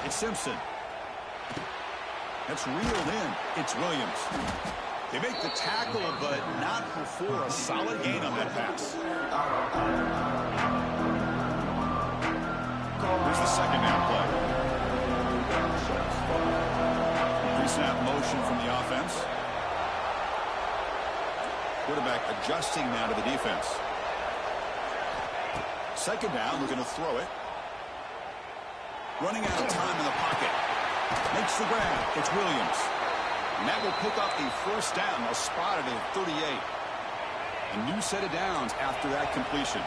It's Simpson. That's reeled in. It's Williams. They make the tackle, but not before a solid gain on that pass. Here's the second down play. Pre-snap motion from the offense. Quarterback adjusting now to the defense. Second down, looking to throw it. Running out of time in the pocket. Makes the grab. It's Williams. And that will pick up the first down. They'll spot it at 38. A new set of downs after that completion.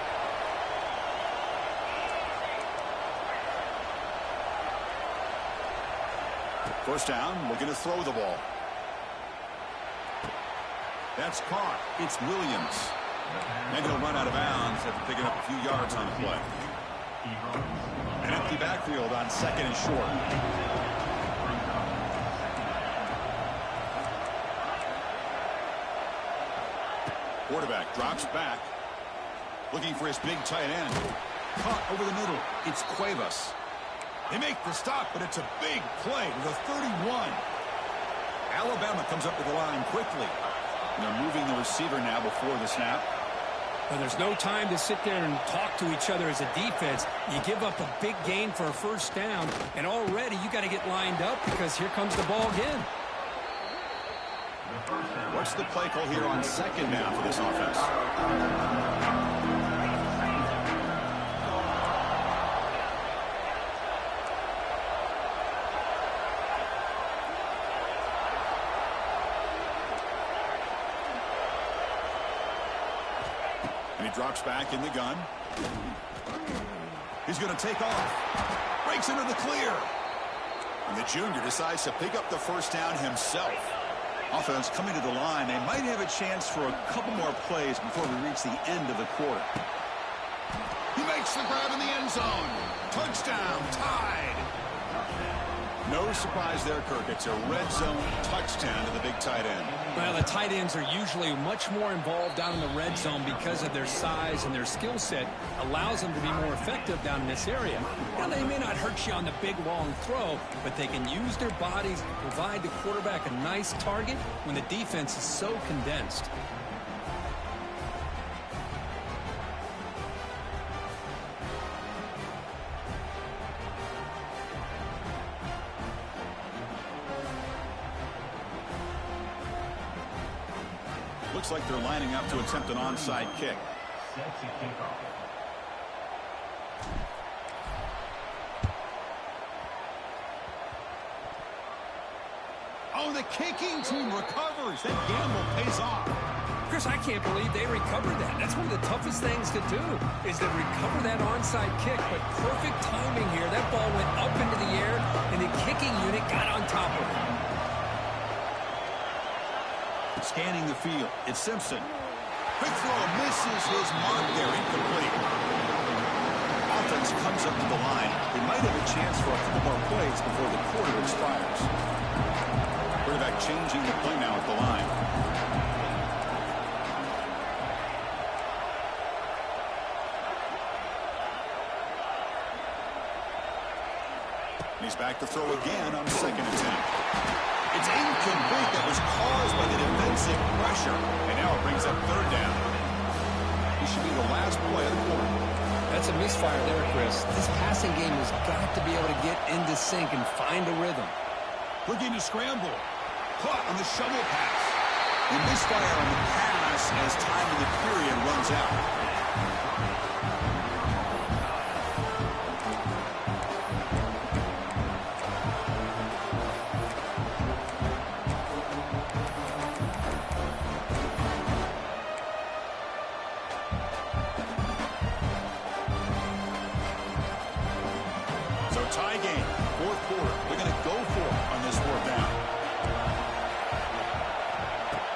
First down, looking to throw the ball. That's caught. It's Williams. And he'll run out of bounds after picking up a few yards on the play. An empty backfield on second and short. Quarterback drops back. Looking for his big tight end. Caught over the middle. It's Cuevas. They make the stop, but it's a big play to the 31. Alabama comes up to the line quickly. And they're moving the receiver now before the snap. Well, there's no time to sit there and talk to each other as a defense. You give up a big gain for a first down, and already you got to get lined up because here comes the ball again. What's the play call here on second down for this offense? And he drops back in the gun. He's going to take off. Breaks into the clear. And the junior decides to pick up the first down himself. Offense coming to the line. They might have a chance for a couple more plays before we reach the end of the quarter. He makes the grab in the end zone. Touchdown, tied. No surprise there, Kirk. It's a red zone touchdown to the big tight end. Well, the tight ends are usually much more involved down in the red zone because of their size and their skill set allows them to be more effective down in this area. Now, they may not hurt you on the big, long throw, but they can use their bodies to provide the quarterback a nice target when the defense is so condensed. Looks like they're lining up to attempt an onside kick. Oh, the kicking team recovers. That gamble pays off. Chris, I can't believe they recovered that. That's one of the toughest things to do is to recover that onside kick. But perfect timing here. That ball went up into the air, and the kicking unit got on top of it. Scanning the field, it's Simpson. Quick throw, misses his mark there, incomplete. Offense comes up to the line. They might have a chance for a couple more plays before the quarter expires. Quarterback changing the play now at the line. He's back to throw again on second attempt. It's incomplete. That was caused by the defensive pressure. And now it brings up third down. He should be the last play of the quarter. That's a misfire there, Chris. This passing game has got to be able to get into sync and find a rhythm. Looking to scramble. Caught on the shovel pass. The misfire on the pass as time in the period runs out. Tie game, fourth quarter. They're going to go for it on this fourth down.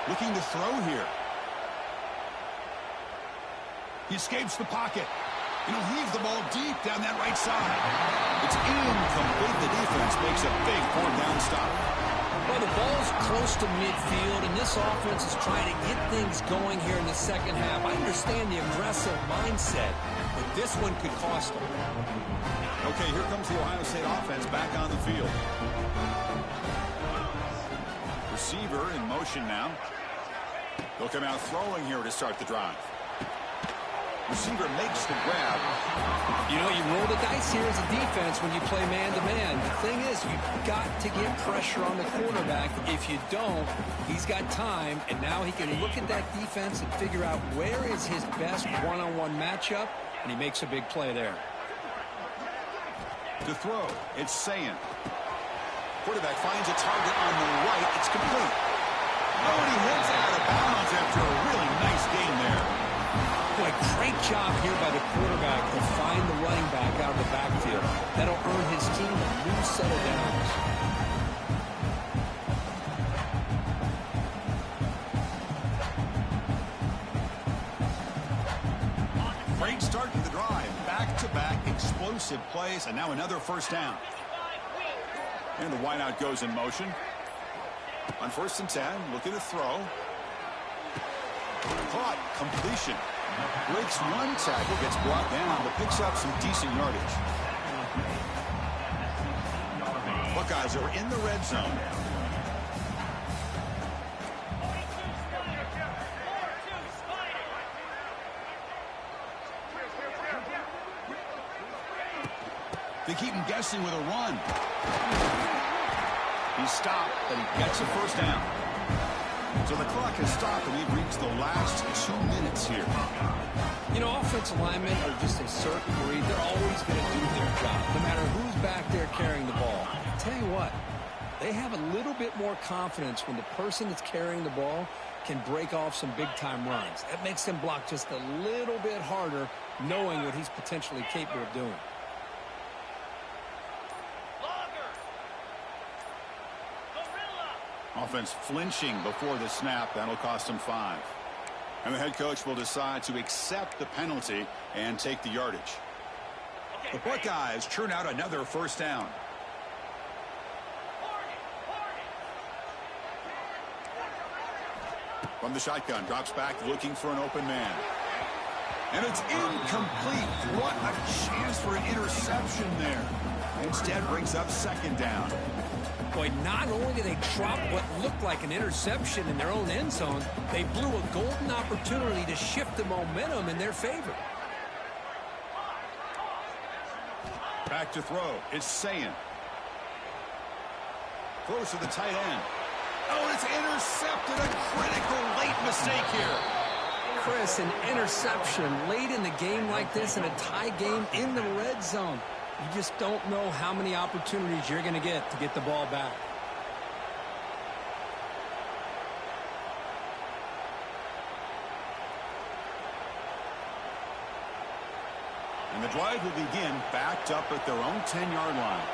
Looking to throw here. He escapes the pocket. And he'll heave the ball deep down that right side. It's incomplete. The defense makes a big fourth down stop. Well, the ball's close to midfield, and this offense is trying to get things going here in the second half. I understand the aggressive mindset, but this one could cost them. Okay, here comes the Ohio State offense back on the field. Receiver in motion now. They'll come out throwing here to start the drive. Receiver makes the grab. You know, you roll the dice here as a defense when you play man-to-man. The thing is, you've got to get pressure on the quarterback. If you don't, he's got time, and now he can look at that defense and figure out where is his best one-on-one matchup, and he makes a big play there. To throw, it's Sayin. Quarterback finds a target on the right. It's complete. Oh, and he heads out of bounds after a really nice game there. Boy, great job here by the quarterback to find the running back out of the backfield. That'll earn his team a new set of downs. Great start to the drive. Back-to-back explosive plays, and now another first down. And the wideout goes in motion. On 1st and 10, looking to throw. Caught, completion. Breaks one tackle, gets brought down, but picks up some decent yardage. Buckeyes are in the red zone. They keep him guessing with a run. He's stopped, but he gets a first down. So the clock has stopped, and we've reached the last 2 minutes here. You know, offensive linemen are just a certain breed. They're always going to do their job, no matter who's back there carrying the ball. I'll tell you what, they have a little bit more confidence when the person that's carrying the ball can break off some big-time runs. That makes them block just a little bit harder, knowing what he's potentially capable of doing. Offense flinching before the snap. That'll cost him 5. And the head coach will decide to accept the penalty and take the yardage. The Buckeyes churn out another first down. From the shotgun, drops back looking for an open man. And it's incomplete. What a chance for an interception there. Instead brings up 2nd down. Boy, not only did they drop what looked like an interception in their own end zone, they blew a golden opportunity to shift the momentum in their favor. Back to throw. It's Sayin. Throws to the tight end. Oh, and it's intercepted. A critical late mistake here. Chris, an interception late in the game like this in a tie game in the red zone. You just don't know how many opportunities you're going to get the ball back. And the drive will begin backed up at their own 10-yard line.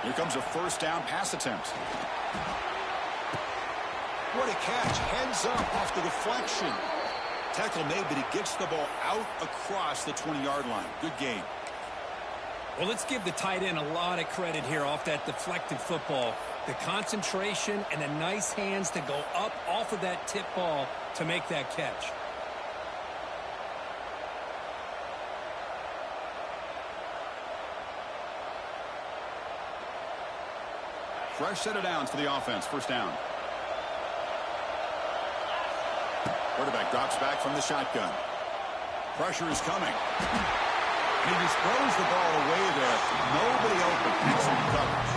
Here comes a first down pass attempt. What a catch. Heads up off the deflection. Tackle made, but he gets the ball out across the 20-yard line. Good game. Well, let's give the tight end a lot of credit here off that deflected football. The concentration and the nice hands to go up off of that tip ball to make that catch. Fresh set of downs for the offense. First down. Quarterback drops back from the shotgun. Pressure is coming. And he just throws the ball away there. Nobody open. Excellent coverage.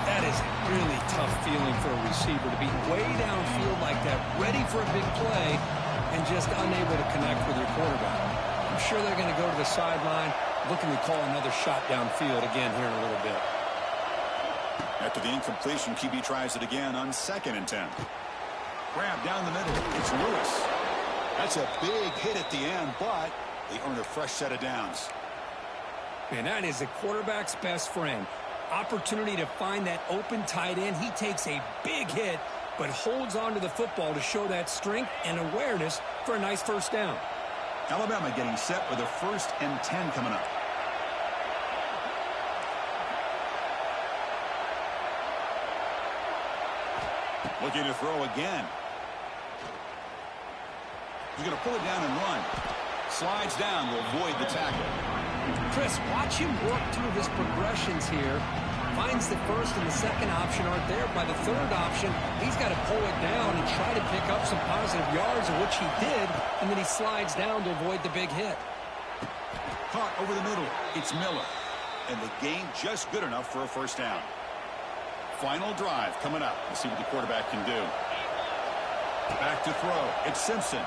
That is a really tough feeling for a receiver to be way downfield like that, ready for a big play, and just unable to connect with your quarterback. I'm sure they're going to go to the sideline, looking to call another shot downfield again here in a little bit. After the incompletion, QB tries it again on 2nd and 10. Grab down the middle. It's Lewis. That's a big hit at the end, but they earn a fresh set of downs. Man, that is a quarterback's best friend. Opportunity to find that open tight end. He takes a big hit, but holds on to the football to show that strength and awareness for a nice first down. Alabama getting set with a 1st and 10 coming up. Looking to throw again. He's going to pull it down and run. Slides down to avoid the tackle. Chris, watch him work through his progressions here. Finds the first and the second option aren't there. By the third option, he's got to pull it down and try to pick up some positive yards, of which he did, and then he slides down to avoid the big hit. Caught over the middle. It's Miller. And the gain just good enough for a first down. Final drive coming up. Let's see what the quarterback can do. Back to throw. It's Simpson.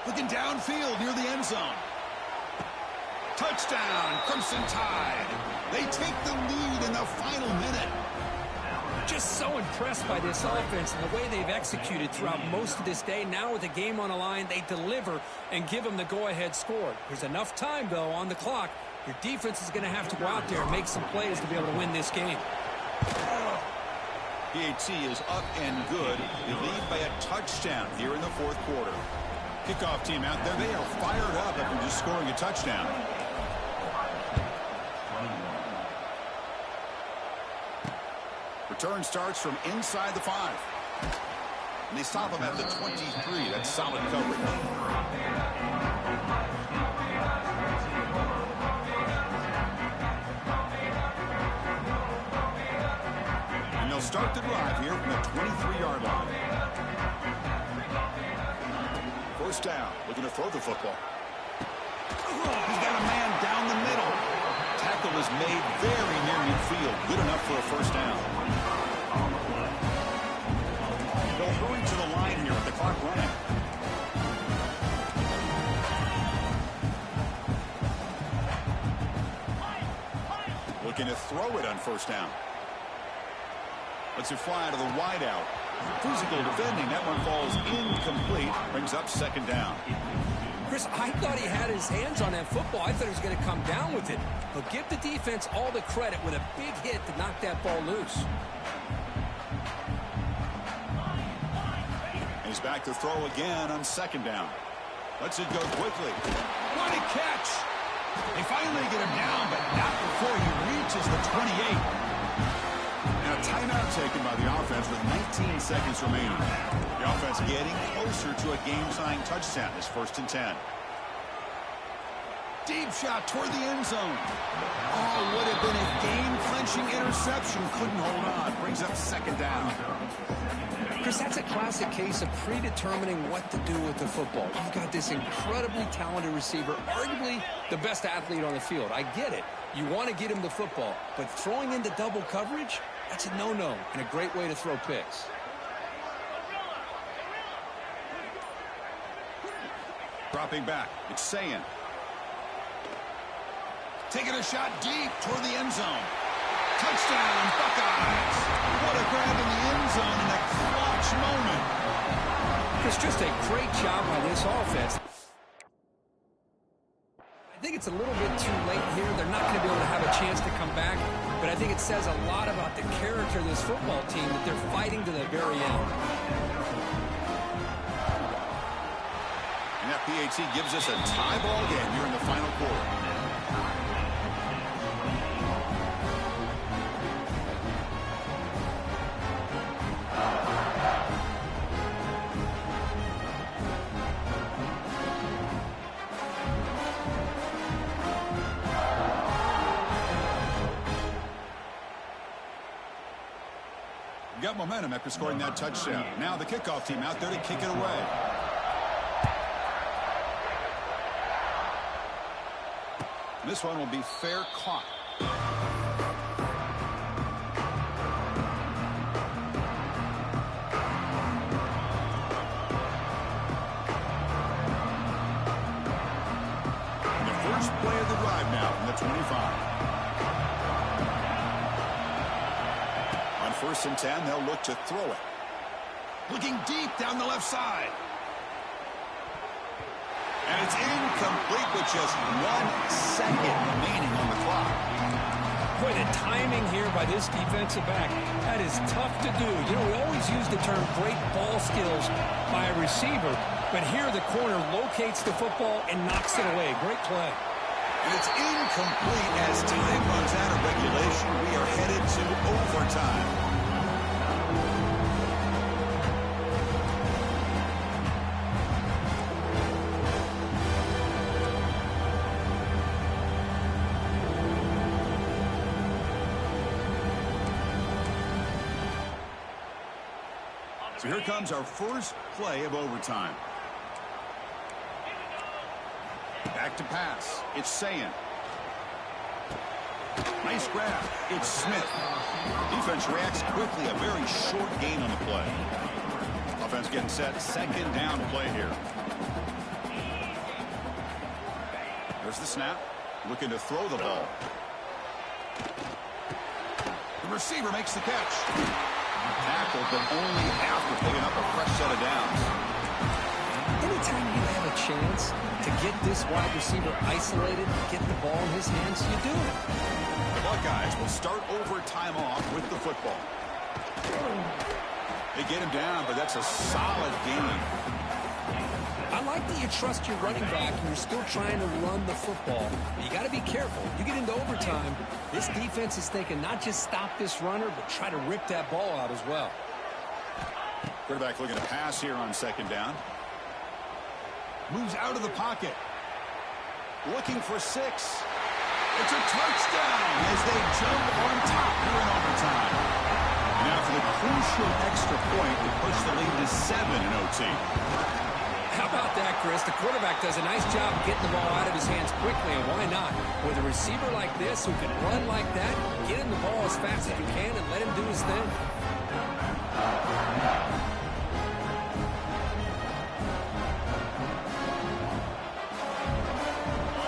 Looking downfield near the end zone. Touchdown, Crimson Tide. They take the lead in the final minute. Just so impressed by this offense and the way they've executed throughout most of this day. Now with the game on the line, they deliver and give them the go-ahead score. There's enough time, though, on the clock. Your defense is going to have to go out there and make some plays to be able to win this game. PAT is up and good. They lead by a touchdown here in the fourth quarter. Kickoff team out there. They are fired up after just scoring a touchdown. Return starts from inside the 5. And they stop him at the 23. That's solid coverage. And they'll start the drive here from the 23-yard line. First down, looking to throw the football. He's got a man down the middle. Tackle is made very near midfield. Good enough for a first down. They'll hurry to the line here with the clock running. Looking to throw it on first down. Lets it fly to the wideout. Physical defending. That one falls incomplete. Brings up second down. Chris, I thought he had his hands on that football. I thought he was going to come down with it. But give the defense all the credit with a big hit to knock that ball loose. He's back to throw again on second down. Lets it go quickly. What a catch! They finally get him down, but not before he reaches the 28. And a timeout taken by the offense with 19 seconds remaining. The offense getting closer to a game-tying touchdown. It's 1st and 10. Deep shot toward the end zone. Oh, would have been a game-clinching interception. Couldn't hold on. Brings up second down. Chris, that's a classic case of predetermining what to do with the football. You've got this incredibly talented receiver, arguably the best athlete on the field. I get it. You want to get him the football, but throwing into double coverage, that's a no-no and a great way to throw picks. Dropping back, it's Sayan. Taking a shot deep toward the end zone. Touchdown, Buckeyes. What a grab in the end zone in a clutch moment. It's just a great job by this offense. I think it's a little bit too late here. They're not going to be able to have a chance to come back, but I think it says a lot about the character of this football team that they're fighting to the very end. And that PAT gives us a tie ball game here in the final quarter. Got momentum after scoring that touchdown. Now the kickoff team out there to kick it away. This one will be fair caught. And the first play of the drive now from the 25. On 1st and 10, they'll look to throw it. Looking deep down the left side. And it's incomplete with just 1 second remaining on the clock. Boy, the timing here by this defensive back, that is tough to do. You know, we always use the term great ball skills by a receiver, but here the corner locates the football and knocks it away. Great play. And it's incomplete as time runs out of regulation. We are headed to overtime. So here comes our first play of overtime. Back to pass. It's Sayan. Nice grab. It's Smith. Defense reacts quickly. A very short gain on the play. Offense getting set. Second down play here. There's the snap. Looking to throw the ball. The receiver makes the catch. Tackled, but only after picking up a fresh set of downs. Anytime you have a chance to get this wide receiver isolated, get the ball in his hands, you do it. The Buckeyes will start overtime off with the football. They get him down, but that's a solid game. I like that you trust your running back and you're still trying to run the football. But you got to be careful. You get into overtime, this defense is thinking not just stop this runner, but try to rip that ball out as well. Quarterback looking to pass here on second down. Moves out of the pocket. Looking for 6. It's a touchdown as they jump on top here in overtime. Now for the crucial extra point to push the lead to 7 in OT. How about that, Chris? The quarterback does a nice job getting the ball out of his hands quickly, and why not? With a receiver like this who can run like that, get him the ball as fast as you can and let him do his thing.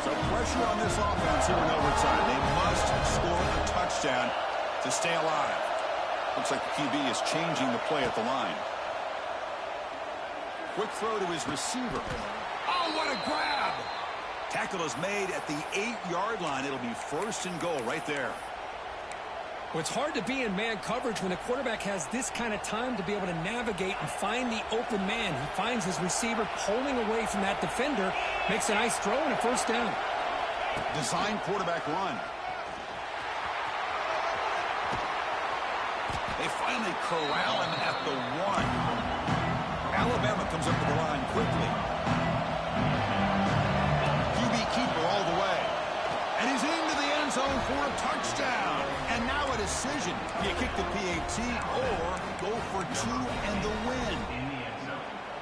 So pressure on this offense here in overtime. They must score a touchdown to stay alive. Looks like the QB is changing the play at the line. Quick throw to his receiver. Oh, what a grab! Tackle is made at the 8-yard line. It'll be first and goal right there. Well, it's hard to be in man coverage when the quarterback has this kind of time to be able to navigate and find the open man. He finds his receiver pulling away from that defender, makes a nice throw and a first down. Design quarterback run. They finally corral him at the 1. Alabama comes up to the line quickly. QB keeper all the way. And he's into the end zone for a touchdown. And now a decision. Do you kick the PAT or go for 2 and the win?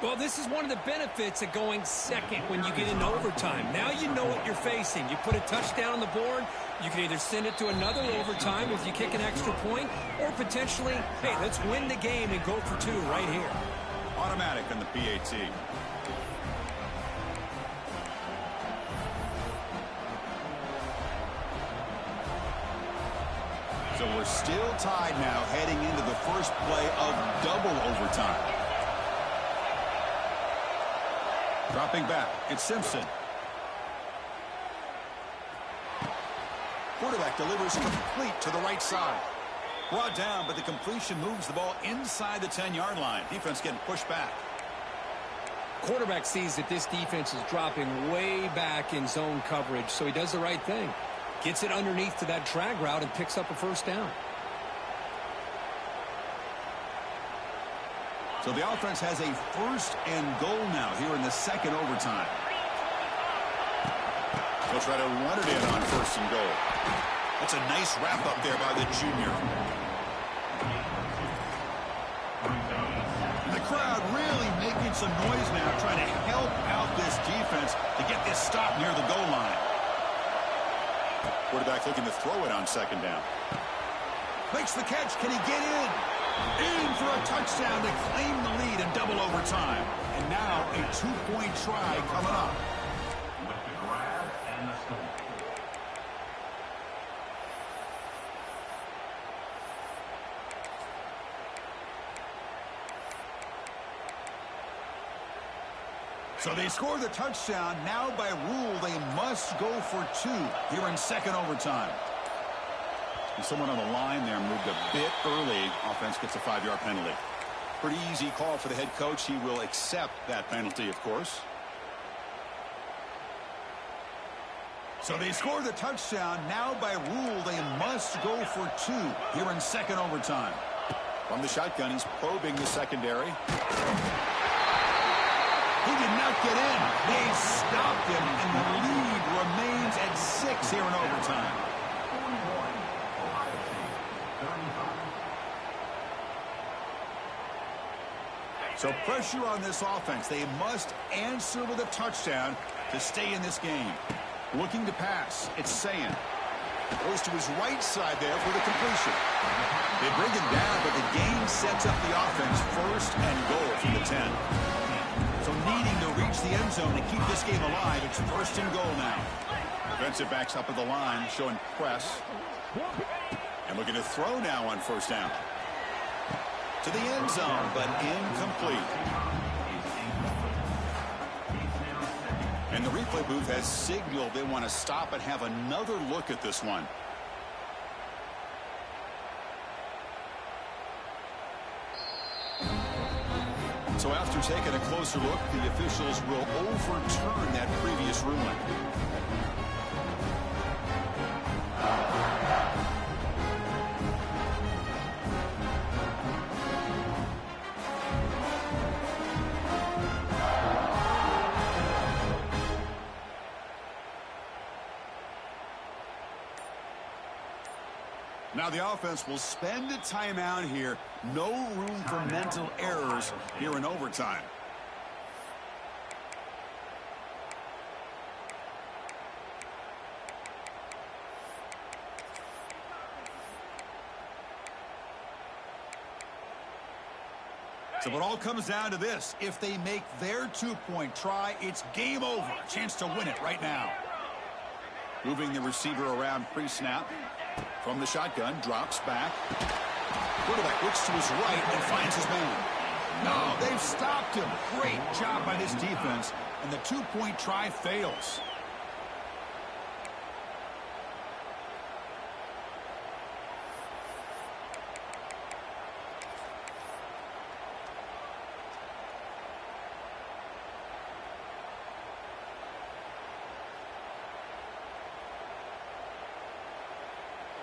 Well, this is one of the benefits of going second when you get into overtime. Now you know what you're facing. You put a touchdown on the board, you can either send it to another overtime if you kick an extra point, or potentially, hey, let's win the game and go for 2 right here. Automatic on the PAT. So we're still tied now heading into the first play of double overtime. Dropping back, it's Simpson. Quarterback delivers complete to the right side. Brought down, but the completion moves the ball inside the 10-yard line. Defense getting pushed back. Quarterback sees that this defense is dropping way back in zone coverage, so he does the right thing. Gets it underneath to that drag route and picks up a first down. So the offense has a first and goal now here in the second overtime. They'll try to run it in on first and goal. That's a nice wrap up there by the junior. The crowd really making some noise now, trying to help out this defense to get this stop near the goal line. Quarterback looking to throw it on second down. Makes the catch. Can he get in? In for a touchdown to claim the lead in double overtime. And now a 2-point try coming up. With the grab and the score. So they score the touchdown. Now by rule, they must go for 2 here in second overtime. And someone on the line there moved a bit early. Offense gets a 5-yard penalty. Pretty easy call for the head coach. He will accept that penalty, of course. So they score the touchdown. Now by rule, they must go for 2 here in second overtime. From the shotgun, he's probing the secondary. He did not get in. They stopped him, and the lead remains at 6 here in overtime. So pressure on this offense. They must answer with a touchdown to stay in this game. Looking to pass. It's Sayan. Goes to his right side there for the completion. They bring him down, but the game sets up the offense. First and goal from the 10. So needing to reach the end zone to keep this game alive, it's first and goal now. Defensive backs up at the line, showing press. And looking to throw now on first down. To the end zone, but incomplete. And the replay booth has signaled they want to stop and have another look at this one. So after taking a closer look, the officials will overturn that previous ruling. Now the offense will spend a timeout here. No room for mental errors here in overtime. So it all comes down to this. If they make their two-point try, it's game over. A chance to win it right now. Moving the receiver around pre-snap. From the shotgun, drops back. Quarterback looks to his right and finds his man. No, they've stopped him. Great job by this defense. And the two-point try fails.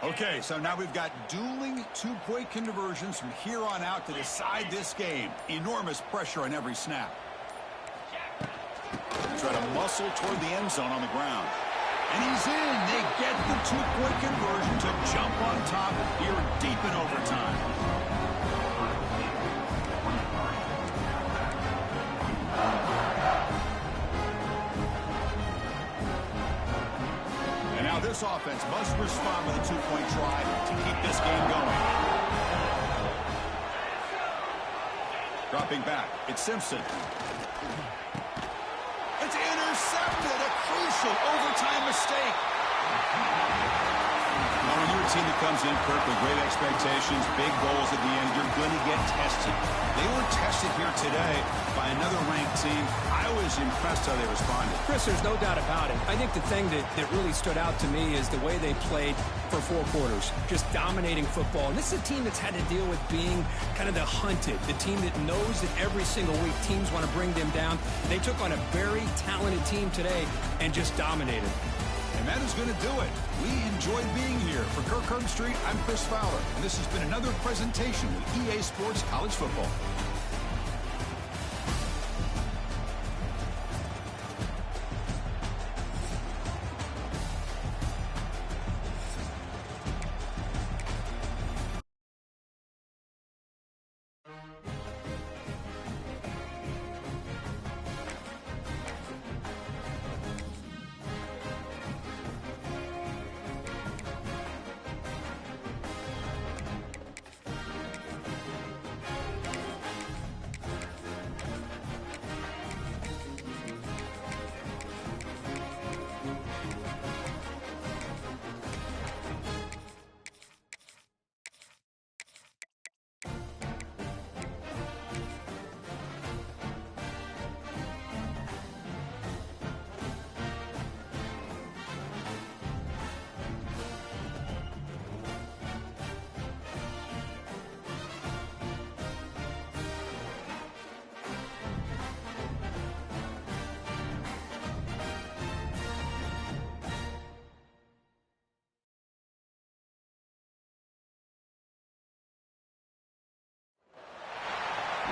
Okay, so now we've got dueling two-point conversions from here on out to decide this game. Enormous pressure on every snap. Try to muscle toward the end zone on the ground. And he's in. They get the two-point conversion to jump on top here deep in overtime. This offense must respond with a two-point try to keep this game going. Dropping back, it's Simpson. It's intercepted, a crucial overtime mistake. Now, when you're a team that comes in, Kirk, with great expectations, big goals at the end, you're going to get tested. They were tested here today by another ranked team. I was impressed how they responded. Chris, there's no doubt about it. I think the thing that really stood out to me is the way they played for 4 quarters, just dominating football. And this is a team that's had to deal with being kind of the hunted, the team that knows that every single week teams want to bring them down. They took on a very talented team today and just dominated. And that is going to do it. We enjoyed being here. For Kirk Herbstreit, I'm Chris Fowler. And this has been another presentation with EA Sports College Football.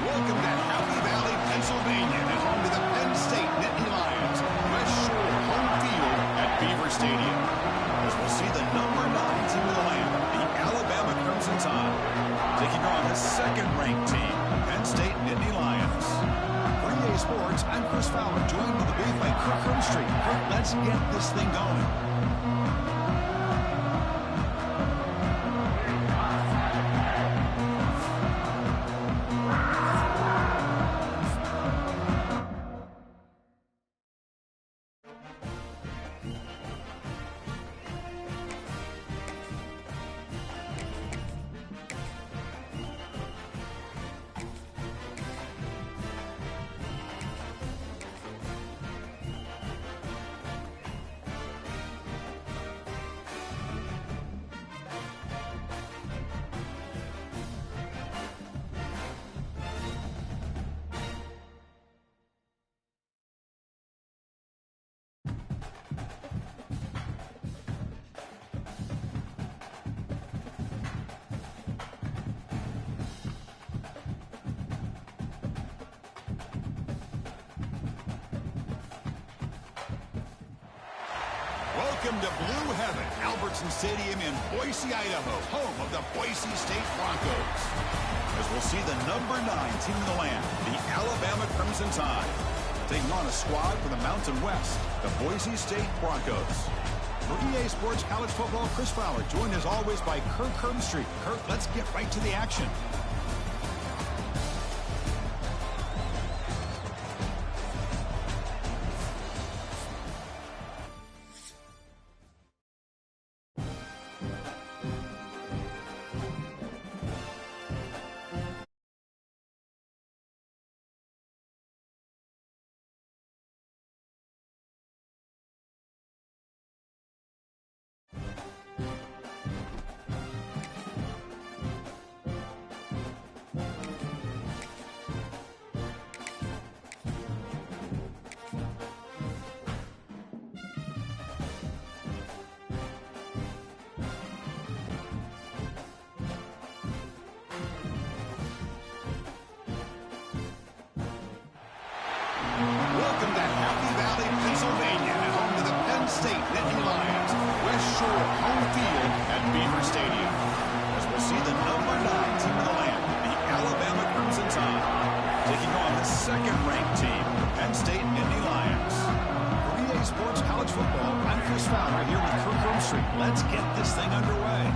Welcome to Happy Valley, Pennsylvania, and home to the Penn State Nittany Lions. West Shore home field at Beaver Stadium. As we'll see the number 9 team of the land, the Alabama Crimson Tide, taking on the second-ranked team, Penn State Nittany Lions. EA Sports, I'm Chris Fowler, joined to the booth by Kirk Herbstreit. Kirk, let's get this thing going. Welcome to Blue Heaven, Albertson Stadium in Boise, Idaho, home of the Boise State Broncos. As we'll see the number 9 team in the land, the Alabama Crimson Tide, taking on a squad from the Mountain West, the Boise State Broncos. For EA Sports College Football, Chris Fowler, joined as always by Kirk Herbstreit. Kirk, let's get right to the action. Welcome to Happy Valley, Pennsylvania, and home to the Penn State Nittany Lions, West Shore home field at Beaver Stadium. As we'll see the number 9 team in the land, the Alabama Crimson Tide, taking on the second-ranked team, the Penn State Nittany Lions. For EA Sports College Football, I'm Chris Fowler here with Kirk Herbstreit. Let's get this thing underway.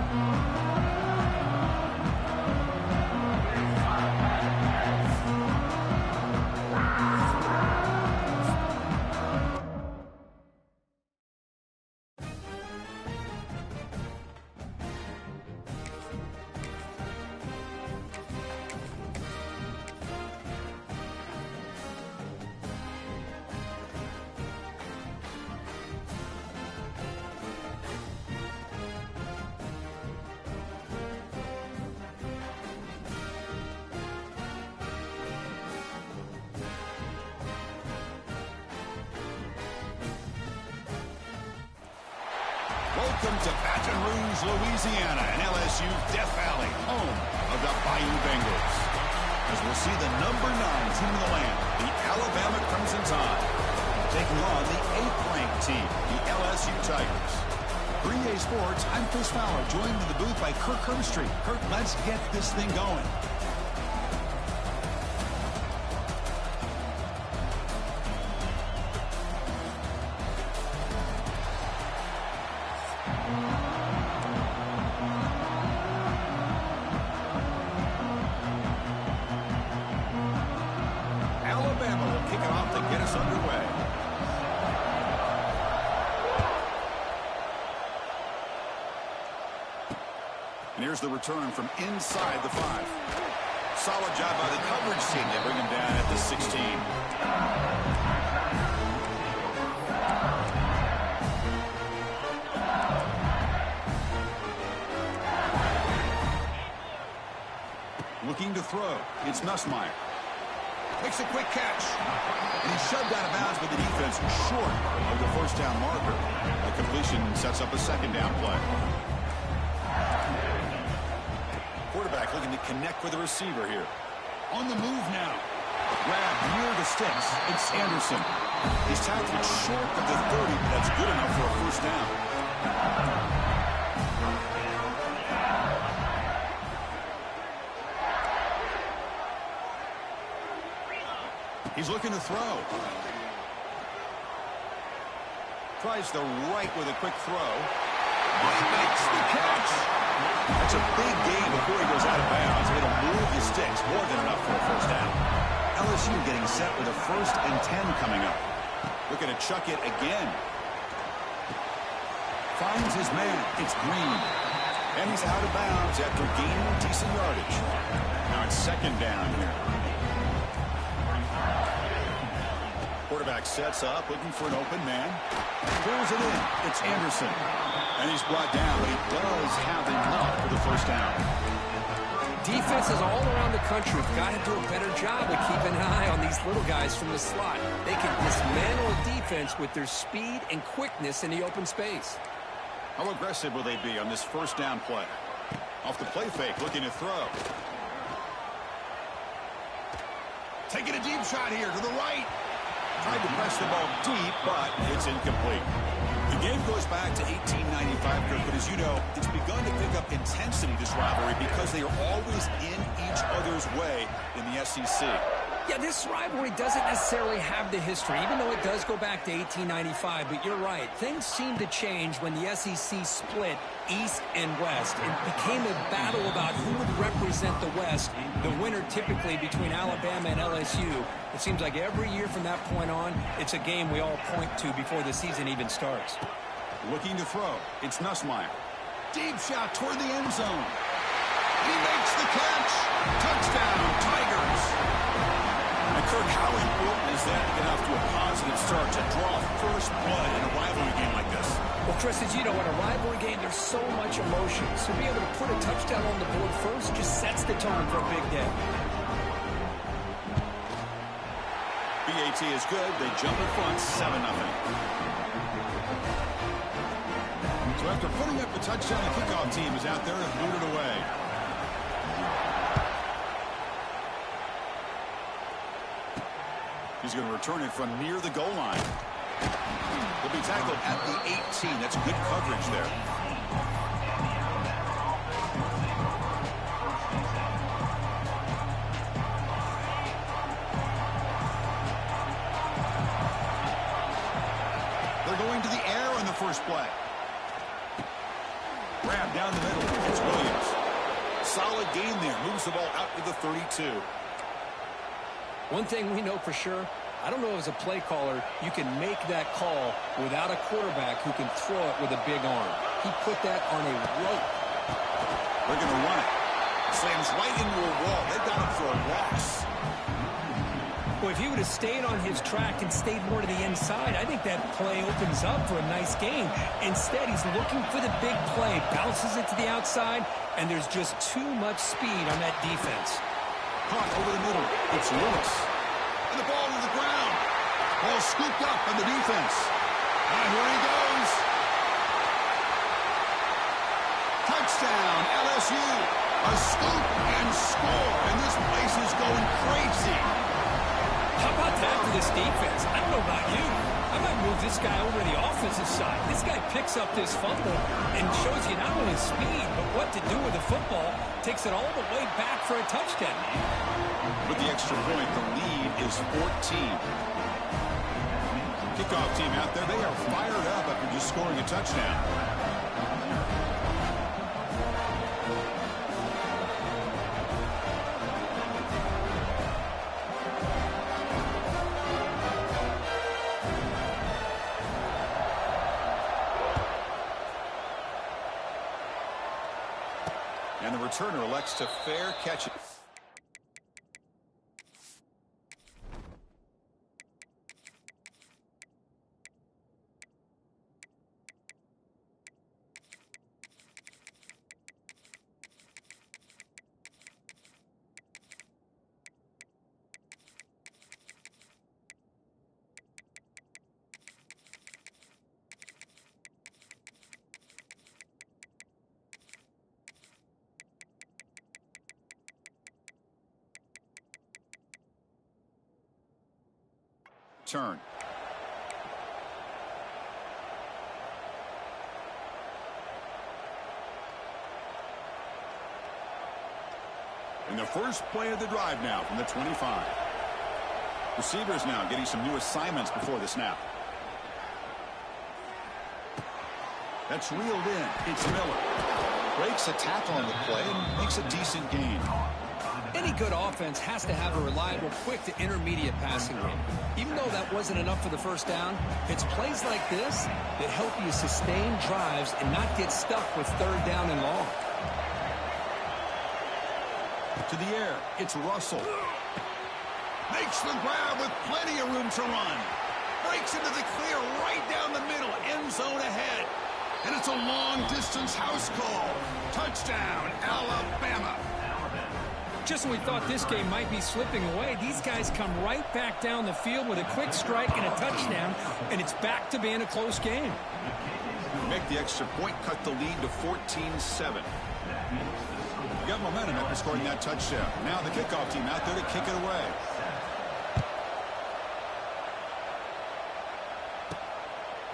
Welcome to Baton Rouge, Louisiana, and LSU Death Valley, home of the Bayou Bengals. As we'll see the number 9 team in the land, the Alabama Crimson Tide, taking on the 8th-ranked team, the LSU Tigers. For EA Sports, I'm Chris Fowler, joined in the booth by Kirk Herbstreit. Kirk, let's get this thing going. Alabama will kick it off to get us underway. And here's the return from inside the 5. Solid job by the coverage team. They bring him down at the 16. Looking to throw. It's Nussmeier. Makes a quick catch. And he's shoved out of bounds with the defense short of the first down marker. The completion sets up a second down play. Quarterback looking to connect with the receiver here. On the move now. Grab near the sticks. It's Anderson. He's tackled short of the 30, but that's good enough for a first down. He's looking to throw. Tries the right with a quick throw. He makes the catch. That's a big gain before he goes out of bounds. It'll move the sticks. More than enough for a first down. LSU getting set with a 1st and 10 coming up. Looking to chuck it again. Finds his man. It's Green. And he's out of bounds after gaining decent yardage. Now it's 2nd down here. Quarterback sets up, looking for an open man. Pulls it in. It's Anderson. And he's brought down, but he does have enough for the first down. Defenses all around the country have got to do a better job of keeping an eye on these little guys from the slot. They can dismantle a defense with their speed and quickness in the open space. How aggressive will they be on this first down play? Off the play fake, looking to throw. Taking a deep shot here to the right. Tried to press the ball deep, but it's incomplete. The game goes back to 1895, Kirk, but as you know, it's begun to pick up intensity, this rivalry, because they are always in each other's way in the SEC. Yeah, this rivalry doesn't necessarily have the history, even though it does go back to 1895. But you're right. Things seem to change when the SEC split East and West. It became a battle about who would represent the West, the winner typically between Alabama and LSU. It seems like every year from that point on, it's a game we all point to before the season even starts. Looking to throw. It's Nussmeier. Deep shot toward the end zone. He makes the catch. Touchdown, Tigers. And Kirk, how important is that to get off to a positive start to draw first blood in a rivalry game like this? Well, Chris, as you know, in a rivalry game, there's so much emotion. So to be able to put a touchdown on the board first just sets the tone for a big day. BAT is good. They jump in front, 7-0. So after putting up the touchdown, the kickoff team is out there and booted away. He's going to return it from near the goal line. He'll be tackled at the 18. That's good coverage there. They're going to the air on the first play. Grab down the middle. It's Williams. Solid gain there. Moves the ball out to the 32. One thing we know for sure, I don't know as a play caller, you can make that call without a quarterback who can throw it with a big arm. He put that on a rope. They're going to run it. Slams right into a wall. They've got him for a loss. Well, if he would have stayed on his track and stayed more to the inside, I think that play opens up for a nice gain. Instead, he's looking for the big play, bounces it to the outside, and there's just too much speed on that defense. Caught over the middle. It's Lewis. And the ball to the ground. Ball scooped up on the defense. And here he goes. Touchdown, LSU. A scoop and score. And this place is going crazy. How about that for this defense? I don't know about you. I might move this guy over to the offensive side. This guy picks up this fumble and shows you not only speed, but what to do with the football. Takes it all the way back for a touchdown. With the extra point, the lead is 14. Kickoff team out there, they are fired up after just scoring a touchdown. And the returner elects to fair catch it. Turn. And the first play of the drive now from the 25. Receivers now getting some new assignments before the snap. That's reeled in. It's Miller. Breaks a tackle on the play and makes a decent gain. Any good offense has to have a reliable, quick to intermediate passing game. Even though that wasn't enough for the first down, it's plays like this that help you sustain drives and not get stuck with third down and long. To the air, it's Russell. Makes the grab with plenty of room to run. Breaks into the clear right down the middle, end zone ahead. And it's a long-distance house call. Touchdown, Alabama. Just when we thought this game might be slipping away, these guys come right back down the field with a quick strike and a touchdown, and it's back to being a close game. Make the extra point, cut the lead to 14-7. Got momentum after scoring that touchdown. Now the kickoff team out there to kick it away.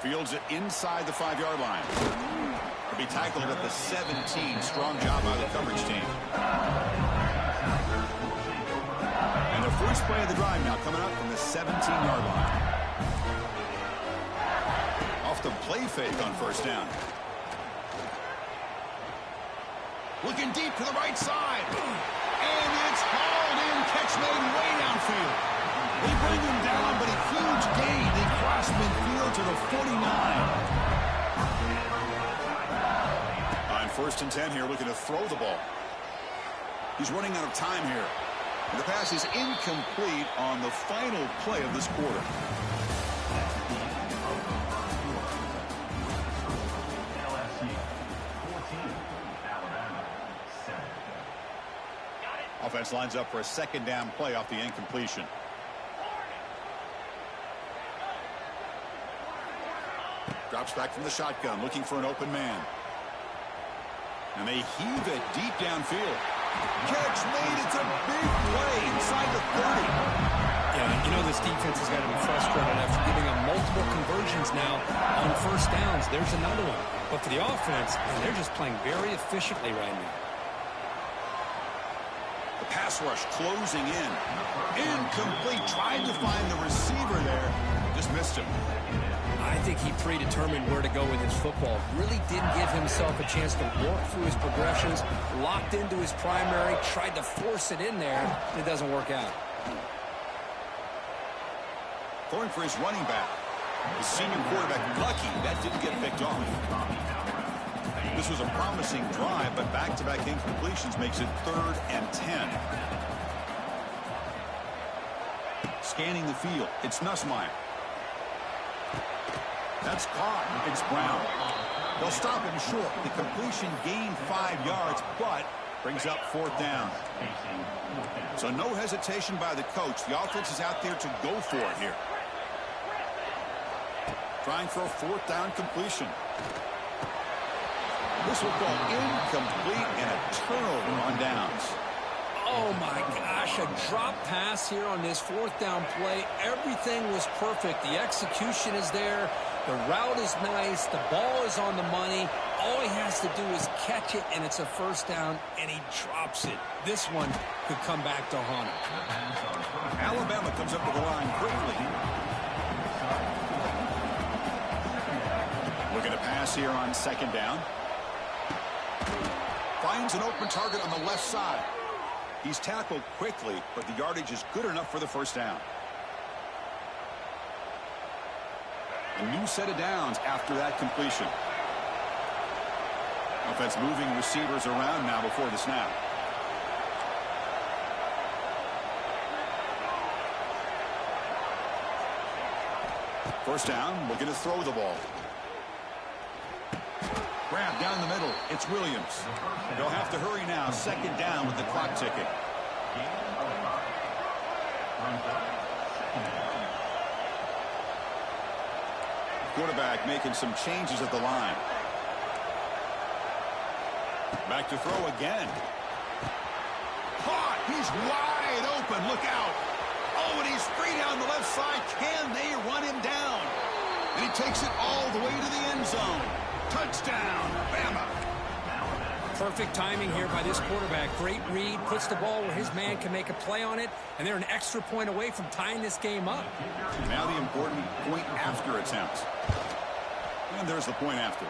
Fields it inside the 5-yard line. He'll be tackled at the 17. Strong job by the coverage team. And the first play of the drive now coming up from the 17-yard line. Off the play fake on first down. Looking deep to the right side. And it's hauled in. Catch made way downfield. They bring him down, but a huge gain. They cross midfield to the 49. On 1st and 10 here, looking to throw the ball. He's running out of time here. And the pass is incomplete on the final play of this quarter. Offense lines up for a second down play off the incompletion. Drops back from the shotgun, looking for an open man. And they heave it deep downfield. Catch made. It's a big play inside the 30. Yeah, you know this defense has got to be frustrated after giving up multiple conversions now on first downs. There's another one. But for the offense, they're just playing very efficiently right now. The pass rush closing in. Incomplete. Tried to find the receiver there. Just missed him. I think he predetermined where to go with his football. Really didn't give himself a chance to work through his progressions. Locked into his primary. Tried to force it in there. It doesn't work out. Going for his running back. The senior quarterback lucky that didn't get picked off. This was a promising drive, but back-to-back incompletions makes it 3rd and 10. Scanning the field, it's Nussmeier. That's caught. It's Brown. They'll stop him short. The completion gained 5 yards, but brings up 4th down. So no hesitation by the coach. The offense is out there to go for it here. Trying for a 4th down completion. This will go incomplete and a turnover on downs. Oh, my gosh, a drop pass here on this 4th down play. Everything was perfect. The execution is there. The route is nice. The ball is on the money. All he has to do is catch it, and it's a 1st down, and he drops it. This one could come back to haunt him. Alabama comes up to the line quickly. Looking to pass here on 2nd down. Finds an open target on the left side. He's tackled quickly, but the yardage is good enough for the 1st down. A new set of downs after that completion. Offense moving receivers around now before the snap. First down, looking to throw the ball. Grab down the middle. It's Williams. They'll have to hurry now. 2nd down with the clock ticking. Quarterback making some changes at the line. Back to throw again. Caught. He's wide open. Look out. Oh, and he's free down the left side. Can they run him down? And he takes it all the way to the end zone. Touchdown, Bama. Perfect timing here by this quarterback. Great read, puts the ball where his man can make a play on it, and they're an extra point away from tying this game up. Now the important point after attempt. And there's the point after.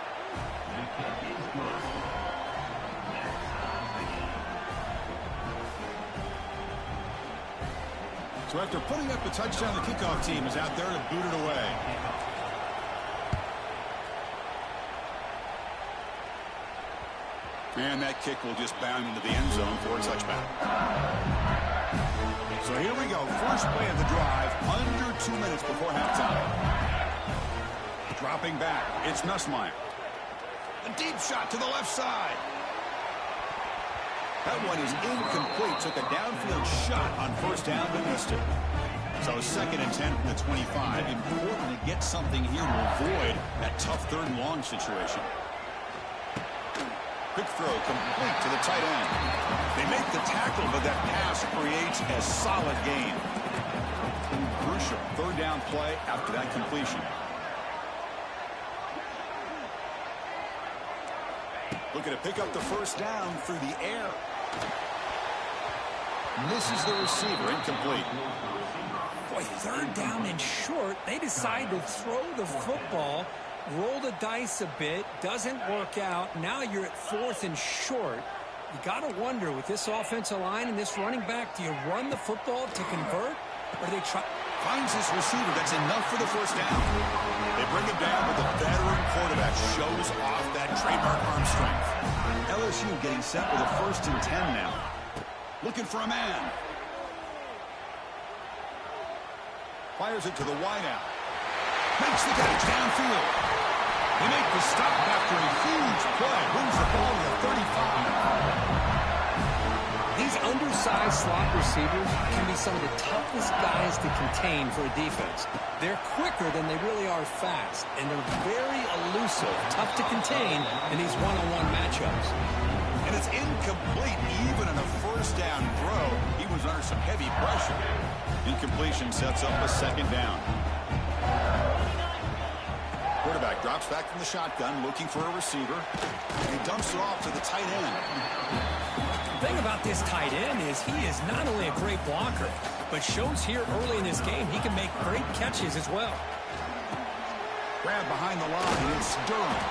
So after putting up a touchdown, the kickoff team is out there to boot it away. And that kick will just bound into the end zone for a touchback. So here we go. First play of the drive, under 2 minutes before halftime. Dropping back, it's Nussmeier. A deep shot to the left side. That one is incomplete. Took a downfield shot on first down, but missed it. So 2nd and 10 from the 25. Important to get something here to avoid that tough 3rd and long situation. Quick throw complete to the tight end. They make the tackle, but that pass creates a solid gain. Crucial 3rd down play after that completion. Looking to pick up the first down through the air. Misses the receiver, incomplete. Boy, 3rd down and short. They decide to throw the football, roll the dice a bit, doesn't work out. Now you're at 4th and short. You got to wonder, with this offensive line and this running back, do you run the football to convert, or do they try? Finds this receiver. That's enough for the first down. They bring him down, but the veteran quarterback shows off that trademark arm strength. LSU getting set with a 1st and 10 now. Looking for a man. Fires it to the wideout. Makes the catch downfield. They make the stop after a huge play. Wins the ball to the 35. These undersized slot receivers can be some of the toughest guys to contain for a defense. They're quicker than they really are fast, and they're very elusive, tough to contain in these one-on-one matchups. And it's incomplete even in a first down throw. He was under some heavy pressure. Incompletion sets up a 2nd down. Quarterback drops back from the shotgun, looking for a receiver. He dumps it off to the tight end. The thing about this tight end is he is not only a great blocker, but shows here early in this game he can make great catches as well. Grab behind the line, it's Durham.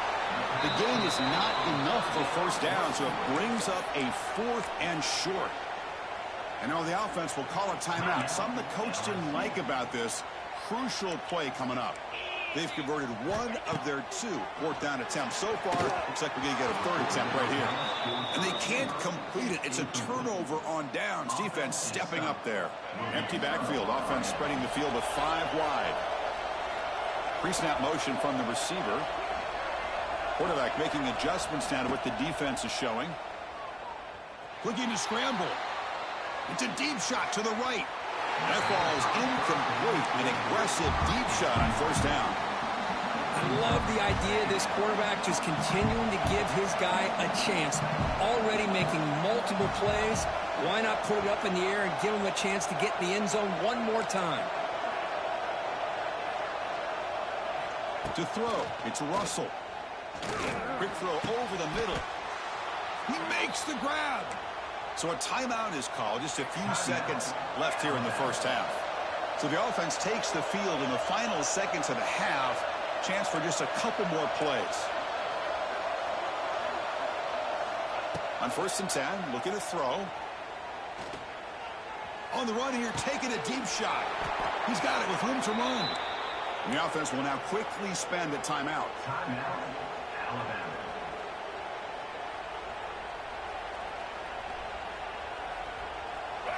The gain is not enough for first down, so it brings up a 4th and short. And now the offense will call a timeout. Something the coach didn't like about this. Crucial play coming up. They've converted 1 of their 2 4th down attempts. So far, looks like we're going to get a 3rd attempt right here. And they can't complete it. It's a turnover on downs. Defense stepping up there. Empty backfield. Offense spreading the field with 5 wide. Pre-snap motion from the receiver. Quarterback making adjustments down to what the defense is showing. Looking to scramble. It's a deep shot to the right. That ball is incomplete. An aggressive deep shot on first down. I love the idea of this quarterback just continuing to give his guy a chance. Already making multiple plays. Why not put it up in the air and give him a chance to get in the end zone one more time? To throw, it's Russell. Quick throw over the middle. He makes the grab. So a timeout is called. Just a few seconds left here in the first half. So the offense takes the field in the final seconds of the half. Chance for just a couple more plays. On 1st and 10, looking to throw. On the run here, taking a deep shot. He's got it with room to run. And the offense will now quickly spend a timeout. Timeout, Alabama.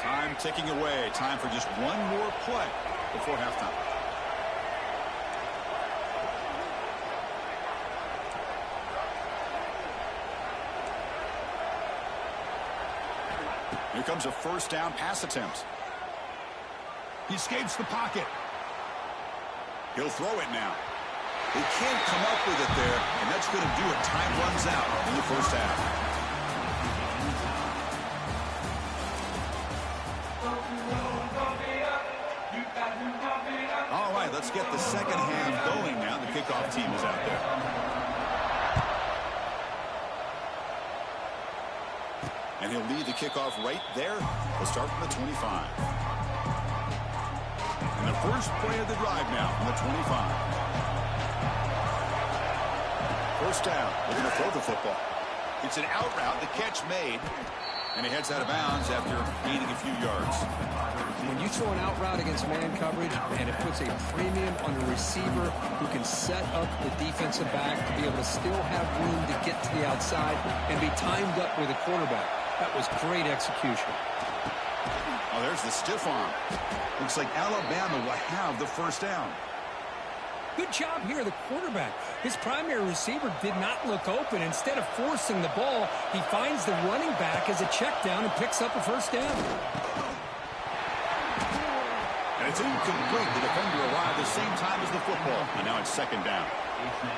Time ticking away. Time for just one more play before halftime. Here comes a first down pass attempt. He escapes the pocket. He'll throw it now. He can't come up with it there, and that's going to do it. Time runs out in the first half. All right, let's get the second half going now. The kickoff team is out there. And he'll lead the kickoff right there. We'll start from the 25. And the first play of the drive now from the 25. First down. They're going to throw the football. It's an out route. The catch made. And he heads out of bounds after gaining a few yards. When you throw an out route against man coverage, and it puts a premium on the receiver who can set up the defensive back to be able to still have room to get to the outside and be timed up with the quarterback. That was great execution. Oh, there's the stiff arm. Looks like Alabama will have the first down. Good job here, the quarterback. His primary receiver did not look open. Instead of forcing the ball, he finds the running back as a check down and picks up a first down. And it's incomplete. The defender arrived the same time as the football. And now it's second down.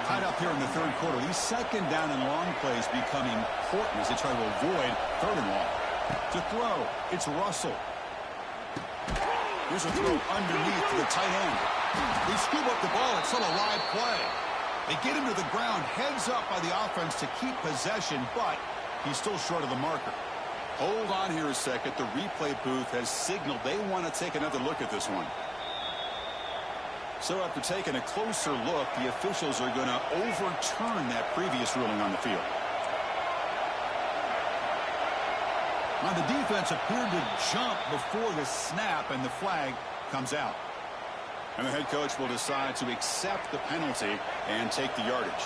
Tied up here in the third quarter. These second down and long plays become important as they try to avoid third and long. To throw, it's Russell. Here's a throw underneath to the tight end. They scoop up the ball. It's still a live play. They get him to the ground, heads up by the offense to keep possession, but he's still short of the marker. Hold on here a second. The replay booth has signaled they want to take another look at this one. So after taking a closer look, the officials are going to overturn that previous ruling on the field. Now the defense appeared to jump before the snap, and the flag comes out. And the head coach will decide to accept the penalty and take the yardage.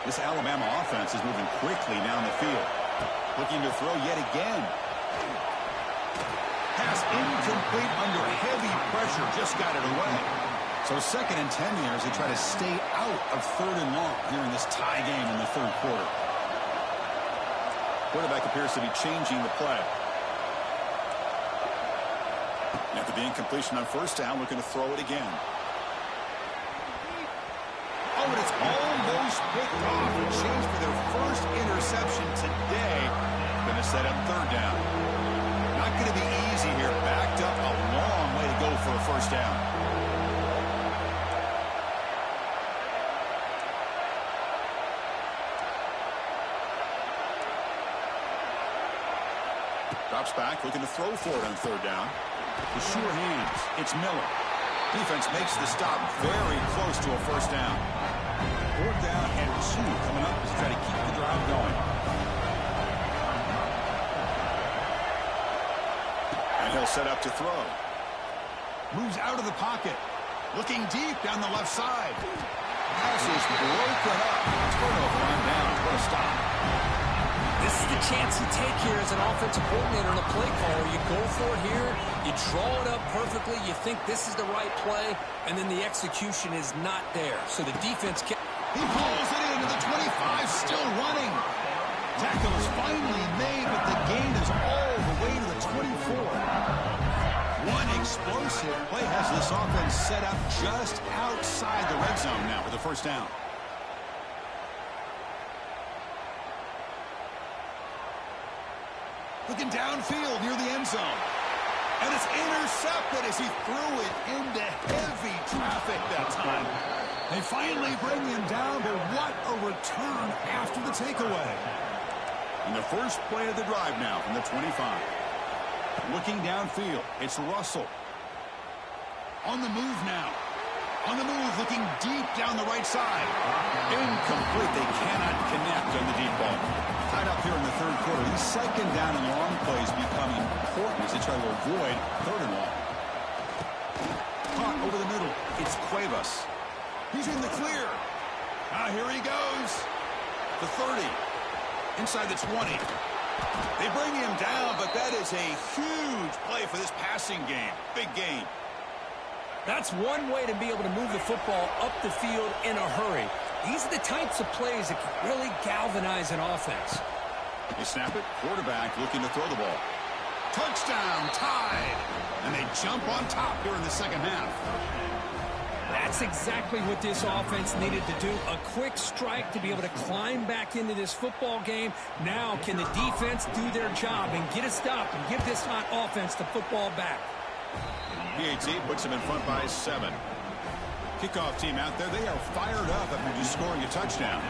This Alabama offense is moving quickly down the field. Looking to throw yet again. Pass incomplete under heavy pressure. Just got it away. So 2nd and 10 here as they try to stay out of third and long here in this tie game in the third quarter. Quarterback appears to be changing the play. After the incompletion on first down, looking to throw it again. Oh, and it's almost picked off. A chance for their first interception today. Going to set up third down. Not going to be easy here. Backed up a long way to go for a first down. Drops back, looking to throw for it on third down. The sure hands. It's Miller. Defense makes the stop very close to a first down. 4th down and 2 coming up as they try to keep the drive going. And he'll set up to throw. Moves out of the pocket. Looking deep down the left side. Pass is broken up. Turnover on down. What a stop. This is the chance you take here as an offensive coordinator and a play caller. You go for it here, you draw it up perfectly, you think this is the right play, and then the execution is not there. So the defense can... He pulls it in to the 25, still running. Tackle is finally made, but the gain is all the way to the 24. One explosive play has this offense set up just outside the red zone now for the first down. Looking downfield near the end zone. And it's intercepted as he threw it into heavy traffic that time. They finally bring him down, but what a return after the takeaway. And the first play of the drive now from the 25. Looking downfield, it's Russell. On the move now. On the move, looking deep down the right side. Incomplete. They cannot connect on the deep ball. Tied up here in the third quarter. These second down and long plays become important as they try to avoid third and long. Caught over the middle. It's Cuevas. He's in the clear. Now here he goes. The 30. Inside the 20. They bring him down, but that is a huge play for this passing game. Big gain. That's one way to be able to move the football up the field in a hurry. These are the types of plays that can really galvanize an offense. They snap it. Quarterback looking to throw the ball. Touchdown, tied. And they jump on top here in the second half. That's exactly what this offense needed to do. A quick strike to be able to climb back into this football game. Now can the defense do their job and get a stop and give this hot offense the football back? PAT puts them in front by 7. Kickoff team out there. They are fired up after just scoring a touchdown.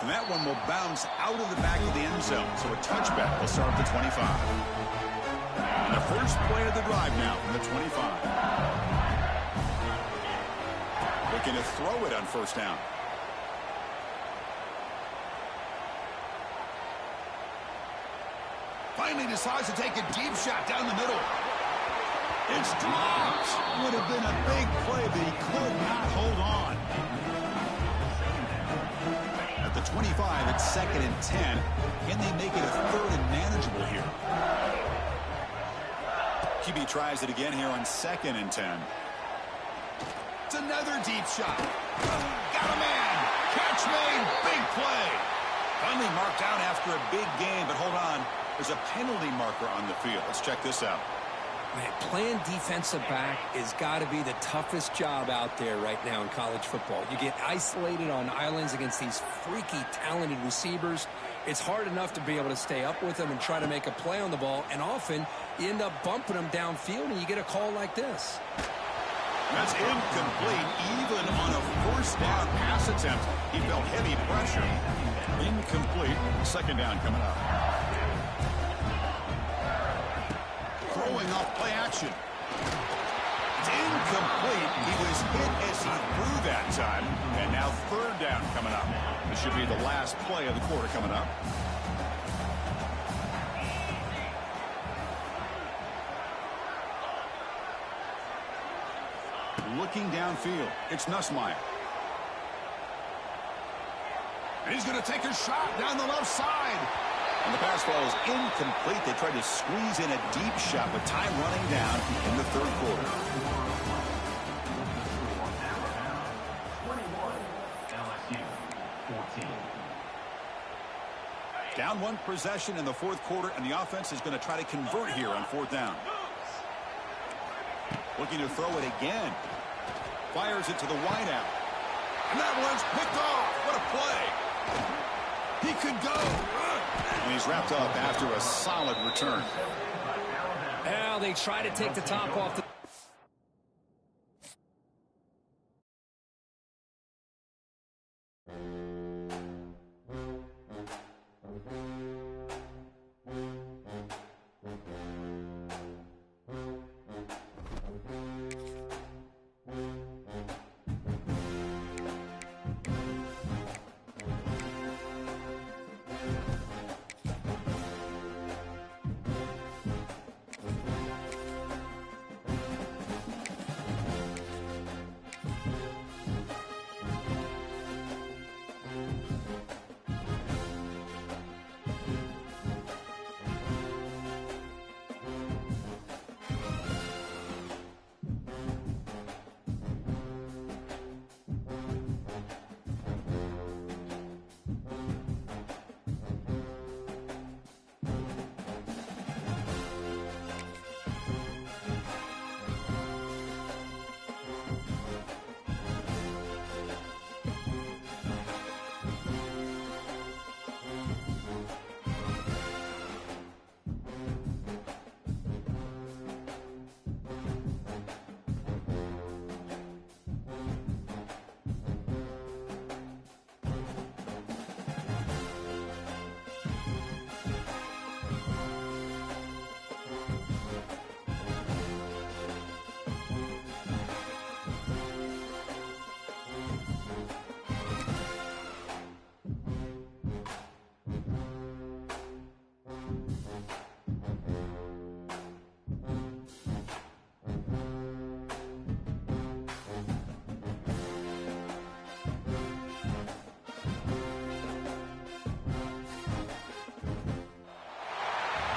And that one will bounce out of the back of the end zone. So a touchback will start at the 25. And the first play of the drive now from the 25. Looking to throw it on first down. Finally decides to take a deep shot down the middle. It's dropped. Would have been a big play, but he could not hold on. At the 25, it's 2nd and 10. Can they make it a 3rd and manageable here? QB tries it again here on 2nd and 10. It's another deep shot. Got a man. Catch made. Big play. Finally marked out after a big game, but hold on. There's a penalty marker on the field. Let's check this out. Man, playing defensive back has got to be the toughest job out there right now in college football. You get isolated on islands against these freaky, talented receivers. It's hard enough to be able to stay up with them and try to make a play on the ball, and often you end up bumping them downfield and you get a call like this. That's incomplete. Even on a first down pass attempt, he felt heavy pressure. Incomplete. 2nd down coming up. Throwing off play action. It's incomplete. He was hit as he threw that time. And now 3rd down coming up. This should be the last play of the quarter coming up. Looking downfield. It's Nussmeier. And he's going to take a shot down the left side. And the pass ball is incomplete. They tried to squeeze in a deep shot, but time running down in the 3rd quarter. 21, LSU, 14. Down 1 possession in the 4th quarter, and the offense is going to try to convert here on 4th down. Looking to throw it again. Fires it to the wideout. And that one's picked off. What a play. He could go. And he's wrapped up after a solid return. Well, they try to take the top off the...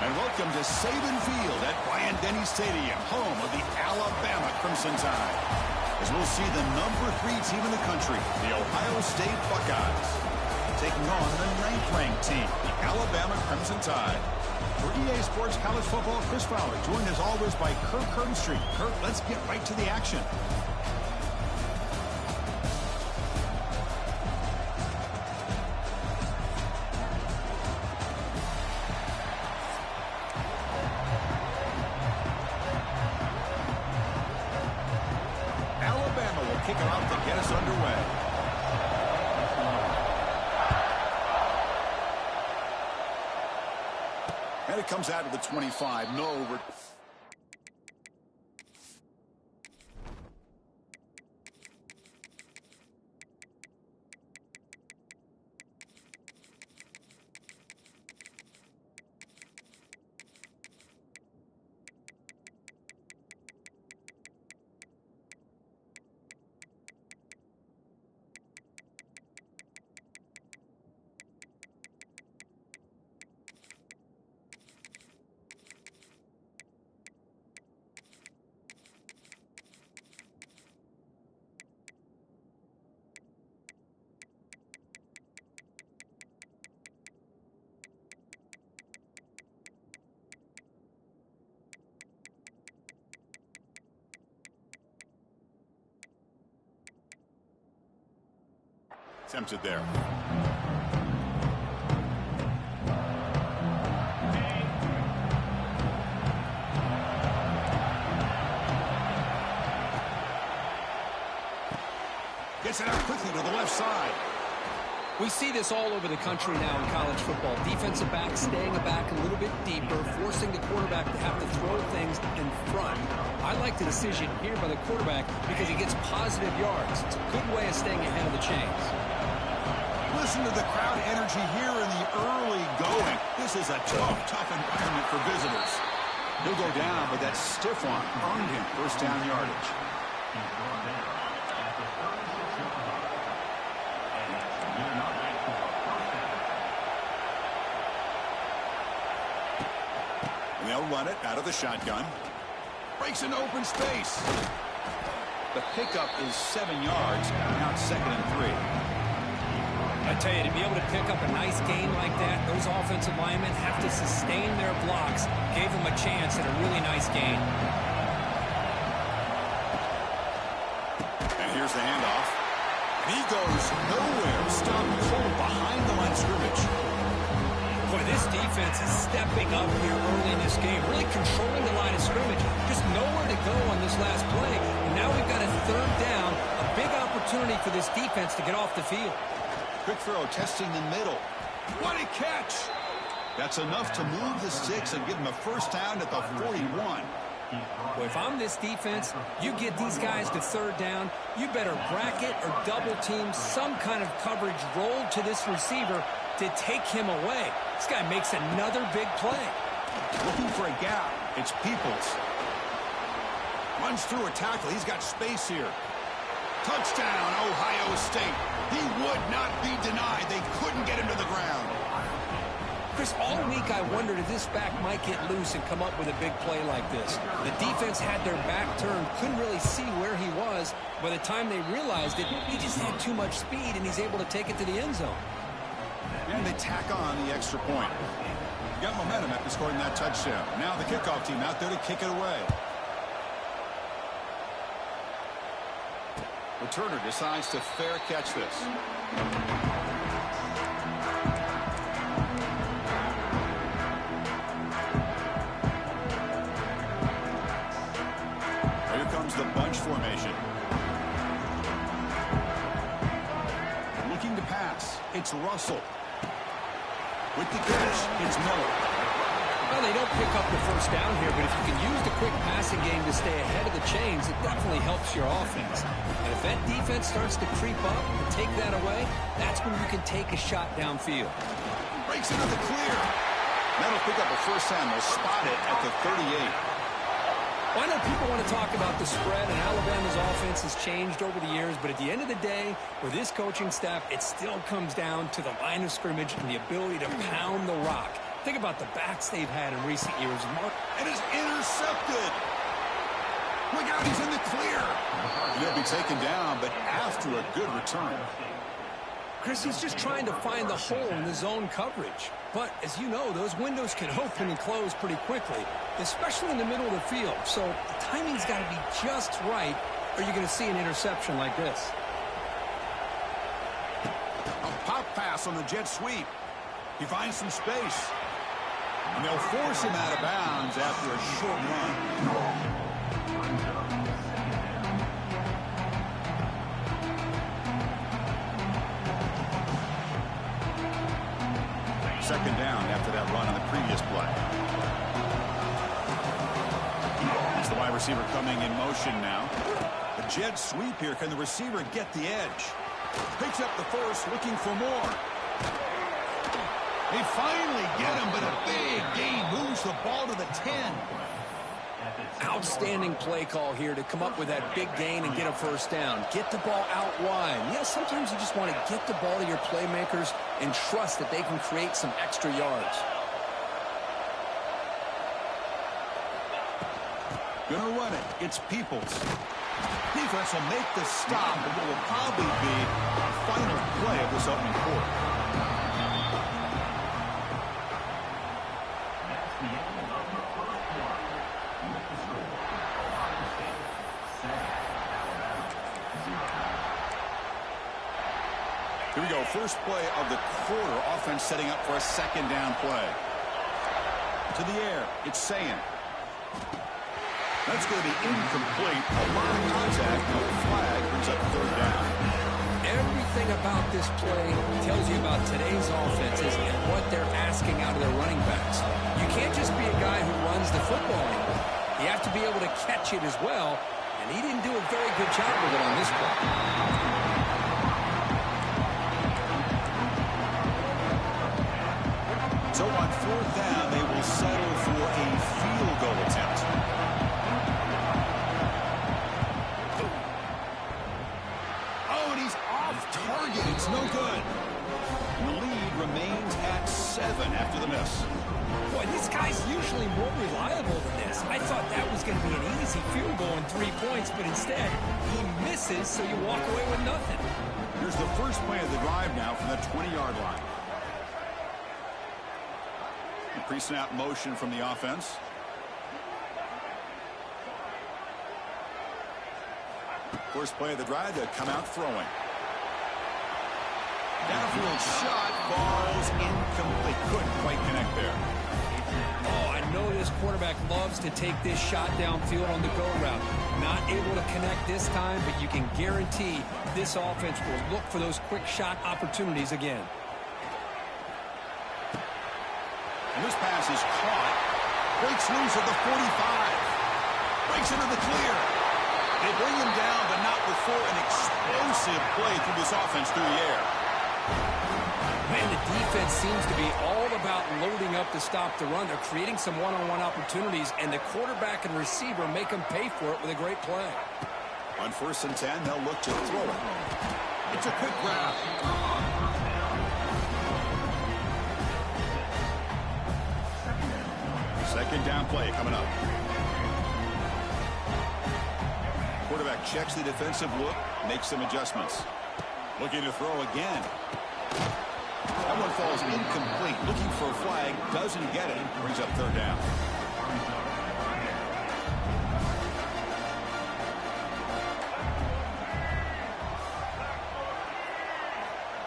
And welcome to Saban Field at Bryant-Denny Stadium, home of the Alabama Crimson Tide. As we'll see the #3 team in the country, the Ohio State Buckeyes, taking on the 9th-ranked team, the Alabama Crimson Tide. For EA Sports College Football, Chris Fowler, joined as always by Kirk Herbstreit. Kirk, let's get right to the action. Kick it off to get us underway. And it comes out to the 25. No over. Attempted there. Gets it out quickly to the left side. We see this all over the country now in college football. Defensive backs staying back a little bit deeper, forcing the quarterback to have to throw things in front. I like the decision here by the quarterback because he gets positive yards. It's a good way of staying ahead of the chains. Listen to the crowd energy here in the early going. This is a tough environment for visitors. He'll go down, but that stiff arm earned him first down yardage. And they'll run it out of the shotgun. Breaks into open space. The pickup is 7 yards. Now it's 2nd and 3. I tell you, to be able to pick up a nice gain like that, those offensive linemen have to sustain their blocks. Gave them a chance at a really nice gain. And here's the handoff. He goes nowhere. Stopped cold behind the line of scrimmage. Boy, this defense is stepping up here early in this game, really controlling the line of scrimmage. Just nowhere to go on this last play. And now we've got a 3rd down, a big opportunity for this defense to get off the field. Quick throw, testing the middle. What a catch! That's enough to move the sticks and give them a first down at the 41. Well, if I'm this defense, you get these guys to 3rd down, you better bracket or double team some kind of coverage rolled to this receiver to take him away. This guy makes another big play. Looking for a gap. It's Peoples. Runs through a tackle. He's got space here. Touchdown, Ohio State. He would not be denied. They couldn't get him to the ground. Chris, all week I wondered if this back might get loose and come up with a big play like this. The defense had their back turned, couldn't really see where he was. By the time they realized it, he just had too much speed, and he's able to take it to the end zone. And they tack on the extra point. Got momentum after scoring that touchdown. Now the kickoff team out there to kick it away. Returner decides to fair catch this. Here comes the bunch formation. Looking to pass. It's Russell. With the catch, it's Miller. Well, they don't pick up the first down here, but if you can use the quick passing game to stay ahead of the chains, it definitely helps your offense. And if that defense starts to creep up and take that away, that's when you can take a shot downfield. Breaks into the clear. That'll pick up a first down. They'll spot it at the 38. Well, I know people want to talk about the spread, and Alabama's offense has changed over the years, but at the end of the day, with this coaching staff, it still comes down to the line of scrimmage and the ability to pound the rock. Think about the backs they've had in recent years. And is intercepted. Look out, he's in the clear. He'll be taken down, but after a good return. Chris, he's just trying to find the hole in the zone coverage. But, as you know, those windows can open and close pretty quickly, especially in the middle of the field. So the timing's got to be just right, or you're going to see an interception like this. A pop pass on the jet sweep. He finds some space. And they'll force him out of bounds after a short run. second down after that run on the previous play. It's the wide receiver coming in motion now. A jet sweep here. Can the receiver get the edge? Picks up the first, looking for more. They finally get him, but a big gain moves the ball to the 10. Outstanding play call here to come up with that big gain and get a first down. Get the ball out wide. Yeah, sometimes you just want to get the ball to your playmakers and trust that they can create some extra yards. Gonna run it. It's Peoples. Defense will make the stop, and what will probably be the final play of this opening quarter. Here we go. First play of the quarter. Offense setting up for a second down play. To the air. It's Sayan. That's going to be incomplete. A lot of contact. No flag. Brings up third down. Everything about this play tells you about today's offenses and what they're asking out of their running backs. You can't just be a guy who runs the football anymore. You have to be able to catch it as well, and he didn't do a very good job with it on this play. So on fourth down, they will settle for a field goal attempt. Oh, and he's off target. It's no good. And the lead remains at 7 after the miss. Boy, this guy's usually more reliable than this. I thought that was going to be an easy field goal in 3 points, but instead, he misses, so you walk away with nothing. Here's the first play of the drive now from the 20-yard line. Pre-snap motion from the offense. First play of the drive, they come out throwing. Downfield shot, falls incomplete. Couldn't quite connect there. Oh, I know this quarterback loves to take this shot downfield on the go route. Not able to connect this time, but you can guarantee this offense will look for those quick shot opportunities again. And this pass is caught. Breaks loose at the 45. Breaks into the clear. They bring him down, but not before an explosive play through this offense through the air. Man, the defense seems to be all about loading up to stop the run. They're creating some one-on-one opportunities, and the quarterback and receiver make them pay for it with a great play. On 1st and 10, they'll look to throw it. It's a quick grab. Second down play coming up. Quarterback checks the defensive look, makes some adjustments. Looking to throw again. That one falls incomplete. Looking for a flag, doesn't get it. Brings up third down.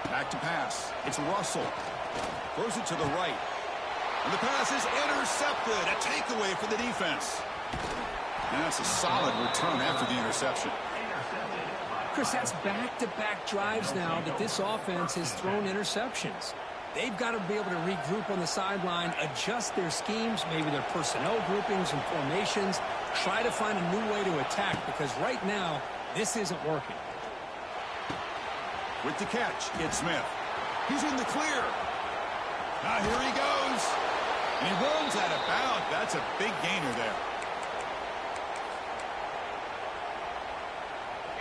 Back to pass. It's Russell. Throws it to the right. And the pass is intercepted. A takeaway for the defense. And that's a solid return after the interception. Chris, that's back-to-back drives now that this offense has thrown interceptions. They've got to be able to regroup on the sideline, adjust their schemes, maybe their personnel groupings and formations, try to find a new way to attack, because right now, this isn't working. With the catch, it's Smith. He's in the clear. Now here he goes. And he runs out of bounds. That's a big gainer there.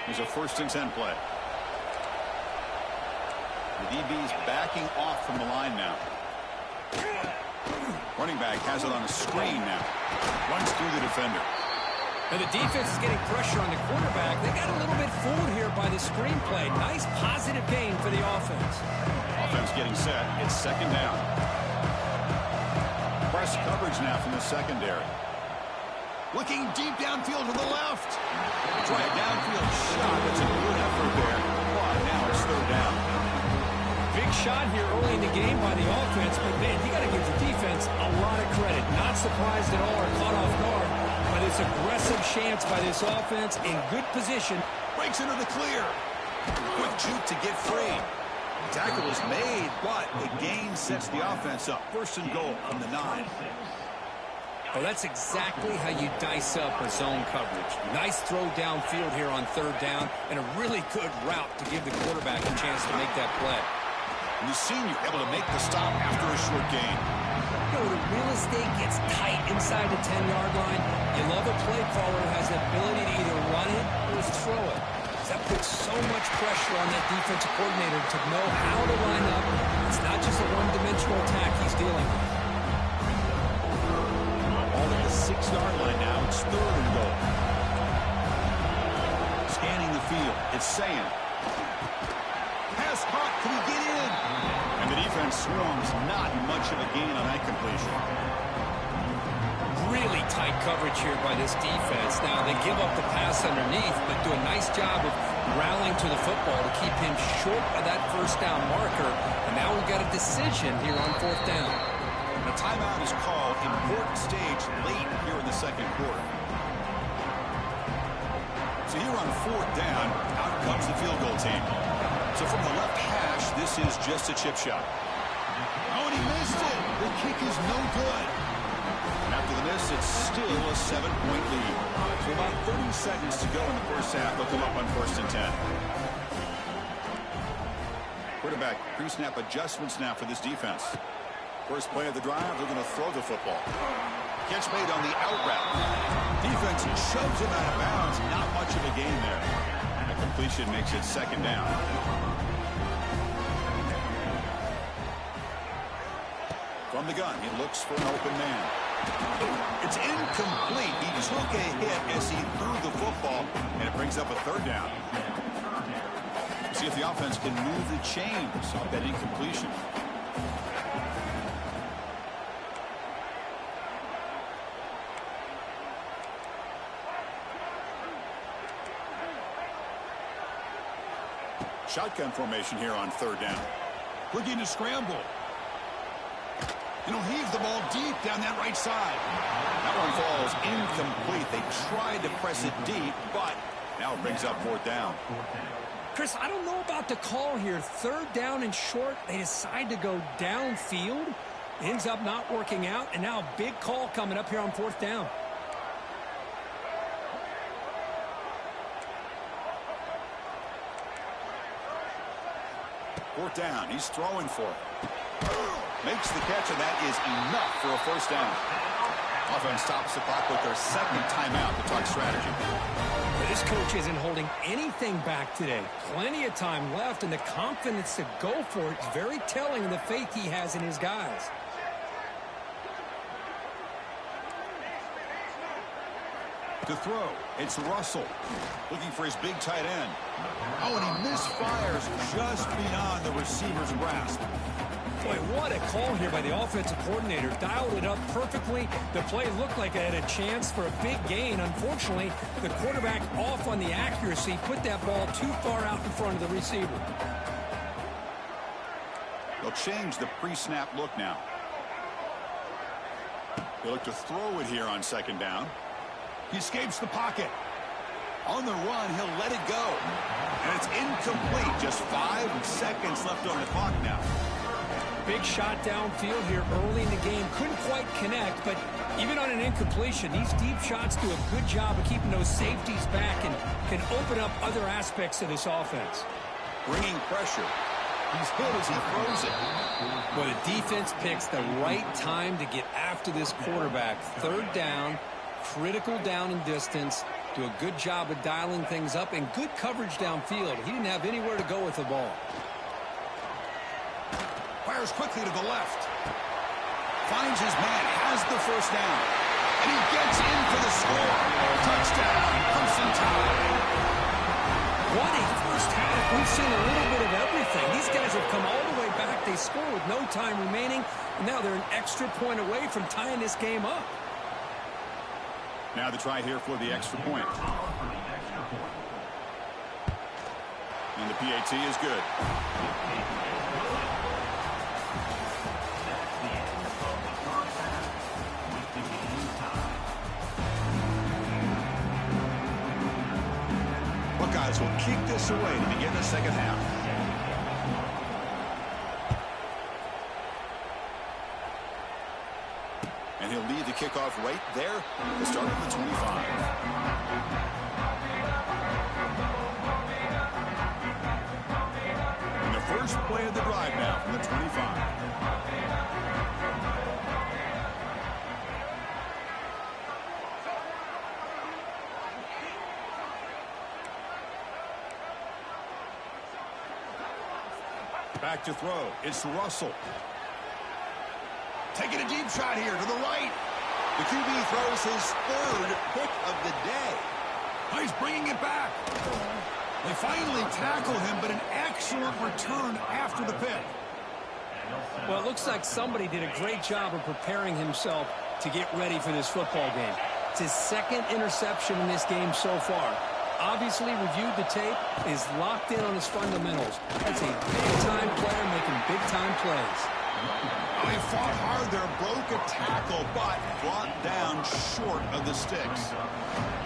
Here's a 1st and 10 play. The DB's backing off from the line now. Running back has it on a screen now. Runs through the defender. And the defense is getting pressure on the quarterback. They got a little bit fooled here by the screen play. Nice positive gain for the offense. Offense getting set. It's second down. Press coverage now from the secondary. Looking deep downfield to the left. Try a downfield shot. That's a good effort there. But now it's third down. Big shot here early in the game by the offense, but man, you got to give the defense a lot of credit. Not surprised at all or caught off guard by this aggressive chance by this offense in good position. Breaks into the clear. Quick juke to get free. Tackle is made, but the gain sets the offense up. First and goal from the 9. Well, that's exactly how you dice up a zone coverage. Nice throw downfield here on third down, and a really good route to give the quarterback a chance to make that play. And the senior able to make the stop after a short gain. You know, the real estate gets tight inside the 10-yard line. You love a play caller who has the ability to either run it or throw it. That puts so much pressure on that defensive coordinator to know how to line up. It's not just a one-dimensional attack he's dealing with. All at the 6-yard line now. It's third and goal. Scanning the field. It's Sayan. Pass caught. Can he get in? And the defense swarms. Not much of a gain on that completion. Really tight coverage here by this defense. Now, they give up the pass underneath, but do a nice job of rallying to the football to keep him short of that first down marker. And now we've got a decision here on fourth down. And a timeout is called. Important stage late here in the second quarter. So here on fourth down, out comes the field goal team. So from the left hash, this is just a chip shot. Oh, and he missed it. The kick is no good. And after the miss, it's still a 7-point lead. So about 30 seconds to go in the first half. They'll come up on first and 10. Quarterback pre-snap adjustments now for this defense. First play of the drive, they're going to throw the football. Catch made on the out route. Defense shoves him out of bounds. Not much of a gain there. A completion makes it second down. From the gun, he looks for an open man. It's incomplete. He took a hit as he threw the football, and it brings up a third down. See if the offense can move the chains off that incompletion. Shotgun formation here on third down. Looking to scramble. And he'll heave the ball deep down that right side. That one falls incomplete. They tried to press it deep, but now it brings up fourth down. Chris, I don't know about the call here. Third down and short. They decide to go downfield. Ends up not working out. And now a big call coming up here on fourth down. Fourth down. He's throwing for it. Makes the catch, and that is enough for a first down. Offense stops the clock with their second timeout to talk strategy. This coach isn't holding anything back today. Plenty of time left, and the confidence to go for it is very telling of the faith he has in his guys. To throw, it's Russell looking for his big tight end. Oh, and he misfires just beyond the receiver's grasp. Boy, what a call here by the offensive coordinator. Dialed it up perfectly. The play looked like it had a chance for a big gain. Unfortunately, the quarterback off on the accuracy, put that ball too far out in front of the receiver. They'll change the pre-snap look now. They look to throw it here on second down. He escapes the pocket. On the run, he'll let it go. And it's incomplete. Just 5 seconds left on the clock now. Big shot downfield here early in the game. Couldn't quite connect, but even on an incompletion, these deep shots do a good job of keeping those safeties back and can open up other aspects of this offense. Bringing pressure. He's hit as he throws it. Well, the defense picks the right time to get after this quarterback. Third down, critical down and distance. Do a good job of dialing things up and good coverage downfield. He didn't have anywhere to go with the ball. Fires quickly to the left. Finds his man, has the first down. And he gets in for the score. Touchdown, Crimson Tide. What a first half. We've seen a little bit of everything. These guys have come all the way back. They score with no time remaining. And now they're an extra point away from tying this game up. Now the try here for the extra point. And the PAT is good. Buckeyes will kick this away to begin the second half. the kickoff right there. The start of the 25. And the first play of the drive now from the 25. Back to throw. It's Russell. Taking a deep shot here to the right. The QB throws his third pick of the day. Oh, he's bringing it back. They finally tackle him, but an excellent return after the pick. Well, it looks like somebody did a great job of preparing himself to get ready for this football game. It's his second interception in this game so far. Obviously reviewed the tape, is locked in on his fundamentals. That's a big-time player making big-time plays. Oh, he fought hard there, broke a tackle, but brought down short of the sticks.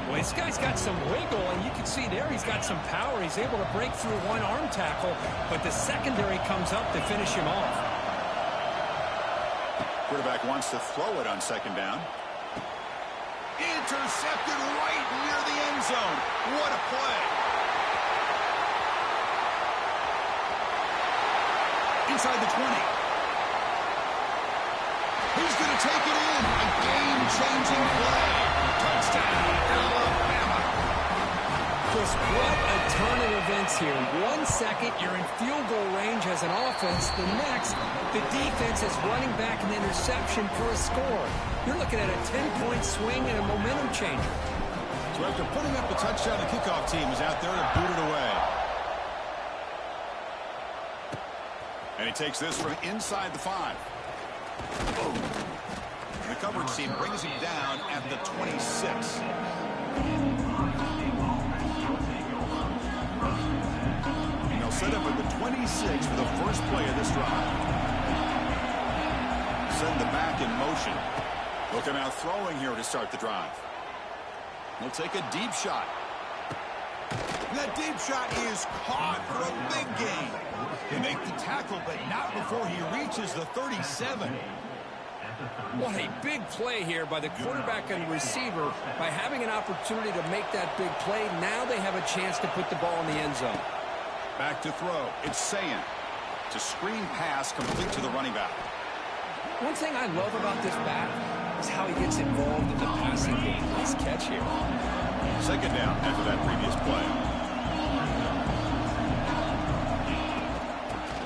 Well, this guy's got some wiggle, and you can see there he's got some power. He's able to break through one arm tackle, but the secondary comes up to finish him off. Quarterback wants to throw it on second down. Intercepted right near the end zone. What a play. Inside the 20. He's going to take it in. A game-changing play. Touchdown, Alabama. Just what a turn of events here. 1 second, you're in field goal range as an offense. The next, the defense is running back an interception for a score. You're looking at a 10-point swing and a momentum changer. So after putting up the touchdown, the kickoff team is out there to boot it away. And he takes this from inside the 5. The coverage team brings him down at the 26. And they'll set up at the 26 for the first play of this drive. Send the back in motion. They'll come out throwing here to start the drive. They'll take a deep shot. That deep shot is caught for a big gain. They make the tackle, but not before he reaches the 37. What a big play here by the quarterback and receiver. By having an opportunity to make that big play, now they have a chance to put the ball in the end zone. Back to throw. It's Sayan. It's a screen pass complete to the running back. One thing I love about this back is how he gets involved in the passing game. Nice catch here. Second down after that previous play.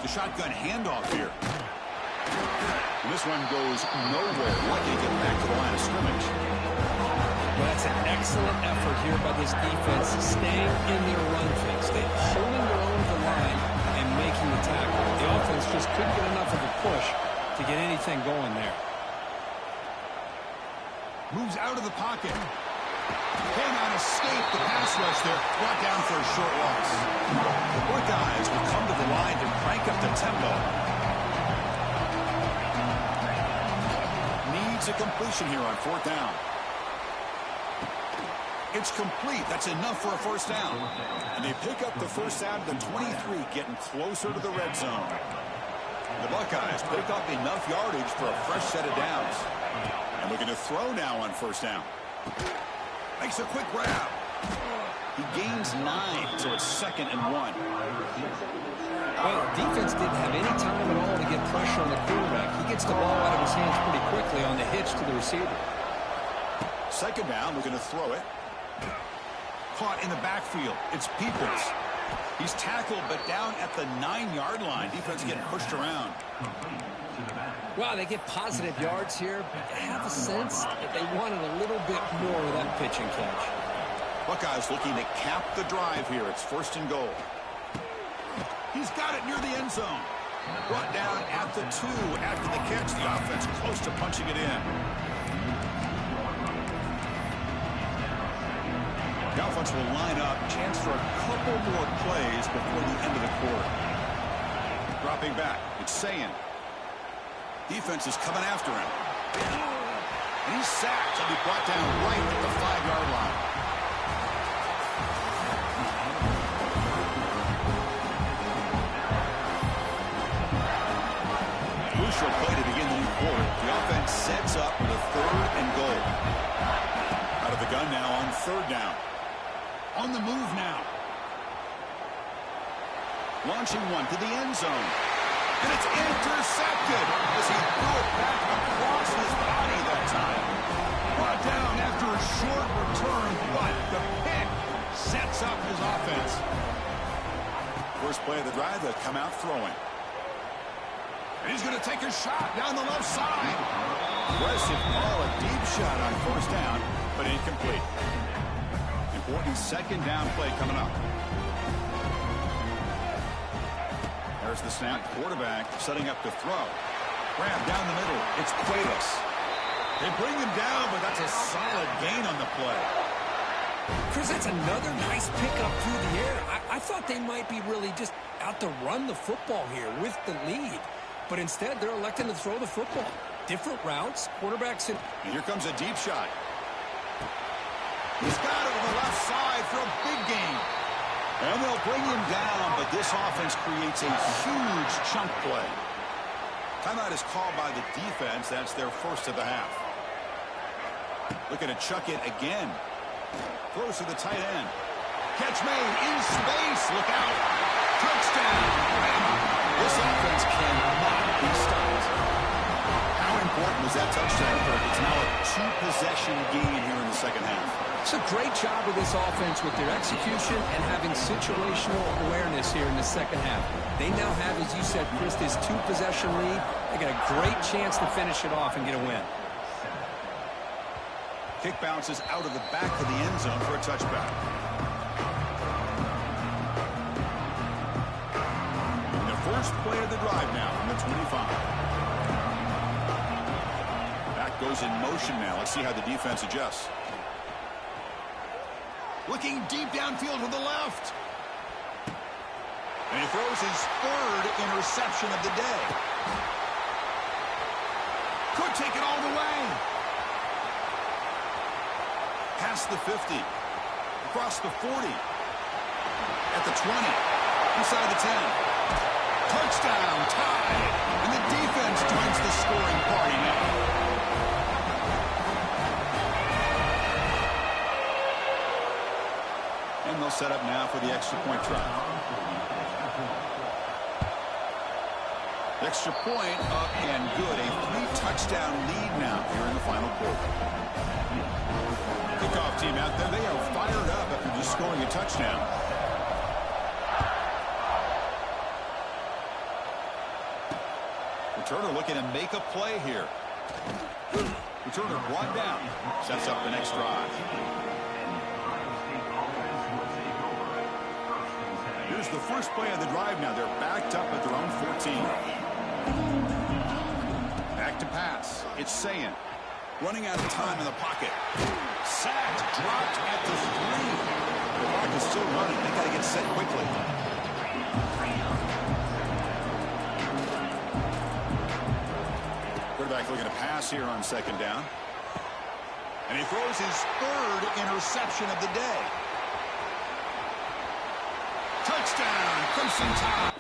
The shotgun handoff here. And this one goes nowhere. Lucky to get back to the line of scrimmage. Well, that's an excellent effort here by this defense, staying in their run fix. They're holding their own to the line and making the tackle. The offense just couldn't get enough of a push to get anything going there. Moves out of the pocket. Cannot escape the pass rush there. Brought down for a short loss. The Buckeyes will come to the line to crank up the tempo. Needs a completion here on fourth down. It's complete. That's enough for a first down. And they pick up the first down to the 23, getting closer to the red zone. The Buckeyes pick up enough yardage for a fresh set of downs. And looking to throw now on first down. Makes a quick grab. He gains 9, so it's 2nd and 1. Well, defense didn't have any time at all to get pressure on the quarterback. He gets the ball out of his hands pretty quickly on the hitch to the receiver. Second down, looking to throw it. Caught in the backfield. It's Peoples. He's tackled, but down at the 9-yard line. Defense getting pushed around. Wow, they get positive yards here. I have a sense that they wanted a little bit more of that pitch and catch. Buckeyes looking to cap the drive here. It's 1st and goal. He's got it near the end zone. Brought down at the 2 after the catch. The offense close to punching it in. The offense will line up. Chance for a couple more plays before the end of the quarter. Dropping back. It's Sayan. Defense is coming after him. And he's sacked and be brought down right at the 5-yard line. Crucial play to begin the new quarter. The offense sets up with a 3rd and goal run now on third down. On the move now. Launching one to the end zone. And it's intercepted as he threw it back across his body that time. Brought down after a short return, but the pick sets up his offense. First play of the drive, they'll come out throwing. And he's going to take a shot down the left side. Aggressive ball, a deep shot on first down, but incomplete. Important second down play coming up. There's the snap. Quarterback setting up to throw. Grab down the middle. It's Cuevas. They bring him down, but that's a solid gain on the play. Chris, that's another nice pickup through the air. I thought they might be really just out to run the football here with the lead. But instead, they're electing to throw the football. Different routes, quarterbacks in. And here comes a deep shot. He's got it on the left side for a big gain. And they'll bring him down, but this offense creates a huge chunk play. Timeout is called by the defense. That's their first of the half. Looking to chuck it again. Throws to the tight end. Catch made in space. Look out. Touchdown. This offense cannot be stopped. How important was that touchdown, Kirk? It's now a two-possession game here in the second half. It's a great job of this offense with their execution and having situational awareness here in the second half. They now have, as you said, Chris, this two-possession lead. They got a great chance to finish it off and get a win. Kick bounces out of the back of the end zone for a touchback. And the first play of the drive now from the 25. Back goes in motion now. Let's see how the defense adjusts. Looking deep downfield to the left. And he throws his third interception of the day. Could take it all the way. Past the 50. Across the 40. At the 20. Inside the 10. Touchdown, tie. And the defense joins the scoring party now. And they'll set up now for the extra point try. Extra point up and good. A 3-touchdown lead now here in the final quarter. Kickoff team out there. They are fired up after just scoring a touchdown. Returner looking to make a play here. Returner brought down. Sets up the next drive. Here's the first play of the drive now. They're backed up at their own 14. Back to pass. It's Sayan. Running out of time in the pocket. Sacked. Dropped at the 3. The clock is still running. They got to get set quickly. Quarterback looking to pass here on second down. And he throws his third interception of the day. Touchdown, Crimson Tide.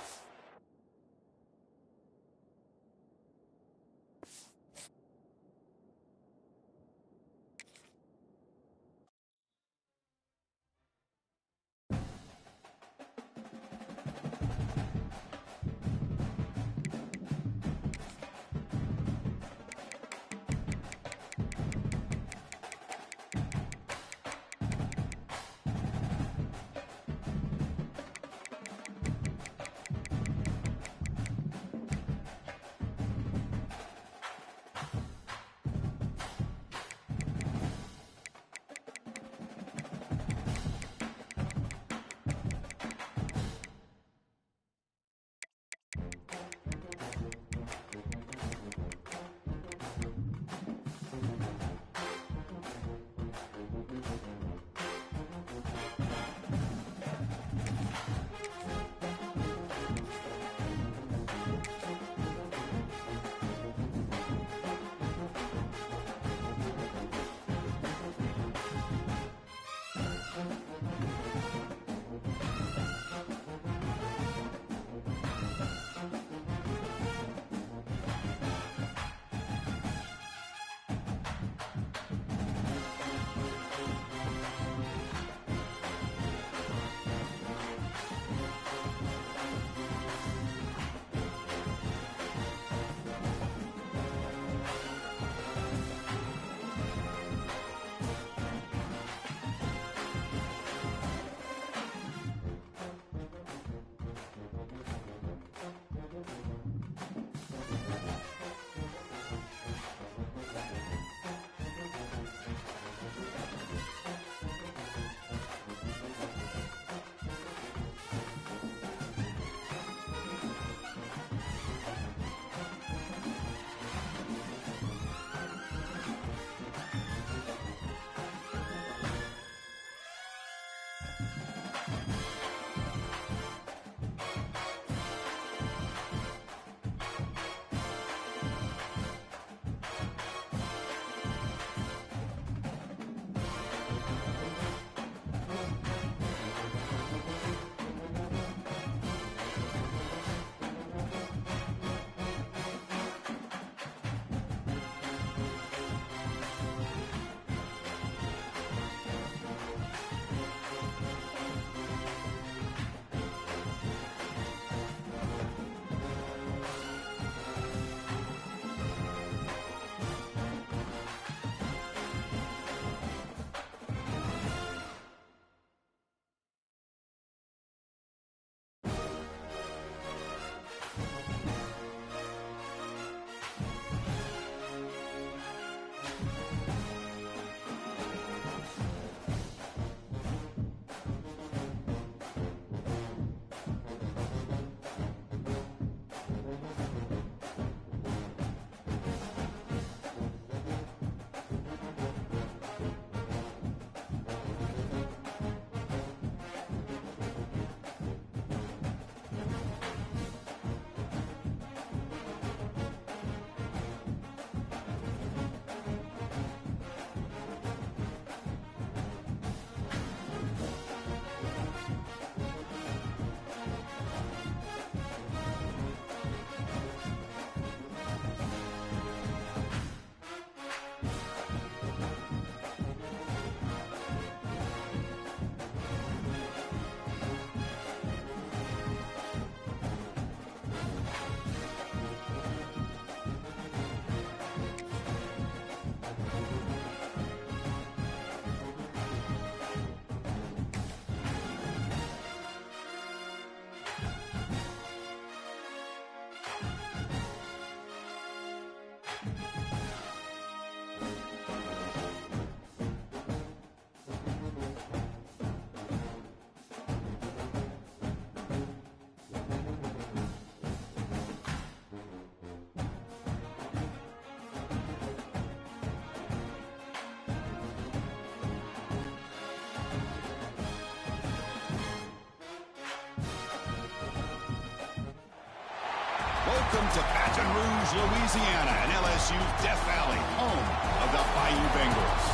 Welcome to Baton Rouge, Louisiana, and LSU's Death Valley, home of the Bayou Bengals.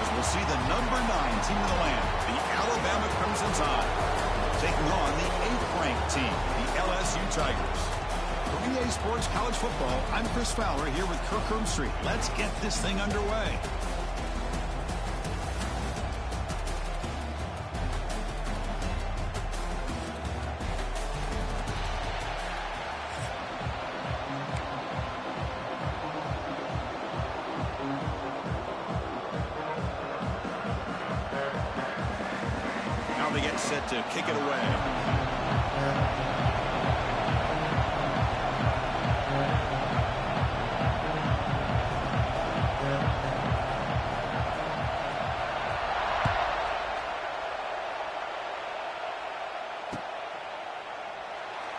As we'll see the number 9 team in the land, the Alabama Crimson Tide, taking on the 8th-ranked team, the LSU Tigers. For EA Sports College Football, I'm Chris Fowler here with Kirk Herbstreit. Let's get this thing underway. They get set to kick it away.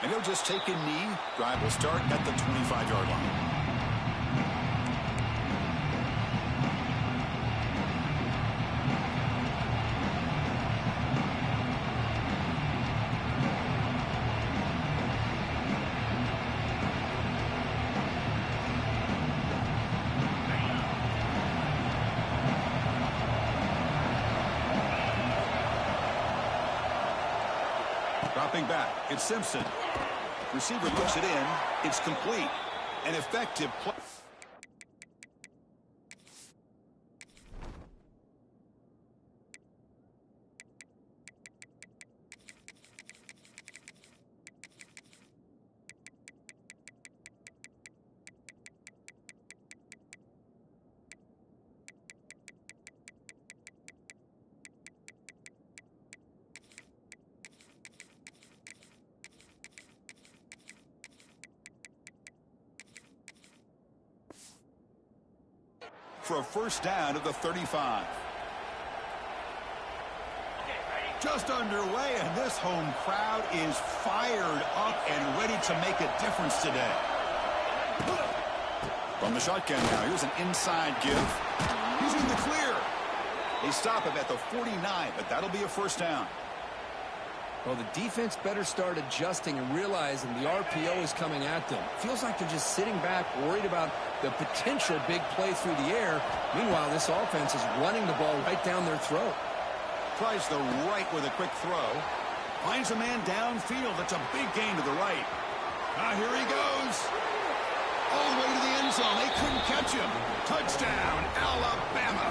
And he'll just take a knee. Drive will start at the 25-yard line. Dropping back, it's Simpson. Receiver looks it in. It's complete. An effective play. For a first down of the 35. Just underway, and this home crowd is fired up and ready to make a difference today. From the shotgun now, here's an inside give. He's in the clear. They stop him at the 49, but that'll be a first down. Well, the defense better start adjusting and realizing the RPO is coming at them. Feels like they're just sitting back, worried about the potential big play through the air. Meanwhile, this offense is running the ball right down their throat. Tries the right with a quick throw. Finds a man downfield. That's a big gain to the right. Here he goes. All the way to the end zone. They couldn't catch him. Touchdown, Alabama.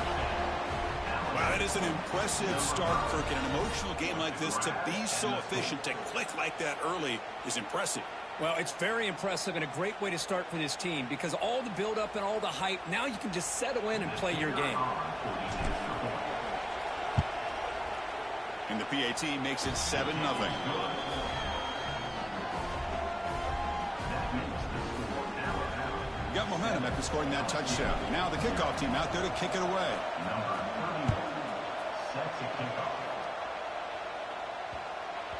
Wow, that is an impressive start, Kirk. In an emotional game like this, to be so efficient, to click like that early is impressive. Well, it's very impressive and a great way to start for this team because all the build-up and all the hype, now you can just settle in and play your game. And the PAT makes it 7-0. Got momentum after scoring that touchdown. Now the kickoff team out there to kick it away.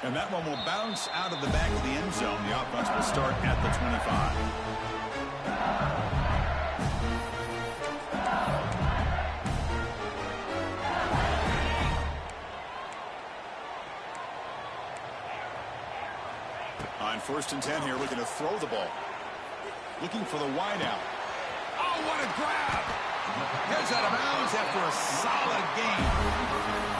And that one will bounce out of the back of the end zone. The offense will start at the 25. On 1st and 10 here, looking to throw the ball. Looking for the wide out. Oh, what a grab! Heads out of bounds after a solid game.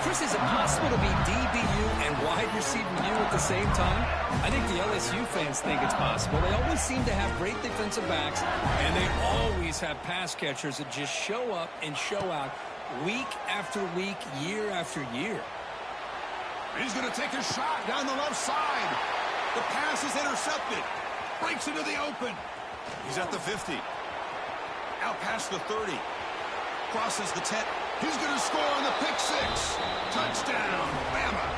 Chris, is it possible to be DBU and wide receiver U at the same time? I think the LSU fans think it's possible. They always seem to have great defensive backs, and they always have pass catchers that just show up and show out week after week, year after year. He's going to take a shot down the left side. The pass is intercepted. Breaks into the open. He's at the 50. Out past the 30. Crosses the 10. He's going to score on the pick six. Touchdown, Bama.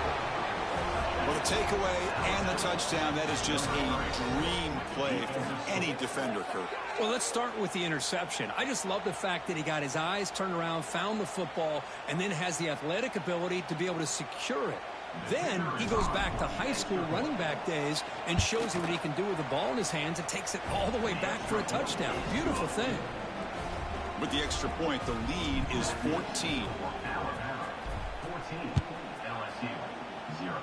Well, the takeaway and the touchdown, that is just a dream play from any defender, Kirk. Well, let's start with the interception. I just love the fact that he got his eyes turned around, found the football, and then has the athletic ability to be able to secure it. Then he goes back to high school running back days and shows you what he can do with the ball in his hands and takes it all the way back for a touchdown. Beautiful thing. With the extra point, the lead is 14. 14, LSU, 0.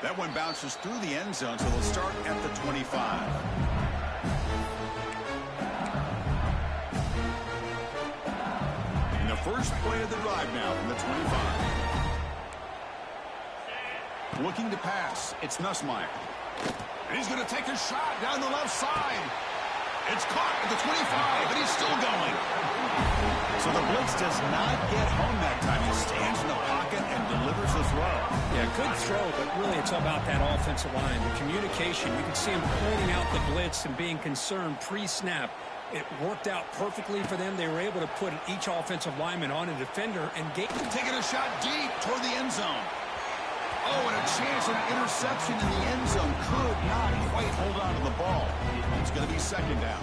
That one bounces through the end zone, so they'll start at the 25. In the first play of the drive now from the 25. Looking to pass. It's Nussmeier. And he's going to take a shot down the left side. It's caught at the 25, and he's still going. So the blitz does not get home that time. He stands in the pocket and delivers the throw. Yeah, good throw, but really it's about that offensive line. The communication, you can see him pointing out the blitz and being concerned pre-snap. It worked out perfectly for them. They were able to put each offensive lineman on a defender and taking a shot deep toward the end zone. Oh, and a chance of an interception in the end zone. Could not quite hold on to the ball. It's going to be second down.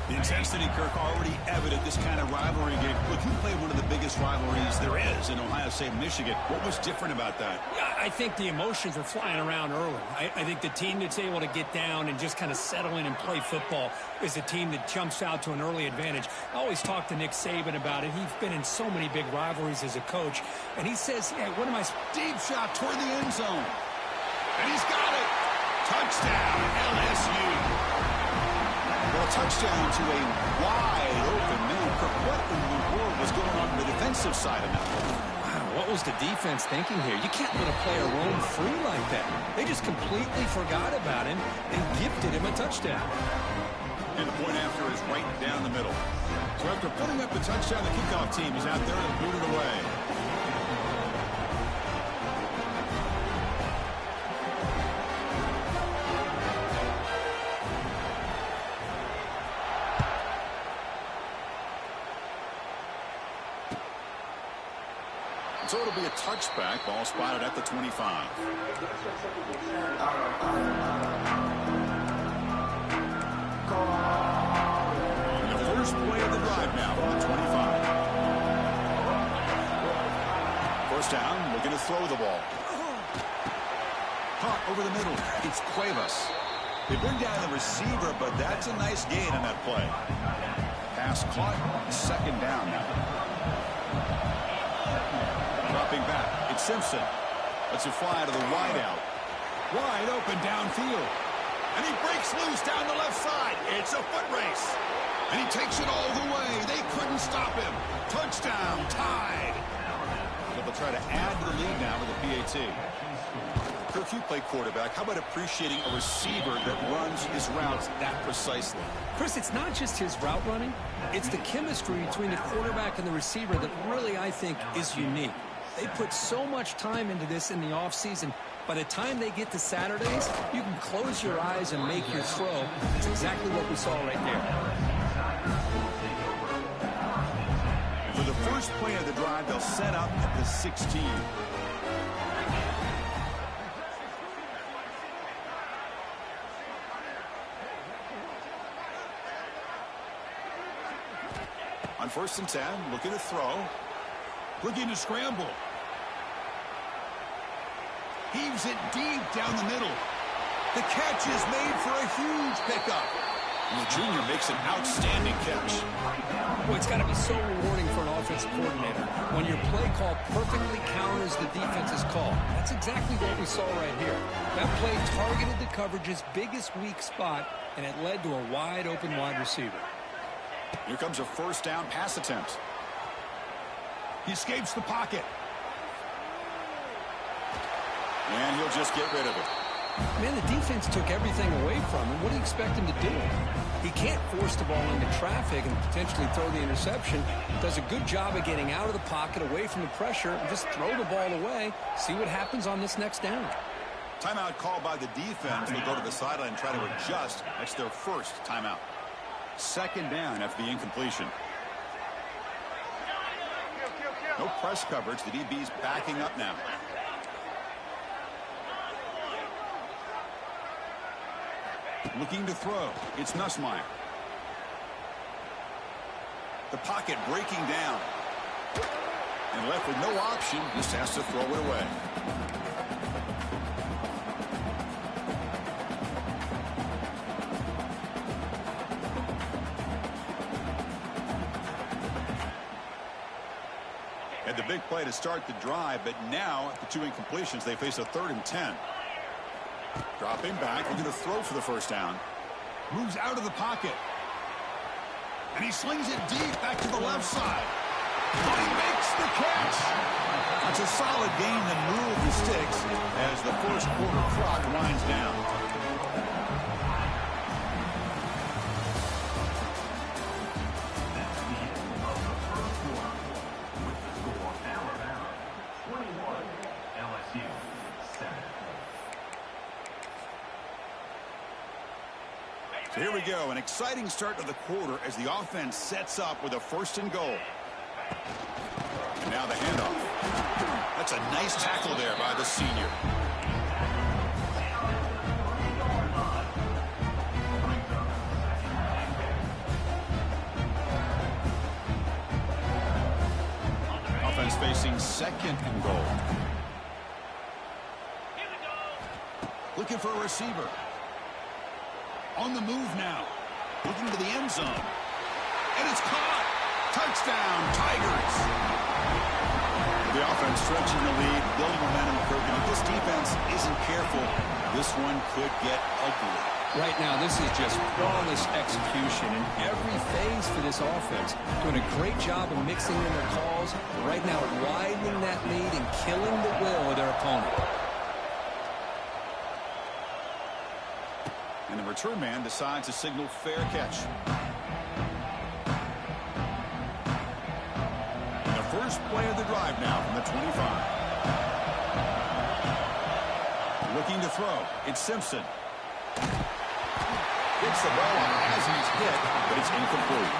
The intensity, Kirk, already evident this kind of rivalry game. Look, you played one of the biggest rivalries there is in Ohio State, Michigan. What was different about that? Yeah, I think the emotions were flying around early. I think the team that's able to get down and just kind of settle in and play football is a team that jumps out to an early advantage. I always talk to Nick Saban about it. He's been in so many big rivalries as a coach. And he says, yeah, what am I... Deep shot toward the end zone. And he's got it. Touchdown, LSU. Well, a touchdown to a wide-open man. What in the world was going on the defensive side of that? Wow, what was the defense thinking here? You can't let a player roam free like that. They just completely forgot about him and gifted him a touchdown. And the point after is right down the middle. So after putting up the touchdown, the kickoff team is out there and boot it away. So it'll be a touchback. Ball spotted at the 25. And the first play of the drive now from the 25. First down, looking to throw the ball. Caught over the middle. It's Cuevas. They bring down the receiver, but that's a nice gain on that play. Pass caught. Second down now. Dropping back, it's Simpson. Lets it fly to the wideout. Wide open downfield. And he breaks loose down the left side. It's a foot race. And he takes it all the way. They couldn't stop him. Touchdown, tied. But they'll try to add to the lead now with a PAT. Kirk, you play quarterback. How about appreciating a receiver that runs his routes that precisely? Chris, it's not just his route running. It's the chemistry between the quarterback and the receiver that really, I think, is unique. They put so much time into this in the offseason. By the time they get to Saturdays, you can close your eyes and make your throw. It's exactly what we saw right there. And for the first play of the drive, they'll set up at the 16. On 1st and 10, looking to throw. Looking to scramble. Heaves it deep down the middle. The catch is made for a huge pickup. And the junior makes an outstanding catch. Well, it's got to be so rewarding for an offensive coordinator when your play call perfectly counters the defense's call. That's exactly what we saw right here. That play targeted the coverage's biggest weak spot, and it led to a wide-open wide receiver. Here comes a first down pass attempt. He escapes the pocket. And he'll just get rid of it. Man, the defense took everything away from him. What do you expect him to do? He can't force the ball into traffic and potentially throw the interception. Does a good job of getting out of the pocket, away from the pressure, and just throw the ball away. See what happens on this next down. Timeout called by the defense. They'll go to the sideline and try to adjust. That's their first timeout. Second down after the incompletion. No press coverage. The DB's backing up now. Looking to throw. It's Nussmeier. The pocket breaking down. And left with no option. Just has to throw it away. At the big play to start the drive, but now at the 2 incompletions, they face a 3rd and 10. Dropping back, looking to throw for the first down. Moves out of the pocket. And he slings it deep back to the left side. Oh, he makes the catch. That's a solid gain to move the sticks as the first quarter clock winds down. That's the end of the first quarter. With the score, Alabama 21, LSU 7. So here we go, an exciting start to the quarter as the offense sets up with a 1st and goal. And now the handoff. That's a nice tackle there by the senior. Offense facing 2nd and goal. Looking for a receiver. On the move now. Looking to the end zone. And it's caught. Touchdown, Tigers. The offense stretching the lead, building momentum, Kirk. And if this defense isn't careful, this one could get ugly. Right now, this is just flawless execution in every phase for this offense. Doing a great job of mixing in their calls. Right now, widening that lead and killing the will of their opponent. And the return man decides to signal fair catch. And the first play of the drive now from the 25. Looking to throw. It's Simpson. Gets the ball on as he's hit, but it's incomplete.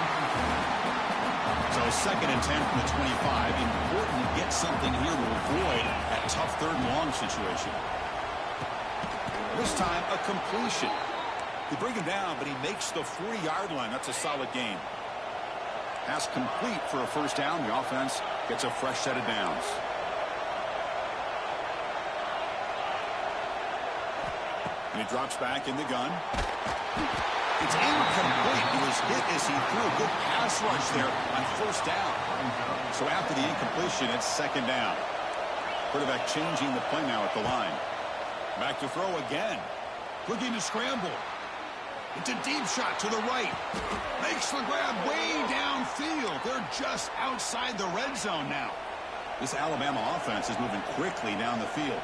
So 2nd and 10 from the 25. Important to get something here to avoid that tough 3rd and long situation. This time, a completion. They bring him down, but he makes the 40-yard line. That's a solid gain. Pass complete for a first down. The offense gets a fresh set of downs. And he drops back in the gun. It's incomplete. He was hit as he threw a good pass rush there on first down. So after the incompletion, it's 2nd down. Quarterback changing the play now at the line. Back to throw again. Looking to scramble. It's a deep shot to the right. Makes the grab way downfield. They're just outside the red zone now. This Alabama offense is moving quickly down the field.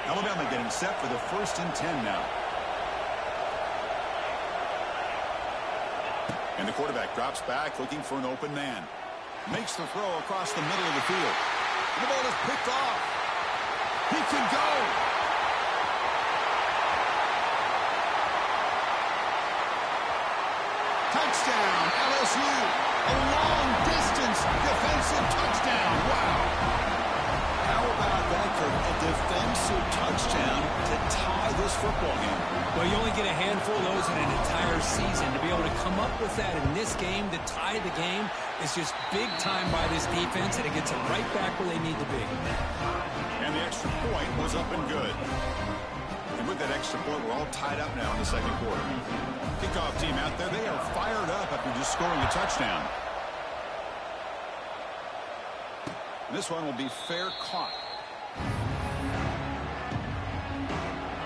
Alabama getting set for the 1st and 10 now. And the quarterback drops back looking for an open man. Makes the throw across the middle of the field. And the ball is picked off. He can go. Touchdown, LSU. A long-distance defensive touchdown. Wow. How about that, Kirk? A defensive touchdown to tie this football game. Well, you only get a handful of those in an entire season. To be able to come up with that in this game, to tie the game, is just big time by this defense, and it gets them right back where they need to be. And the extra point was up and good. And with that extra point, we're all tied up now in the 2nd quarter. Kickoff team out there, they are fired up after just scoring a touchdown. And this one will be fair caught.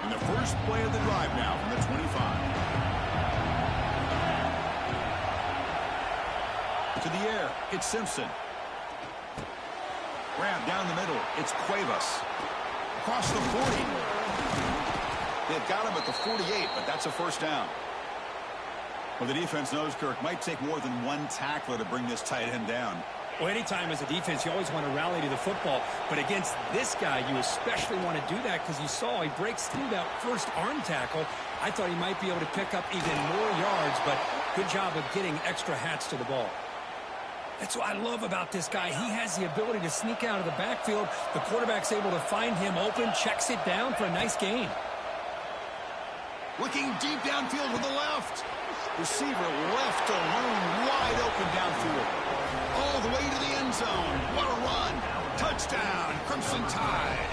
And the first play of the drive now from the 25. To the air, it's Simpson. Grab down the middle, it's Cuevas. Across the 40. They've got him at the 48, but that's a first down. Well, the defense knows, Kirk, might take more than one tackler to bring this tight end down. Well, anytime as a defense, you always want to rally to the football. But against this guy, you especially want to do that because you saw he breaks through that first arm tackle. I thought he might be able to pick up even more yards, but good job of getting extra hats to the ball. That's what I love about this guy. He has the ability to sneak out of the backfield. The quarterback's able to find him open, checks it down for a nice gain. Looking deep downfield to the left. Receiver left alone, wide open downfield. All the way to the end zone. What a run. Touchdown, Crimson Tide.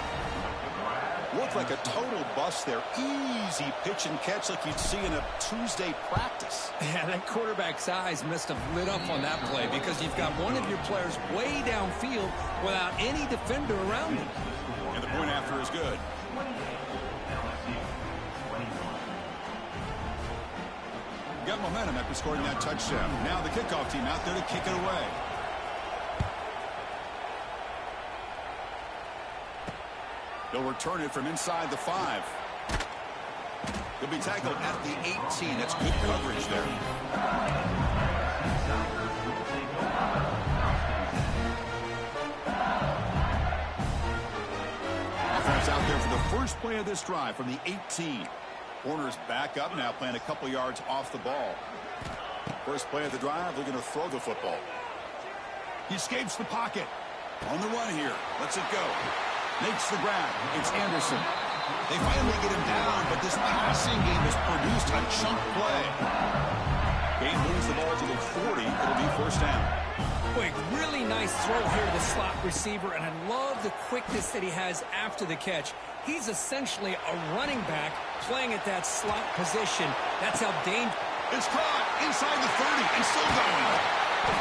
Looked like a total bust there. Easy pitch and catch like you'd see in a Tuesday practice. Yeah, that quarterback's eyes must have lit up on that play because you've got one of your players way downfield without any defender around him. And the point after is good. Got momentum after scoring that touchdown. Now the kickoff team out there to kick it away. They'll return it from inside the 5. He'll be tackled at the 18. That's good coverage there. Offense out there for the first play of this drive from the 18. Corner's back up now, playing a couple yards off the ball. First play of the drive, they're going to throw the football. He escapes the pocket. On the run here. Lets it go. Makes the grab. It's Anderson. They finally get him down, but this passing game has produced a chunk play. Game moves the ball to the 40. It'll be first down. Quick, really nice throw here to the slot receiver, and I love the quickness that he has after the catch. He's essentially a running back playing at that slot position. That's how dangerous. It's caught inside the 30 and still going.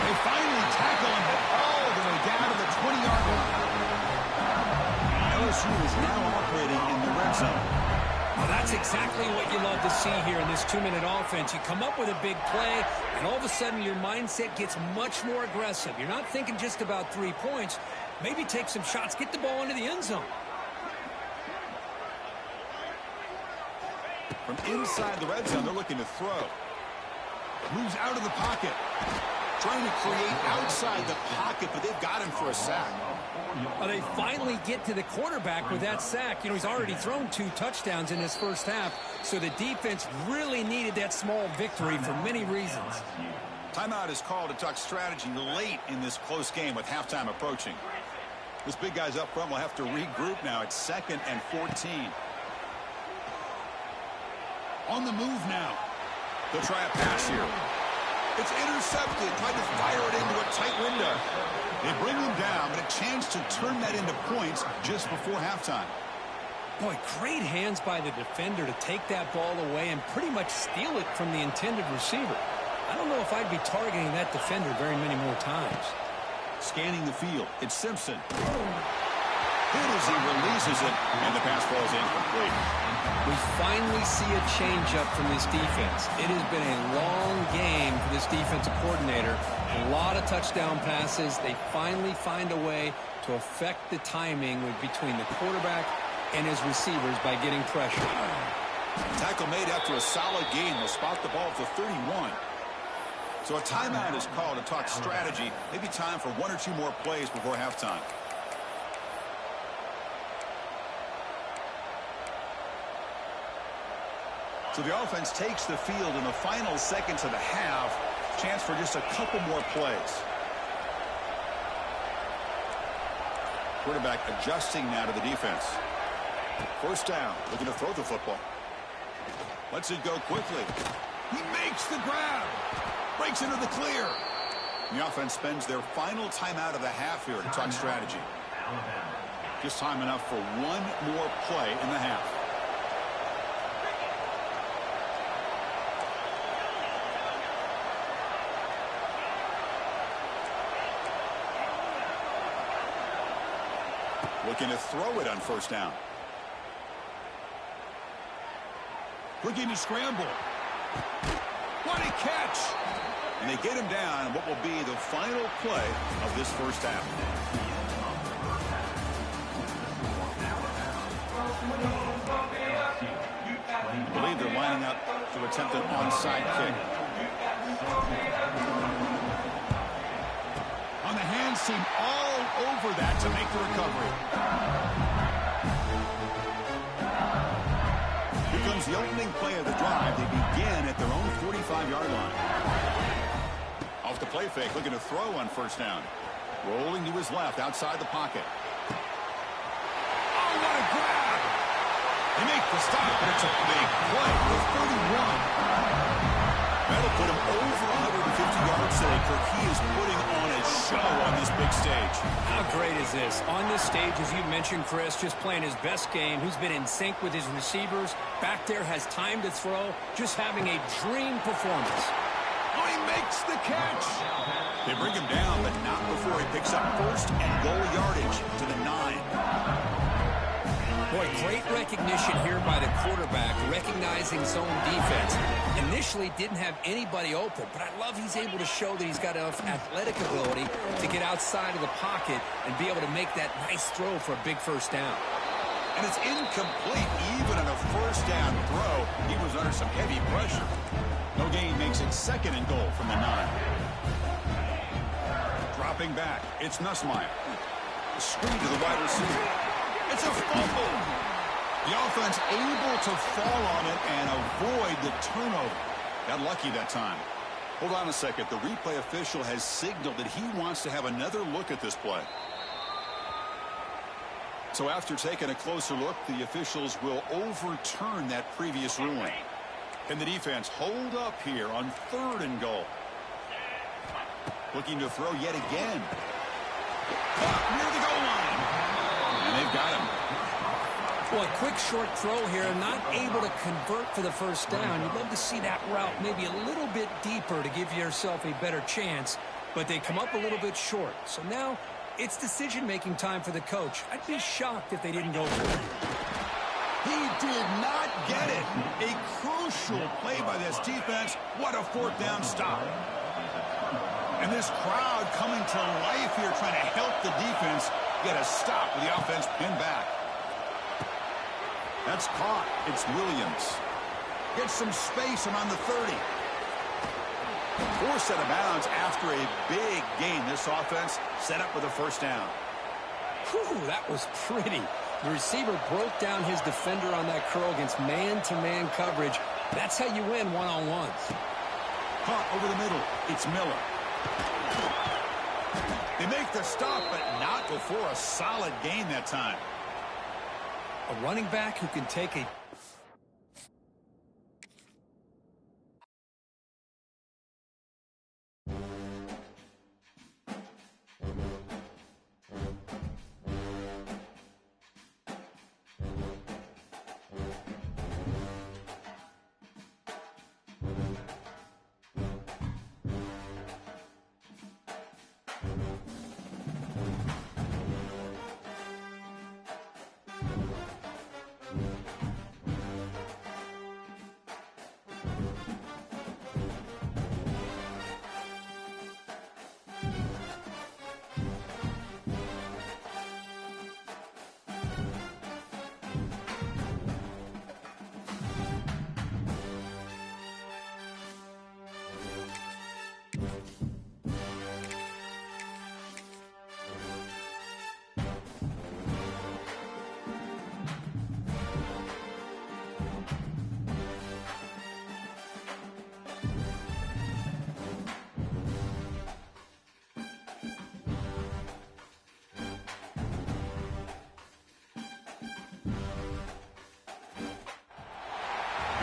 They finally tackle him all the way down to the 20-yard line. LSU is now operating in the red zone. Well, that's exactly what you love to see here in this 2-minute offense. You come up with a big play, and all of a sudden your mindset gets much more aggressive. You're not thinking just about 3 points. Maybe take some shots, get the ball into the end zone. From inside the red zone, they're looking to throw. Moves out of the pocket. Trying to create outside the pocket, but they've got him for a sack. Well, they finally get to the quarterback with that sack. You know, he's already thrown 2 touchdowns in his first half, so the defense really needed that small victory for many reasons. Timeout is called to talk strategy late in this close game with halftime approaching. This big guy's up front will have to regroup now. It's 2nd and 14. On the move now. They'll try a pass here. It's intercepted. Trying to fire it into a tight window. They bring him down, but a chance to turn that into points just before halftime. Boy, great hands by the defender to take that ball away and pretty much steal it from the intended receiver. I don't know if I'd be targeting that defender very many more times. Scanning the field. It's Simpson. Hit as he releases it, and the pass falls incomplete. We finally see a change-up from this defense. It has been a long game for this defensive coordinator. A lot of touchdown passes. They finally find a way to affect the timing between the quarterback and his receivers by getting pressure. Tackle made after a solid gain. They'll spot the ball at the 31. So a timeout is called to talk strategy. Maybe time for 1 or 2 more plays before halftime. So the offense takes the field in the final seconds of the half. Chance for just a couple more plays. Quarterback adjusting now to the defense. First down, looking to throw the football. Lets it go quickly. He makes the grab. Breaks into the clear. The offense spends their final timeout of the half here to talk strategy. Just time enough for 1 more play in the half. Looking to throw it on first down. Looking to scramble. What a catch! And they get him down in what will be the final play of this first half. I believe they're lining up to attempt an onside kick. On the hands team, all over that to make the recovery. Here comes the opening play of the drive. They begin at their own 45-yard line. Off the play fake, looking to throw on first down. Rolling to his left, outside the pocket. Oh, what a grab! They make the stop, but it's a big play for 31. That'll put him over 150 yards today. Kirk, he is putting on a show on this big stage. How great is this? On this stage, as you mentioned, Chris, just playing his best game. He's been in sync with his receivers. Back there, has time to throw. Just having a dream performance. Oh, he makes the catch. They bring him down, but not before he picks up first and goal yardage to the 9. Boy, great recognition here by the quarterback, recognizing zone defense. Initially didn't have anybody open, but I love he's able to show that he's got enough athletic ability to get outside of the pocket and be able to make that nice throw for a big first down. And it's incomplete even on a first down throw. He was under some heavy pressure. No gain makes it second and goal from the 9. Dropping back, it's Nussmeier. Screen to the wide receiver. It's a fumble. The offense able to fall on it and avoid the turnover. Got lucky that time. Hold on a second. The replay official has signaled that he wants to have another look at this play. So after taking a closer look, the officials will overturn that previous ruling. Can the defense hold up here on 3rd and goal? Looking to throw yet again. Caught near the goal line. And they've got him. Well, a quick short throw here, not able to convert for the first down. You'd love to see that route maybe a little bit deeper to give yourself a better chance, but they come up a little bit short. So now it's decision-making time for the coach. I'd be shocked if they didn't go for it. He did not get it. A crucial play by this defense. What a 4th down stop. And this crowd coming to life here trying to help the defense get a stop with the offense pinned back. That's caught. It's Williams. Gets some space around the 30. Forced out of bounds after a big gain. This offense set up with a first down. Whew, that was pretty. The receiver broke down his defender on that curl against man-to-man coverage. That's how you win one-on-ones. Caught over the middle. It's Miller. They make the stop, but not before a solid gain that time. A running back who can take a...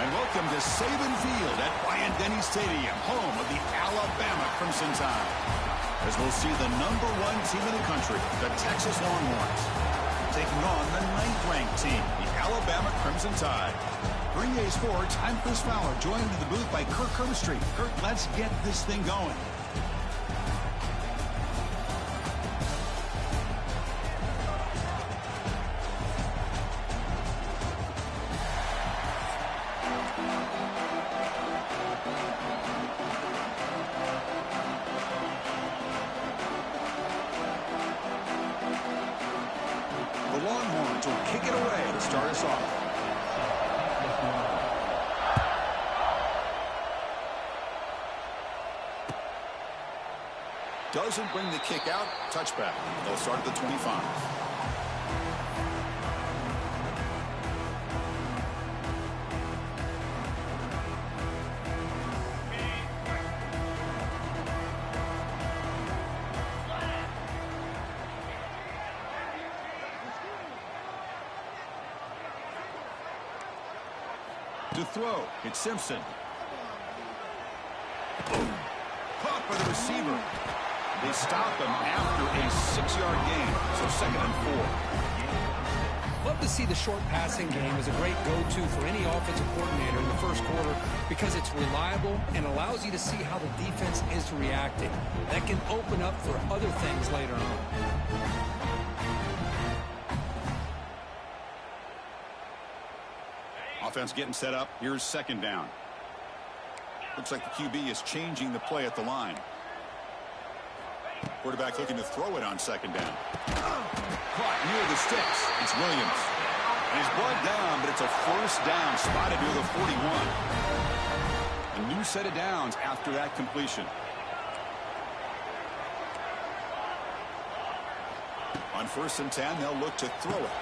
And welcome to Saban Field at Bryant-Denny Stadium, home of the Alabama Crimson Tide. As we'll see the #1 team in the country, the Texas Longhorns, taking on the 9th-ranked team, the Alabama Crimson Tide. 3 Sports, I'm Chris Fowler, joined in the booth by Kirk Herbstreit. Kirk, let's get this thing going. The Longhorns will kick it away to start us off. Doesn't bring the kick out. Touchback. They'll start at the 25. To throw, it's Simpson. receiver. They stop him after a 6-yard gain, so 2nd and 4. Love to see the short passing game as a great go-to for any offensive coordinator in the first quarter because it's reliable and allows you to see how the defense is reacting. That can open up for other things later on. Offense getting set up. Here's 2nd down. Looks like the QB is changing the play at the line. Quarterback looking to throw it on 2nd down. Caught near the sticks. It's Williams. And he's brought down, but it's a 1st down spotted near the 41. A new set of downs after that completion. On 1st and 10, they'll look to throw it.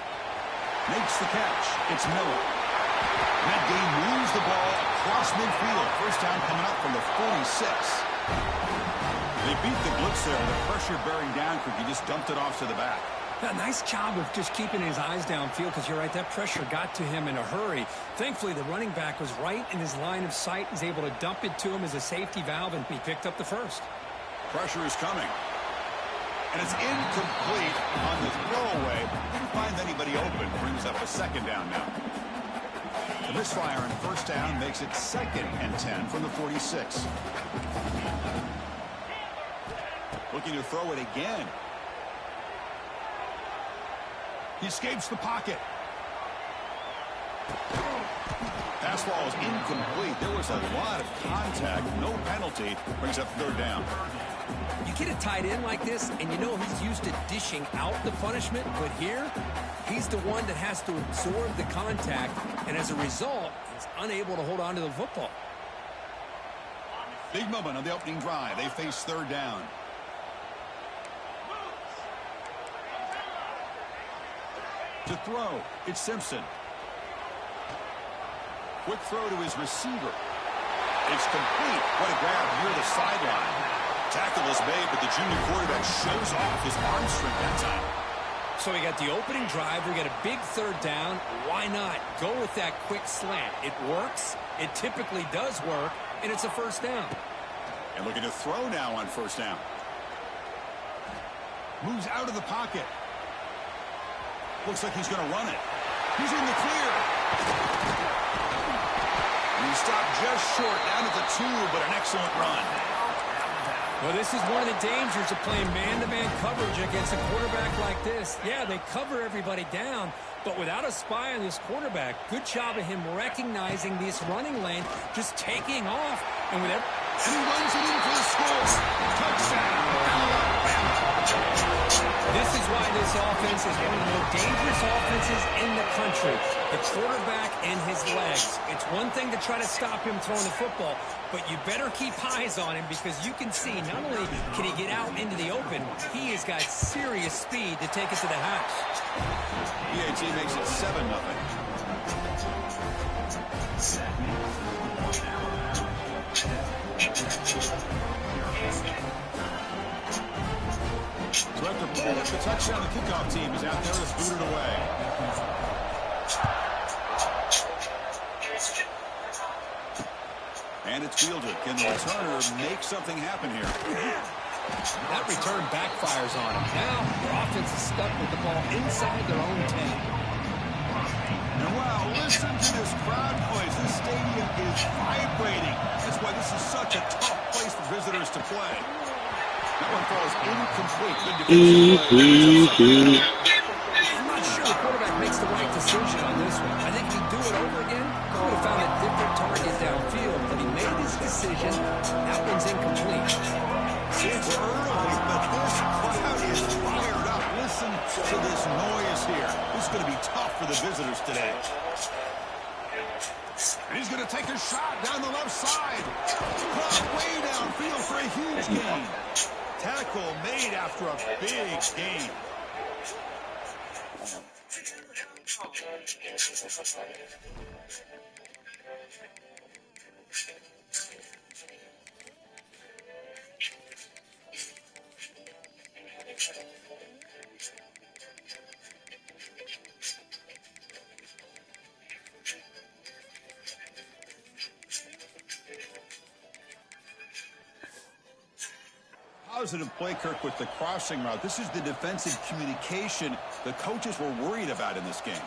Makes the catch. It's Miller. That game moves the ball across midfield. 1st down coming up from the 46. They beat the blitz there. The pressure bearing down. He just dumped it off to the back. A nice job of just keeping his eyes downfield because you're right, that pressure got to him in a hurry. Thankfully, the running back was right in his line of sight. He's able to dump it to him as a safety valve, and he picked up the 1st. Pressure is coming. And it's incomplete on the throwaway. Didn't find anybody open. Brings up a 2nd down now. The misfire on 1st down makes it 2nd and 10 from the 46. Looking to throw it again. He escapes the pocket. Pass ball is incomplete. There was a lot of contact. No penalty. Brings up 3rd down. You get a tight end like this, and you know he's used to dishing out the punishment, but here, he's the one that has to absorb the contact, and as a result, he's unable to hold on to the football. Big moment on the opening drive. They face 3rd down. To throw, it's Simpson. Quick throw to his receiver. It's complete. What a grab near the sideline. Tackle is made, but the junior quarterback shows off his arm strength that time. So we got the opening drive. We got a big 3rd down. Why not go with that quick slant? It works. It typically does work, and it's a 1st down. And looking to throw now on 1st down. Moves out of the pocket. Looks like he's going to run it. He's in the clear. And he stopped just short down at the 2, but an excellent run. Well, this is one of the dangers of playing man-to-man coverage against a quarterback like this. Yeah, they cover everybody down, but without a spy on this quarterback, good job of him recognizing this running lane, just taking off. And with every... And he runs it in for the score. Touchdown, Alabama. This is why this offense is one of the more dangerous offenses in the country. The quarterback and his legs. It's one thing to try to stop him throwing the football, but you better keep eyes on him because you can see not only can he get out into the open, he has got serious speed to take it to the house. PAT makes it 7-0. The touchdown, the kickoff team is out there to boot it away. And it's fielded. Can the returner make something happen here? That return backfires on him. Now, their offense is stuck with the ball inside their own 10. And wow, listen to this crowd noise. This stadium is vibrating. That's why this is such a tough place for visitors to play. That one falls incomplete. Good defensive play. I'm not sure the quarterback makes the right decision on this one. I think if he'd do it over again, he would have found a different target downfield. But he made his decision. That one's incomplete. It's early, but this crowd is fired up. Listen to this noise here. This is going to be tough for the visitors today. And he's going to take a shot down the left side. Caught way downfield for a huge gain. Tackle made after a big gain. positive play, Kirk, with the crossing route. This is the defensive communication the coaches were worried about in this game.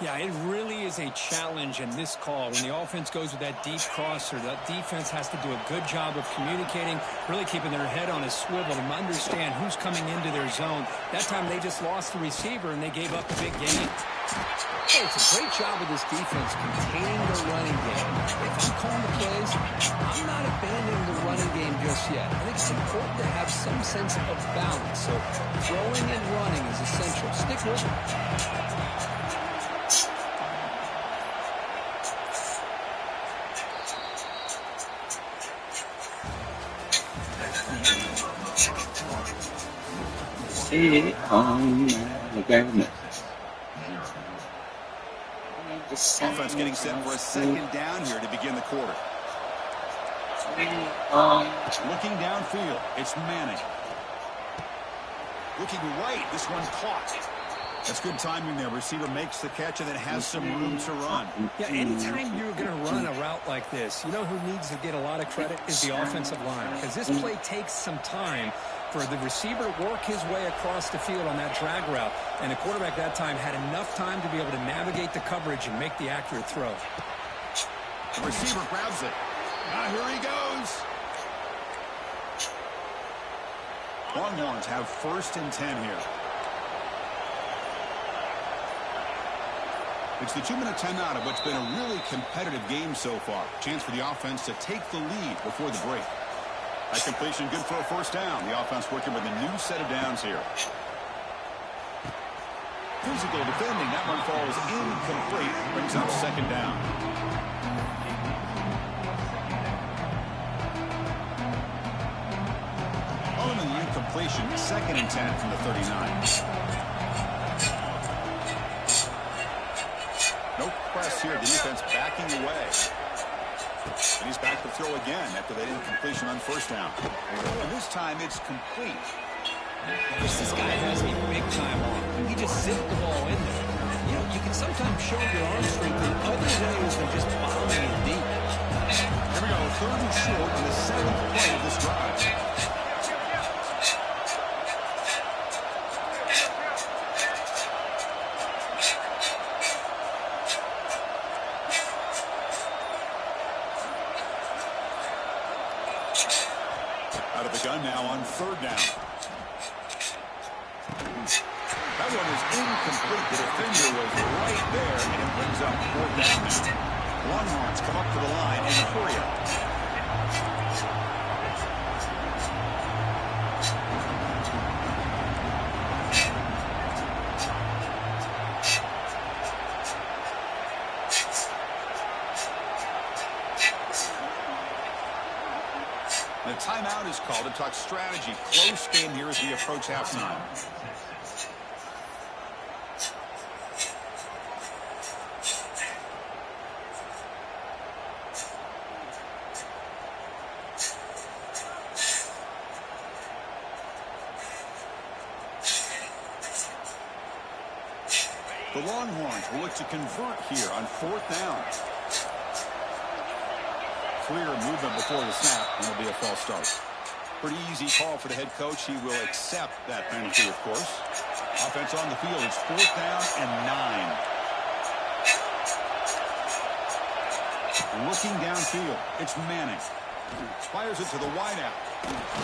Yeah, it really is a challenge in this call. When the offense goes with that deep crosser, the defense has to do a good job of communicating, really keeping their head on a swivel to understand who's coming into their zone. That time they just lost the receiver and they gave up a big gain. Oh, it's a great job of this defense containing the running game. If I'm calling the plays, I'm not abandoning the running game just yet. I think it's important to have some sense of balance. So throwing and running is essential. Stick with it. Sit on the ground. Offense getting set for a second down here to begin the quarter. Looking downfield, it's Manning. Looking right, this one's caught. That's good timing there. Receiver makes the catch and then has some room to run. Yeah, anytime you're going to run a route like this, you know who needs to get a lot of credit is the offensive line, because this play takes some time for the receiver to work his way across the field on that drag route, and the quarterback that time had enough time to be able to navigate the coverage and make the accurate throw. The receiver grabs it. Now here he goes. Longhorns have 1st and 10 here. It's the 2-minute timeout of what's been a really competitive game so far. Chance for the offense to take the lead before the break. That completion good for a 1st down. The offense working with a new set of downs here. Physical defending. That one falls incomplete. Brings up 2nd down. On the incompletion, 2nd and 10 from the 39. No press here. The defense backing away. And he's back to throw again after that incompletion on 1st down. And this time it's complete. This guy has a big time on. He just zipped the ball in there. You know, you can sometimes show your arm strength in other ways than just bombing it deep. Here we go. 3rd and short on the 7th play of this drive. Out of the gun now on 3rd down. That one is incomplete. The defender was right there, and it brings up 4th down now. Longhorns come up to the line and hurry up. The timeout is called to talk strategy. Close game here as we approach halftime. The Longhorns will look to convert here on 4th down. Clear movement before the snap, and it'll be a false start. Pretty easy call for the head coach. He will accept that penalty, of course. Offense on the field. It's 4th down and 9. Looking downfield. It's Manning. Fires it to the wideout.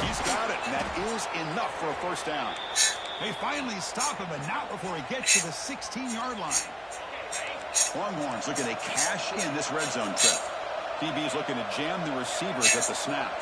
He's got it, and that is enough for a 1st down. They finally stop him, but not before he gets to the 16-yard line. Longhorns looking to cash in this red zone trip. DB's looking to jam the receivers at the snap.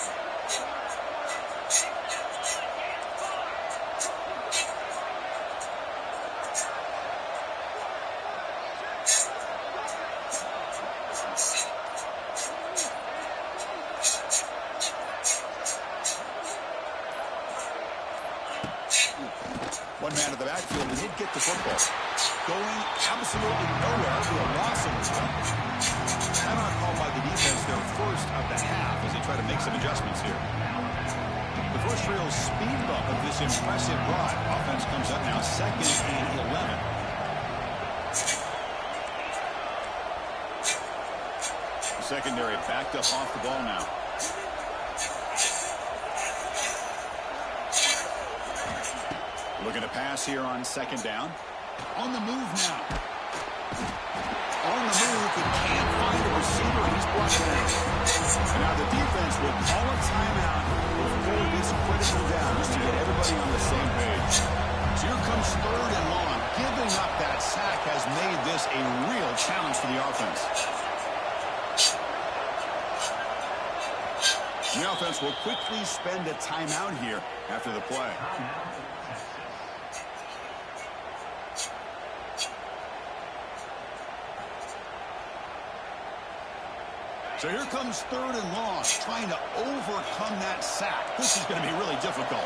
One man in the backfield, and he'd get the football. Going absolutely nowhere for a loss of the ball. Timeout called by the defense, their 1st of the half, as they try to make some adjustments here. The first real speed bump of this impressive drive. Offense comes up now 2nd and 11. The secondary backed up off the ball now. Looking to pass here on second down. On the move now. On the move, but can't find a receiver. He's brought down. And now the defense will call a timeout before this critical down, just to get everybody on the same page. So here comes third and long. Giving up that sack has made this a real challenge for the offense. The offense will quickly spend a timeout here after the play. So here comes third and long, trying to overcome that sack. This is going to be really difficult.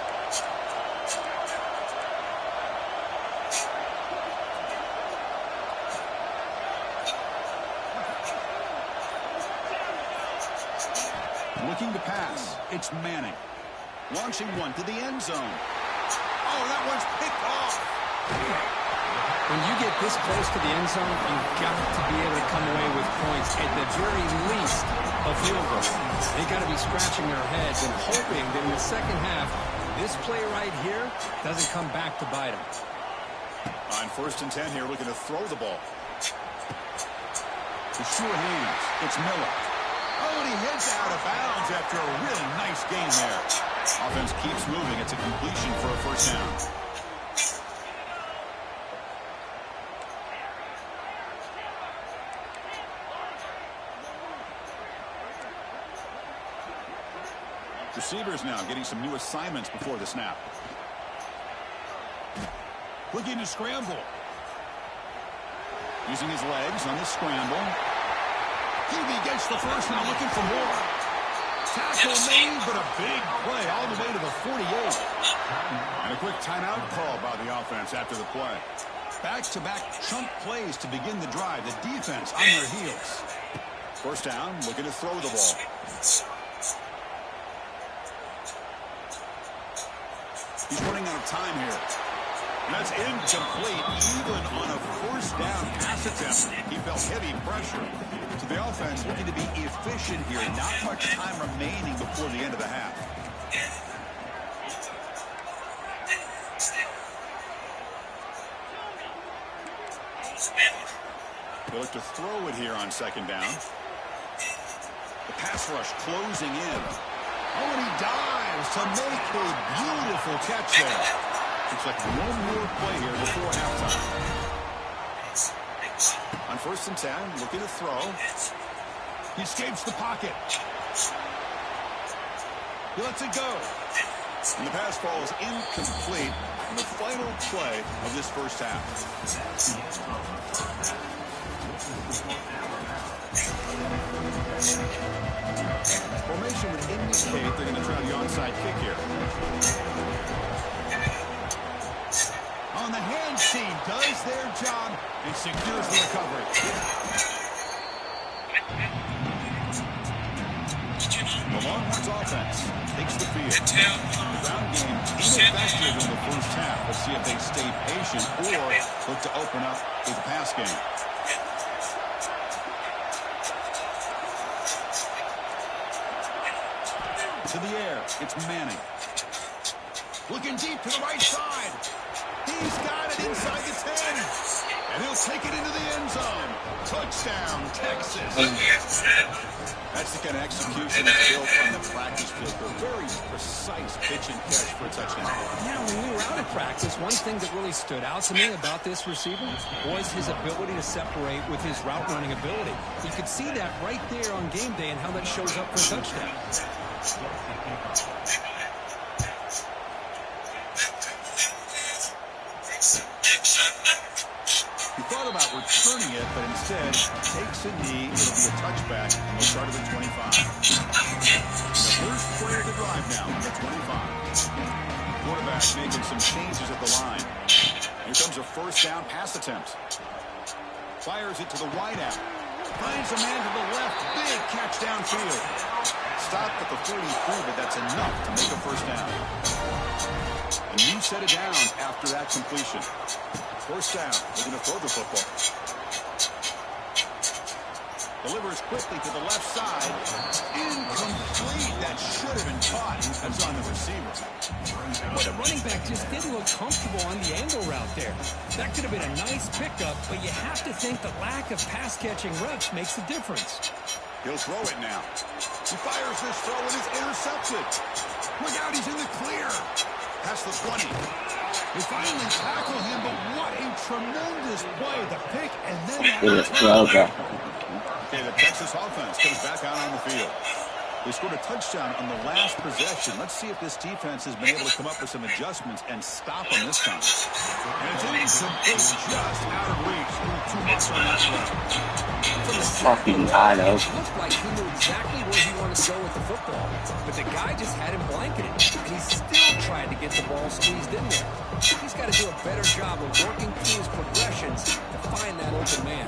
Looking to pass. It's Manning. Launching one to the end zone. Oh, that one's picked off. When you get this close to the end zone, you've got to be able to come away with points, at the very least a field goal. They got to be scratching their heads and hoping that in the second half, this play right here doesn't come back to bite them. On 1st and 10 here, looking to throw the ball. To sure hands. It's Miller. Oh, and he heads out of bounds after a really nice game there. Offense keeps moving. It's a completion for a first down. Receivers now getting some new assignments before the snap. Looking to scramble. Using his legs on the scramble. QB gets the first, now looking for more. Tackle made, but a big play all the way to the 48. And a quick timeout call by the offense after the play. Back-to-back chunk plays to begin the drive. The defense on their heels. First down, looking to throw the ball. He's running out of time here. And that's incomplete, even on a first down pass attempt. He felt heavy pressure. So the offense looking to be efficient here. Not much time remaining before the end of the half. They look to throw it here on second down. The pass rush closing in. Oh, and he dives to make a beautiful catch there. Looks like one more play here before halftime. On 1st and 10, looking to throw. He escapes the pocket. He lets it go. And the pass falls incomplete in the final play of this first half. Formation would indicate they're going to try the onside kick here. On the hand team does their job and secures the recovery. The Longhorns offense takes the field. The ground game ineffective in the first half. Let's see if they stay patient or look to open up with the pass game. To the air, it's Manning. Looking deep to the right side. He's got it inside the 10. And he'll take it into the end zone. Touchdown, Texas. That's the kind of execution that's built on the practice field. A very precise pitch and catch for a touchdown. Yeah, when we were out at practice, one thing that really stood out to me about this receiver was his ability to separate with his route running ability. You could see that right there on game day and how that shows up for a touchdown. He thought about returning it, but instead takes a knee. It'll be a touchback, and they'll start at the 25. And the first play of the drive now at the 25. Quarterback making some changes at the line. Here comes a first down pass attempt. Fires it to the wideout. Finds a man to the left. Big catch downfield. Stopped at the 43, but that's enough to make a first down. A new set of downs after that completion. First down. They're going to throw the football. Delivers quickly to the left side. Incomplete. That should have been caught. That's on the receiver. Well, the running back just didn't look comfortable on the angle route there. That could have been a nice pickup, but you have to think the lack of pass-catching reps makes a difference. He'll throw it now. He fires this throw and it's intercepted. Look out, he's in the clear. Past the 20. They finally tackle him, but what a tremendous play. The pick and then that. Okay, the Texas offense comes back out on the field. They scored a touchdown on the last possession. Let's see if this defense has been able to come up with some adjustments and stop them this time. And it's incomplete, just out of reach. Too much on that run. Fucking God, It looked like he knew exactly where he wanted to go with the football, but the guy just had him blanketed, and he still tried to get the ball squeezed in there. He's got to do a better job of working through his progressions to find that open man.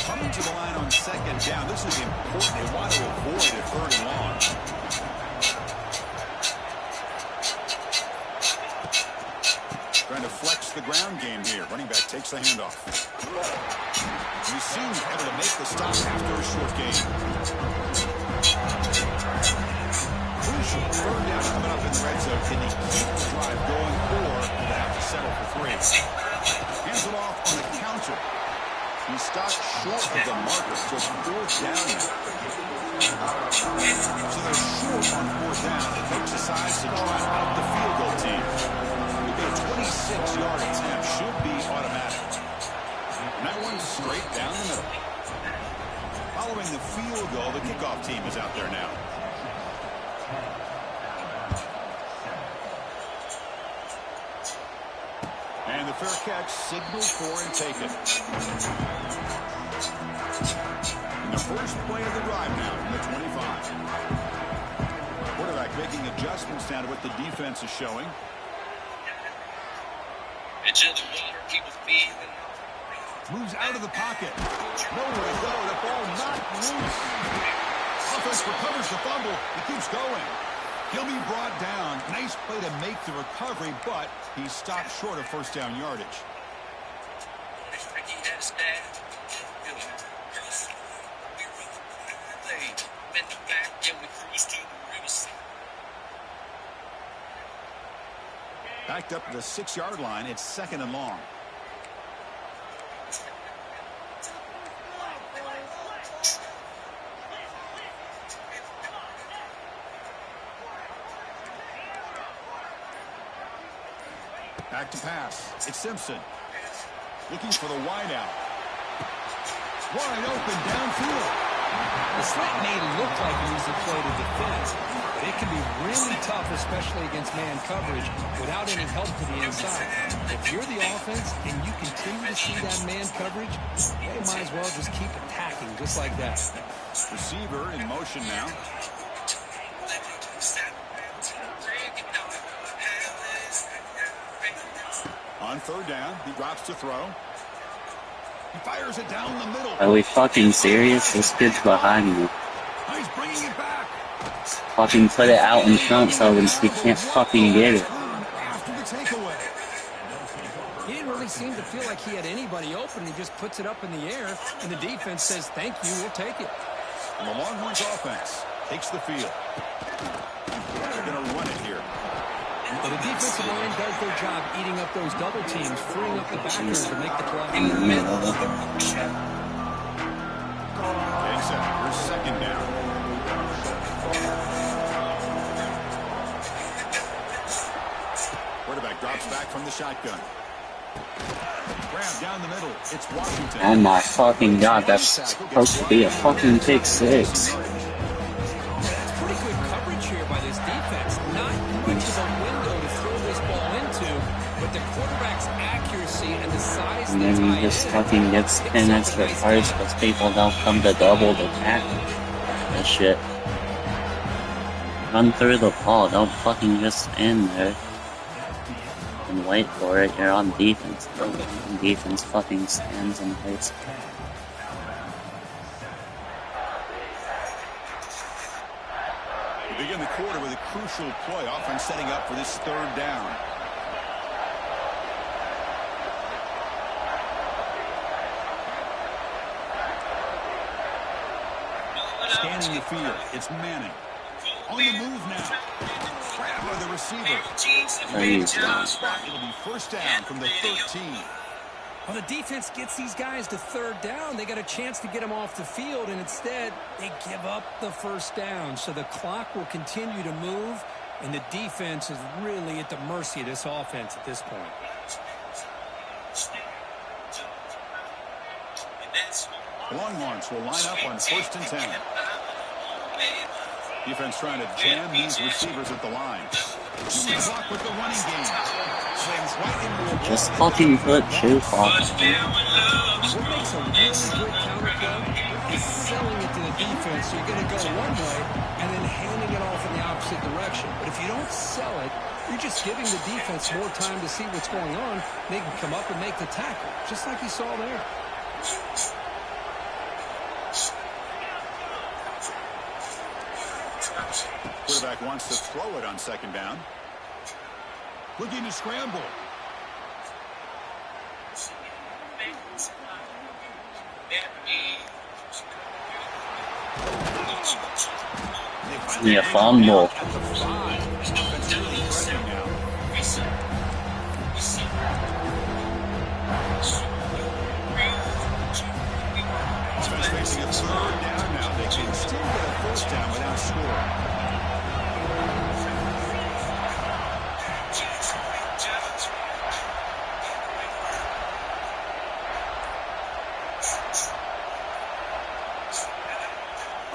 Coming to the line on second down. This is important. They want to avoid a third and long. Trying to flex the ground game here. Running back takes the handoff. He seems able to make the stop after a short game. Crucial third down coming up in the red zone. Can he keep the drive going, or will they have to settle for 3? Hands it off on the counter. He stopped short of the marker, so it's 4th down now. So they're short on 4th down. The coach decides to try out the field goal team. A 26-yard attempt should be automatic. And that one's straight down the middle. Following the field goal, the kickoff team is out there now. And the fair catch signaled for and taken. And the first play of the drive now from the 25. Quarterback making adjustments down to what the defense is showing. Moves out of the pocket. Nowhere to go. The ball not loose. Offense recovers the fumble. He keeps going. He'll be brought down. Nice play to make the recovery, but he stopped short of first down yardage. Backed up to the 6-yard line. It's 2nd and long. Back to pass. It's Simpson. Looking for the wide out. Wide open downfield. The slant may look like an easy play to defend, but it can be really tough, especially against man coverage, without any help to the inside. If you're the offense and you continue to see that man coverage, you might as well just keep attacking just like that. Receiver in motion now. On 3rd down, he drops to throw. He fires it down the middle. Are we fucking serious? This kid's behind me. He's bringing it back. Fucking put it out in front so he can't fucking get it. After the takeaway. He didn't really seem to feel like he had anybody open. He just puts it up in the air, and the defense says, "Thank you, we'll take it." And the Longhorns offense takes the field. They're going to run it here. Well, the defensive line does their job eating up those double teams, freeing up the backers to make the play. In the middle. Getting set. Here's 2nd down. Quarterback drops back from the shotgun. Grab down the middle. It's Washington. Oh my fucking God, that's supposed to be a fucking pick 6. That's pretty good coverage here by this defense. Not much of a window to throw this ball into, but the quarterback's accuracy and the size And then he just fucking gets 10 extra cards because people don't come to double the tackle. That shit. Run through the ball, don't fucking just stand there and wait for it. You're on defense. Defense fucking stands and waits. We begin the quarter with a crucial play, offense setting up for this 3rd down. stretching the field. It's Manning. On the move now. Grabbed by the receiver. It'll be first down from the 13. Well, the defense gets these guys to third down. They got a chance to get them off the field, and instead they give up the first down. So the clock will continue to move, and the defense is really at the mercy of this offense at this point. Longhorns will line up on 1st and 10. Defense trying to jam these receivers at the line. Clock with the running game. Just fucking put shoe clock. What makes a really good counter play is selling it to the defense. So you're going to go one way and then handing it off in the opposite direction. But if you don't sell it, you're just giving the defense more time to see what's going on. They can come up and make the tackle, just like you saw there. Quarterback wants to throw it on 2nd down. Looking to scramble. Yeah, fumble. Facing a 3rd down now. They can still get a 1st down without scoring.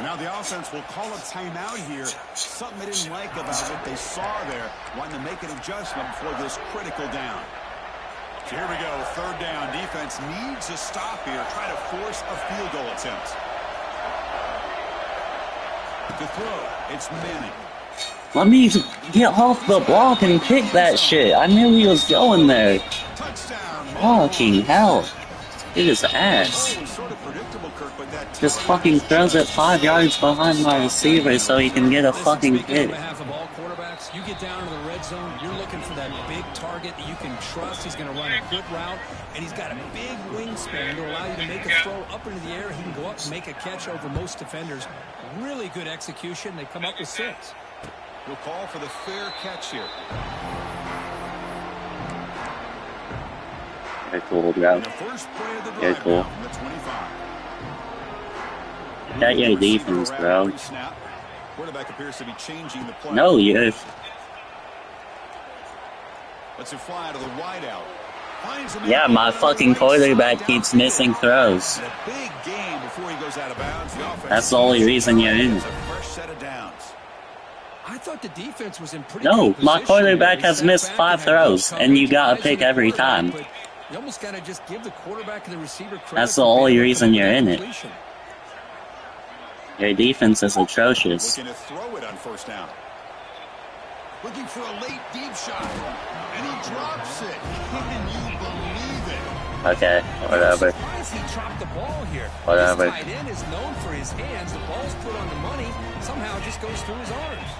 Now the offense will call a timeout here. Something they didn't like about what they saw there. Wanting to make an adjustment before this critical down. So here we go. 3rd down. Defense needs a stop here. Try to force a field goal attempt. To throw, it's Manning. Let me get off the block and kick that shit. I knew he was going there. Touchdown. Fucking hell. It is ass. Just fucking throws it 5 yards behind my receiver so he can get a fucking hit. You get down to the red zone, you're looking for that big target that you can trust. He's going to run a good route, and he's got a big wingspan to allow you to make a throw up into the air. He can go up and make a catch over most defenders. Really good execution. They come up with 6. We'll call for the fair catch here. Very cool, bro. Very cool. Got your defense, bro. Quarterback appears to be changing the play. No, you're... Lets it fly out of the wideout. Yeah, my fucking quarterback keeps missing throws. A big game before he goes out of bounds. That's the only reason you're in it. I thought the defense was in pretty No, good my position. quarterback has missed 5 throws, and you got a pick every time. You almost got to just give the quarterback and the receiver credit. That's the only reason you're in it. Your defense is atrocious. Looking to throw it on 1st down. Looking for a late deep shot. And he drops it. Can you believe it? Okay, whatever. Why he dropped the ball here? Whatever. This tight end is known for his hands. The ball's put on the money. Somehow it just goes through his arms.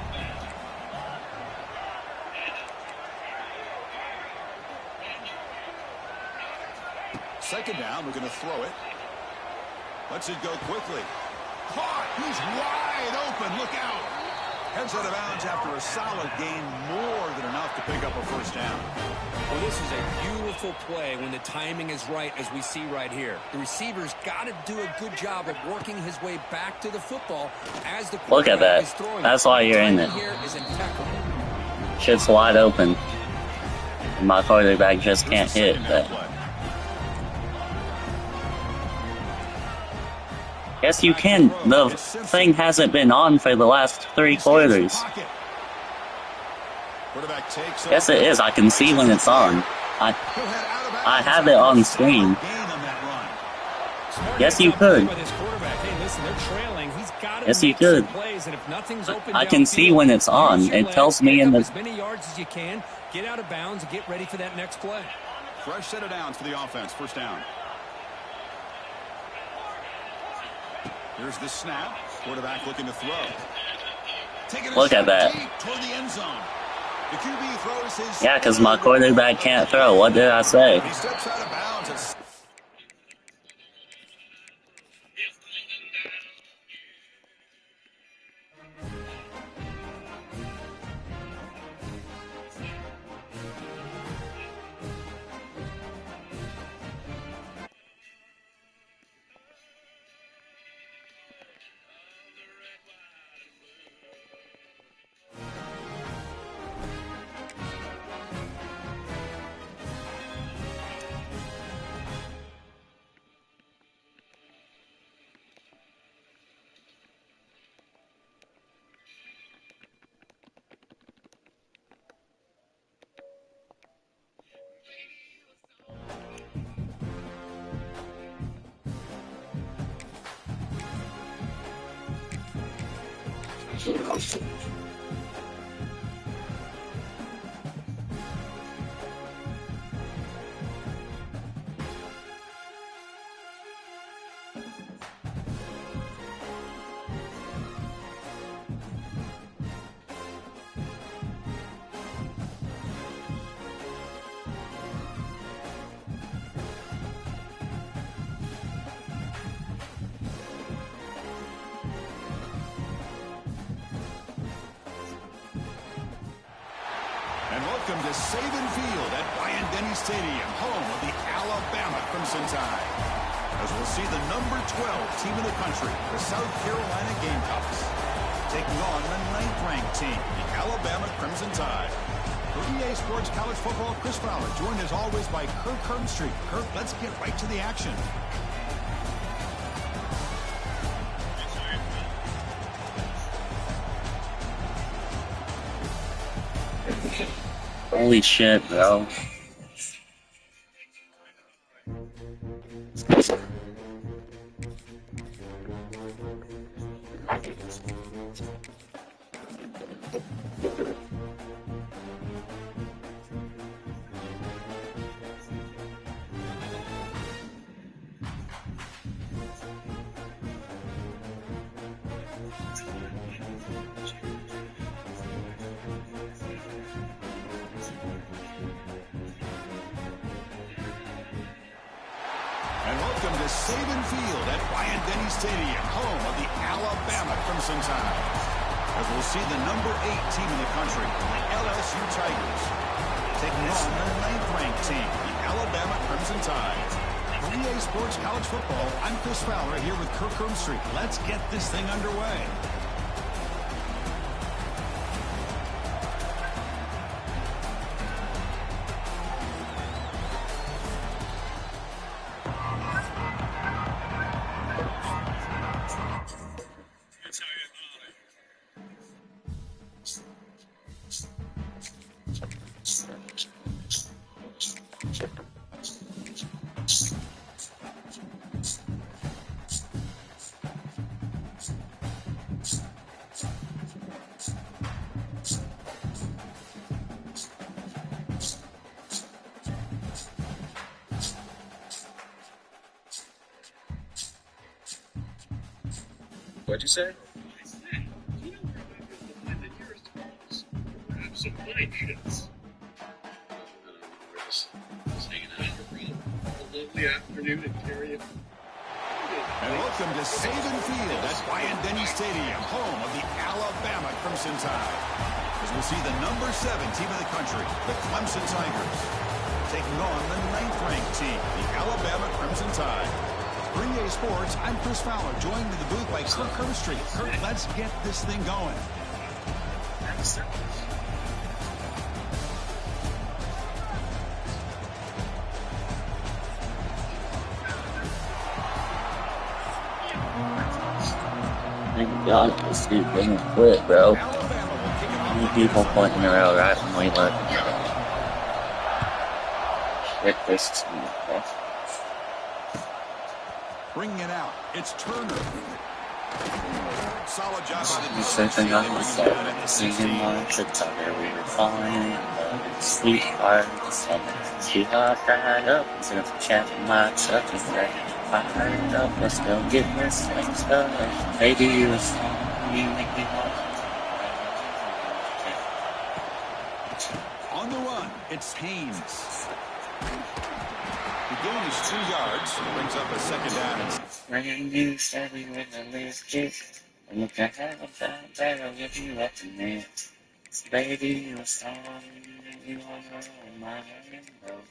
Second down, we're going to throw it. Lets it go quickly. Caught. He's wide open. Look out. Heads out of bounds after a solid gain, more than enough to pick up a 1st down. Well, this is a beautiful play when the timing is right, as we see right here. The receiver's got to do a good job of working his way back to the football as the Look at that. is throwing. That's why you're in it. Here is impeccable. Shit's wide open. And my quarterback just can't hit that. Yes, you can. The thing hasn't been on for the last 3 quarters. Yes, it is. I can see when it's on. I have it on screen. Yes, you could. Yes, you could. I can see when it's on. It tells me in the... As many yards as you can. Get out of bounds and get ready for that next play. Fresh set of downs for the offense. 1st down. Here's the snap. Quarterback looking to throw. Look at that. Yeah, because my quarterback can't throw. What did I say? He steps out of bounds. And welcome to Saban Field at Bryant-Denny Stadium, home of the Alabama Crimson Tide. As we'll see the number 12 team in the country, the South Carolina Gamecocks, taking on the 9th-ranked team, the Alabama Crimson Tide. For EA Sports College Football, Chris Fowler, joined as always by Kirk Herbstreit. Kirk, let's get right to the action. Holy shit, bro. And welcome to Saban Field at Bryant-Denny Stadium, home of the Alabama Crimson Tide. As we'll see the number 8 team in the country, the LSU Tigers, taking on the 9th-ranked team, the Alabama Crimson Tide. For EA Sports College Football, I'm Chris Fowler here with Kirk Herbstreit. Let's get this thing underway. What'd you say? Grab some night shifts. We're just hanging out for a lovely afternoon in Cary. And welcome to Saban Field at Bryant-Denny Stadium, home of the Alabama Crimson Tide. As we'll see the number 7 team in the country, the Clemson Tigers, taking on the 9th-ranked team, the Alabama Crimson Tide. For EA Sports, I'm Chris Fowler, joined in the booth by Kirk Herbstreit. Kirk, let's get this thing going. Thank God this dude didn't quit, bro. Many people pointing around randomly like, shit, this team, bro. Bringing it out, it's Turner. Solid job by the Searching on myself, seeing my shit cover, we were falling, sweetheart, she got that up, instead of chatting my truck, and said, fired up, let's go get this thing started. Baby, you a song, you make me want. On the run, it's Haynes. The gain is 2 yards, brings up a second down. Brand new Chevy with a lift kit, and you can have a fat barrel if you let me. Baby, you a song, you wanna roll my window.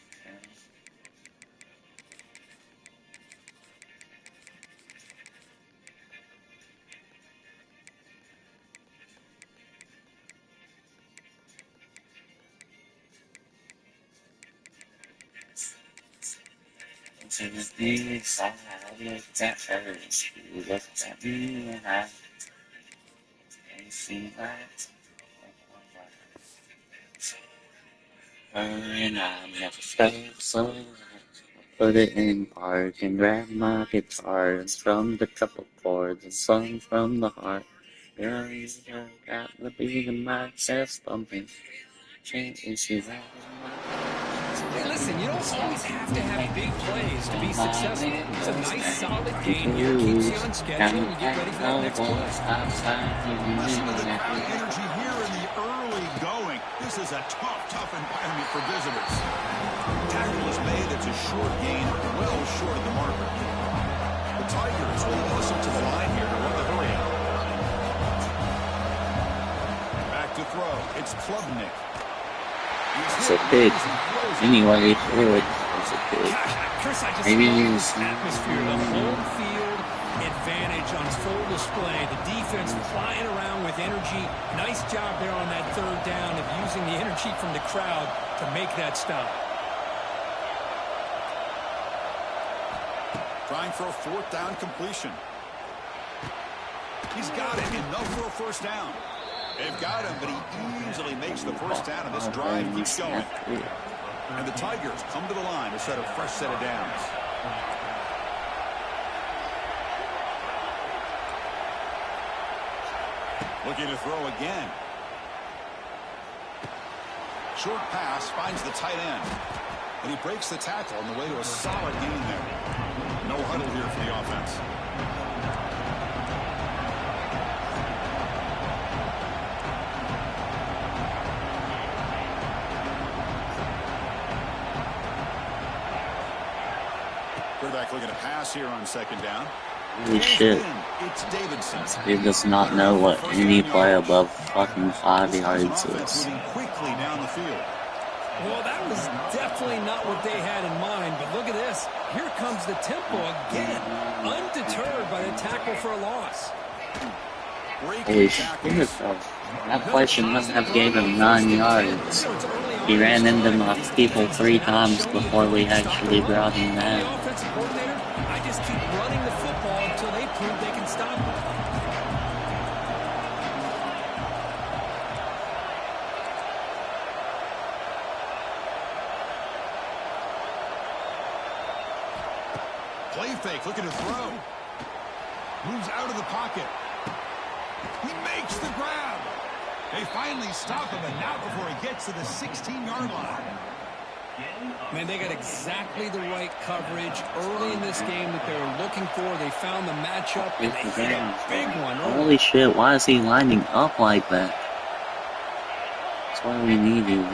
To the deep side, I looked at her, she looked at me, and I see that. Her and I never felt so. Put it in park and grab my guitar and strummed a couple chords and sung from the heart. Girl, you got the beat in my chest bumping. Change is Hey, listen, you don't always have to have big plays to be successful. It's a nice, solid game here, keeps you on schedule, and you get ready for that next play. Listen to the crowd energy here in the early going. This is a tough environment for visitors. Tackle is made. It's a short gain, well short of the marker. The Tigers will hustle to the line here to run the hurry out. Back to throw. It's Klubnik. It's a pig. Anyway, through it. It's a pig. Chris, I just Maybe love use this atmosphere. The home field advantage on full display. The defense flying around with energy. Nice job there on that third down of using the energy from the crowd to make that stop. Trying for a fourth down completion. He's got it. Enough for a first down. They've got him, but he easily makes the first down, and this drive keeps going. And the Tigers come to the line to set a fresh set of downs. Looking to throw again. Short pass finds the tight end. And he breaks the tackle on the way to a solid gain there. No huddle here for the offense. Quarterback looking to pass here on second down. Holy shit. It's Davidson. He does not know what any play above fucking 5 yards is. Moving quickly down the field. Well, that was definitely not what they had in mind, but look at this. Here comes the tempo again, undeterred by the tackle for a loss. Holy shit. That play should not have gave him 9 yards. He ran into my people 3 times before we actually brought him The down. offensive coordinator, I just keep running the football until they prove they can stop it. Play fake, looking to throw. Moves out of the pocket. He makes the grab. They finally stop him, and not before he gets to the 16-yard line. Man, they got exactly the right coverage early in this game that they were looking for. They found the matchup, and they hit a big one. Holy shit, why is he lining up like that? That's why we need him.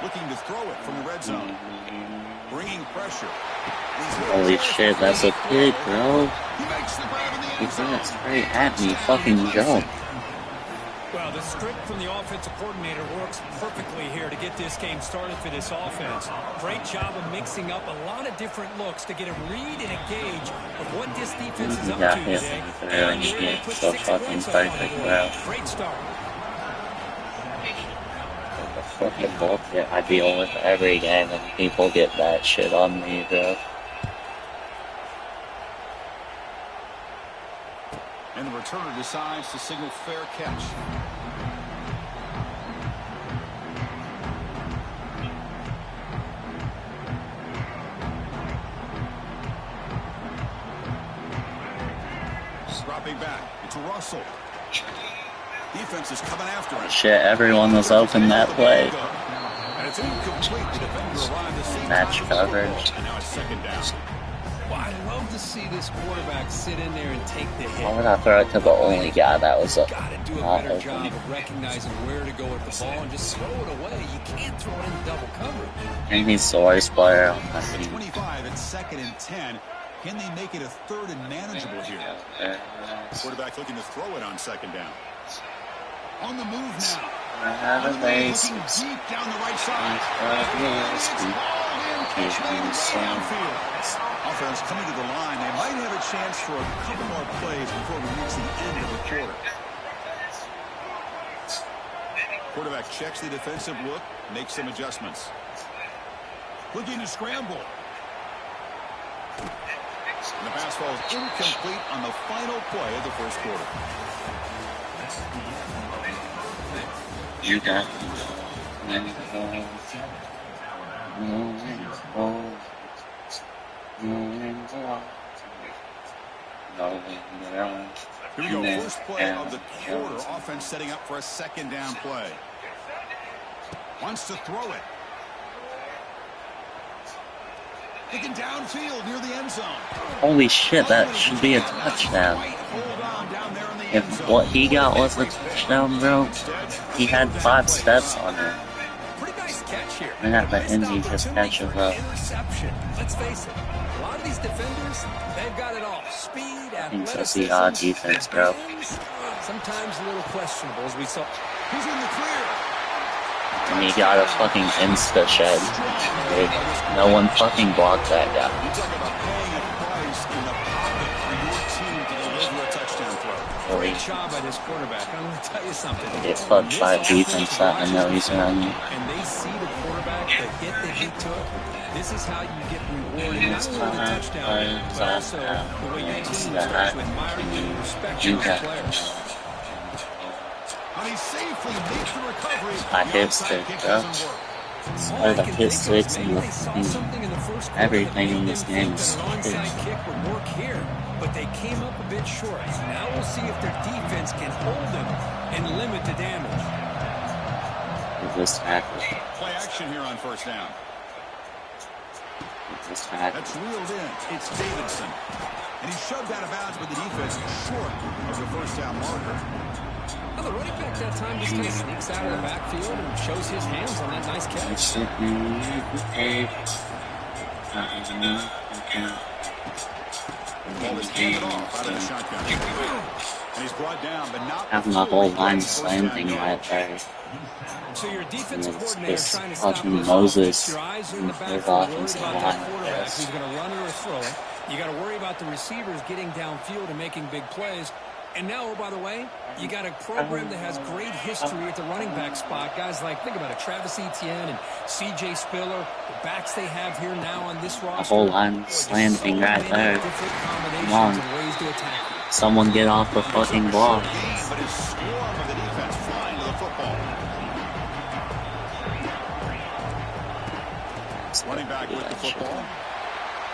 Looking to throw it from the red zone. Bringing pressure. Holy shit, that's a pig, bro. He makes the grab in the He end zone. ran straight at me, fucking jump. Well, the script from the offensive coordinator works perfectly here to get this game started for this offense. Great job of mixing up a lot of different looks to get a read and a gauge of what this defense is up Yeah, to yeah, today. yeah, And you're able to put so 6 fucking points on the perfect, board. bro. Great start. The fucking bullshit I deal with every game and people get that shit on me, bro. And the returner decides to signal fair catch. Dropping back. It's Russell. Defense is coming after him. Shit, everyone was open that play. And it's incomplete. The defender arrived to see Match coverage. And now it's second down. Well, I'd love to see this quarterback sit in there and take the hit. Why would I throw it to the only guy that was up? Got to do a Not better open. job of recognizing where to go with the ball and just throw it away. You can't throw it in double coverage. And he's the worst player on my At team. 25, it's second and 10. Can they make it a third and manageable here? Quarterback looking to throw it on second down. On the move now. On the move, looking deep down the right side. It's hauled in, catch made way downfield. Offense coming to the line. They might have a chance for a couple more plays before we reach the end of the quarter. Quarterback checks the defensive look, makes some adjustments. Looking to scramble. And the pass falls incomplete on the final play of the first quarter. You got Here we go, first play of the quarter. Offense setting up for a second down play. Wants to throw it. Looking downfield near the end zone. Holy shit, that should be a touchdown. If what he got was a touchdown, bro, he had 5 steps on it. Pretty nice catch here. And at the end, he just catches up. Interception. Let's face it, a lot of these defenders, they've got it all. Speed, athleticism, defense, bro. sometimes a little questionable, as we saw. He's in the clear. And he got a fucking insta-shed. No one fucking blocked that guy. You talk about paying a price in the pocket for your team to deliver a touchdown throw. Great job by this quarterback. I'm going to tell you something. Get fucked by defense that I know he's running. And they see the quarterback, the hit that he took. This is how you get rewarded. Not only the touchdown, but also the way your team starts to admire you and respect your players. And he safely makes the recovery. I hit stick, bro. Or the hit sticks and everything in this game is onside kick would work here, but they came up a bit short. Now we'll see if their defense can hold them and limit the damage. This tackle. Play action here on first down. This tackle. That's reeled in. It's Davidson. And he's shoved out of bounds with the defense short of the first down marker. Well, the running back that time just kind of sneaks out of the backfield and shows his hands on that nice catch. Ball is handed off out of the shotgun. And he's brought down, but not having the whole line slanting right there. So your defensive coordinator trying to stop fucking this Moses. your eyes are in the Their backfield, worried offensive about line. that quarterback who's going to run it or throw it. You got to worry about the receivers getting downfield and making big plays. And now, oh, by the way, you got a program that has great history at the running back spot. Guys like, think about it, Travis Etienne and C.J. Spiller, the backs they have here now on this roster. The whole line slanting right there. Come on. Someone get off the fucking block. but his swarm of the defense flying to the football. Running back with the football.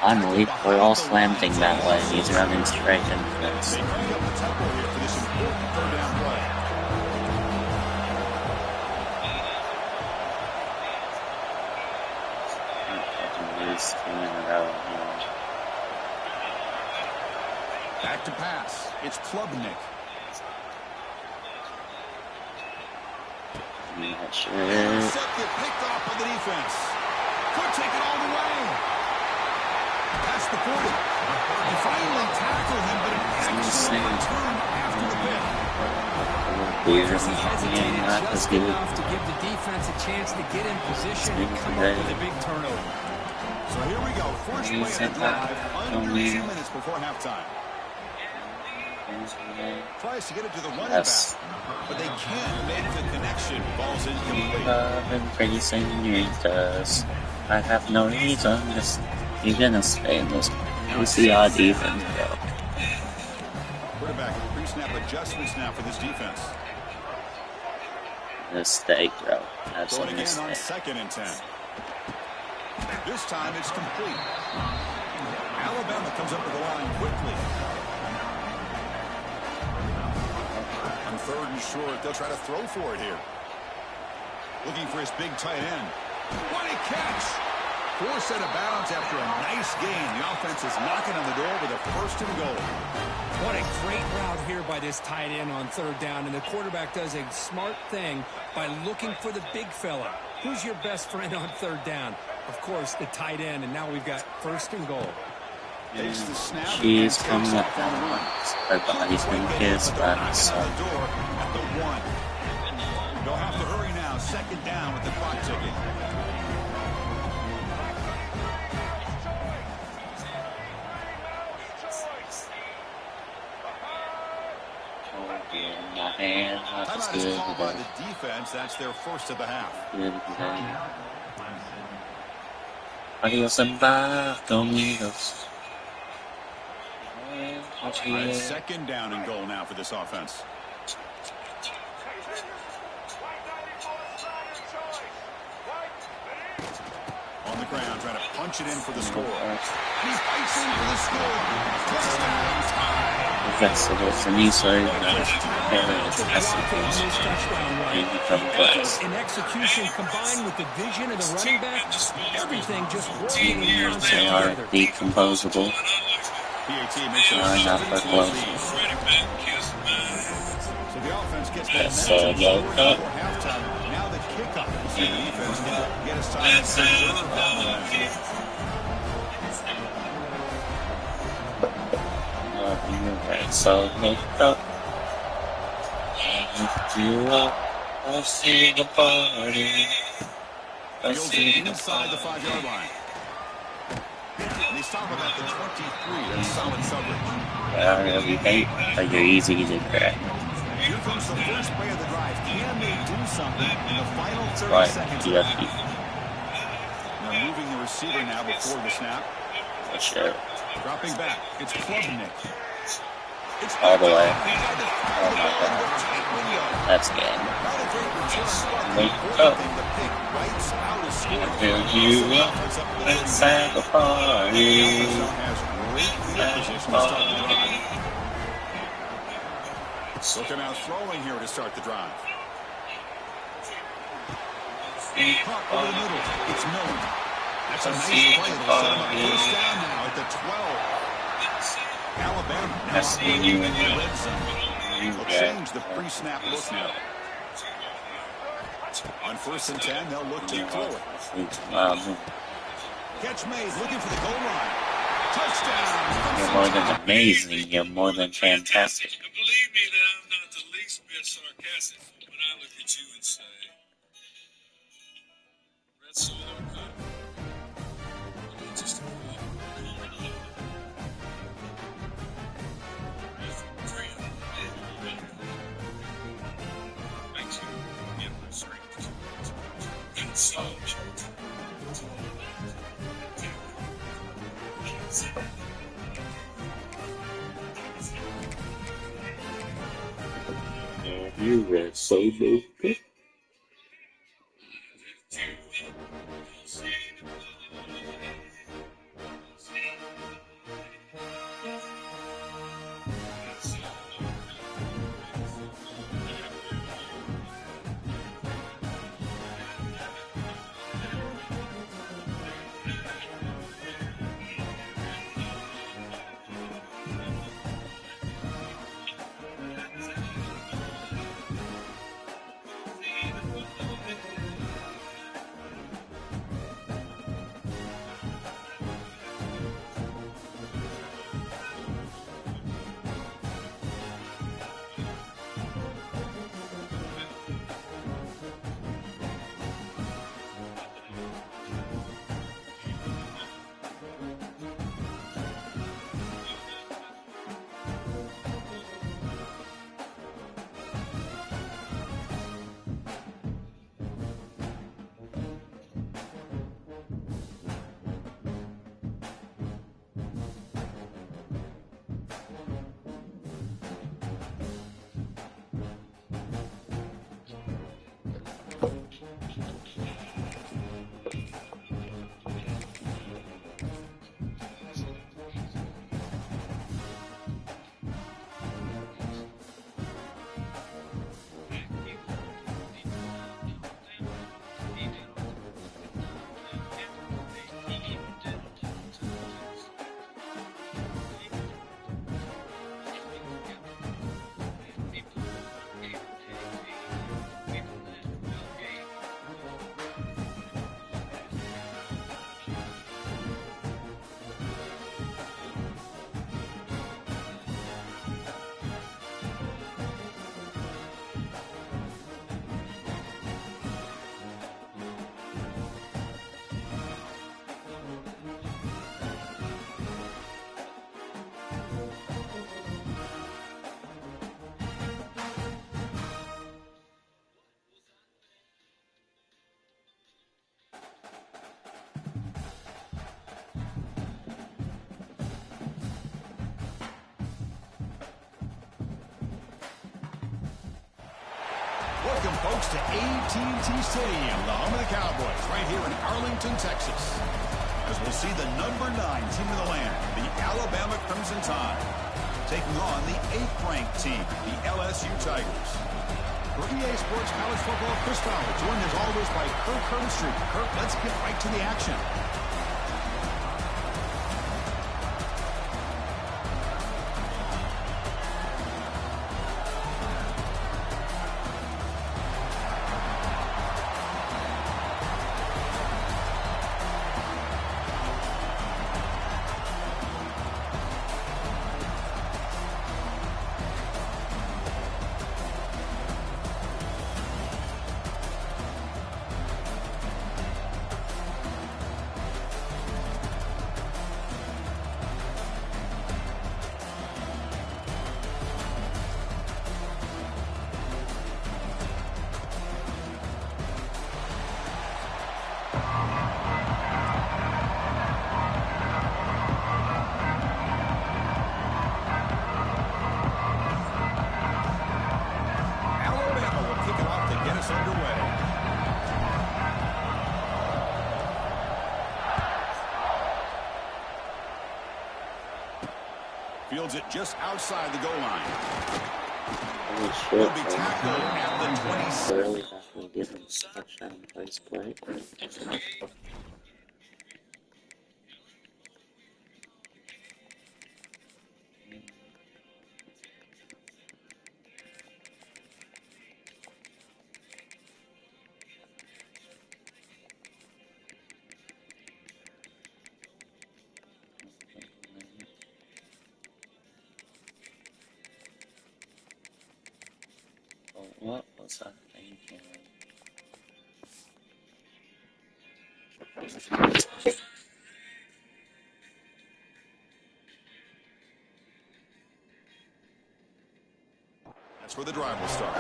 Finally, we're all slanting that way. He's running straight into this. They crank up the tempo here for this important third down play. Lose 2 in a row. Back to pass. It's Klubnik. Intercepted, picked off by the defense. Could take it all the way. That's the 40. They finally tackle him, but an excellent return after the pick. He hesitated just enough to give the defense a chance to get in position and come up with a big turnover. So here we go. First play of the drive, under 2 minutes before halftime. Tries to get it to the running back, but they can't make the connection. Ball's incomplete. And pretty senoritas. I have no reason. Just you're gonna stay in this. Who's the odd defense, bro? Quarterback pre-snap adjustments now for this defense. Mistake, bro. That's Going a again on mistake. 2nd and 10. This time it's complete. Alabama comes up to the line quickly. On 3rd and short, they'll try to throw for it here. Looking for his big tight end. What a catch! 4 set of bounds after a nice game. The offense is knocking on the door with a 1st and goal. What a great route here by this tight end on 3rd down, and the quarterback does a smart thing by looking for the big fella. Who's your best friend on 3rd down? Of course, the tight end, and now we've got 1st and goal. She's coming up down the line. Her body's been kissed by the sun. They'll have to hurry now. 2nd down with the clock ticking. Timeout is called by the defense. That's their 1st of the half. Adios amigos. All right, 2nd down and goal now for this offense. On on the ground, trying to punch it in for the score. And he fights in for the score. Touchdown time. That's the for me, so I In execution combined with the vision of the running back, everything just working in concert they are together. decomposable. PAT makes it Not for close. So the offense gets That's momentum low before cut. halftime. Now the kickoff. So the defense can get us time to preserve that momentum. So look up. Lift you up. I'll see the party. I'll Fields see the inside the 5-yard line. And they stop him at the 23. That's solid coverage. we hate like you're easy to crack. Here comes the first play of the drive. Can they do something in the final 30 Right, seconds? CFB. They're moving the receiver now before the snap. For sure. Dropping back. It's Klubnik. It's All the way. Oh Oh my god. That's game. Wake up. Build you up. Let's have a party. Looking out throwing here to start the drive. Caught over the middle. It's Miller. That's a nice play. It'll set him up first down now at the 12. Alabama now in the red zone. They'll change the pre-snap look now. On 1st and 10, they'll look to throw it. Catch made, looking for the goal line. Touchdown! You're more than amazing. You're more than fantastic. Believe me that I'm not the least bit sarcastic when I look at you and say, Red Soul okay. It's just a makes you get strength. And so, You were so big. Welcome, folks, to AT&T Stadium, the home of the Cowboys. right here in Arlington, Texas. As we'll see the number 9 team in the land, the Alabama Crimson Tide, taking on the 8th-ranked team, the LSU Tigers. For EA Sports College Football, Chris Fowler, joined as always by Kirk Herbstreit. Kirk, let's get right to the action. Fields it just outside the goal line. Will be tackled at the 26. Clearly not going to give him touchdown place play. What was I thinking? That's where the drive will start.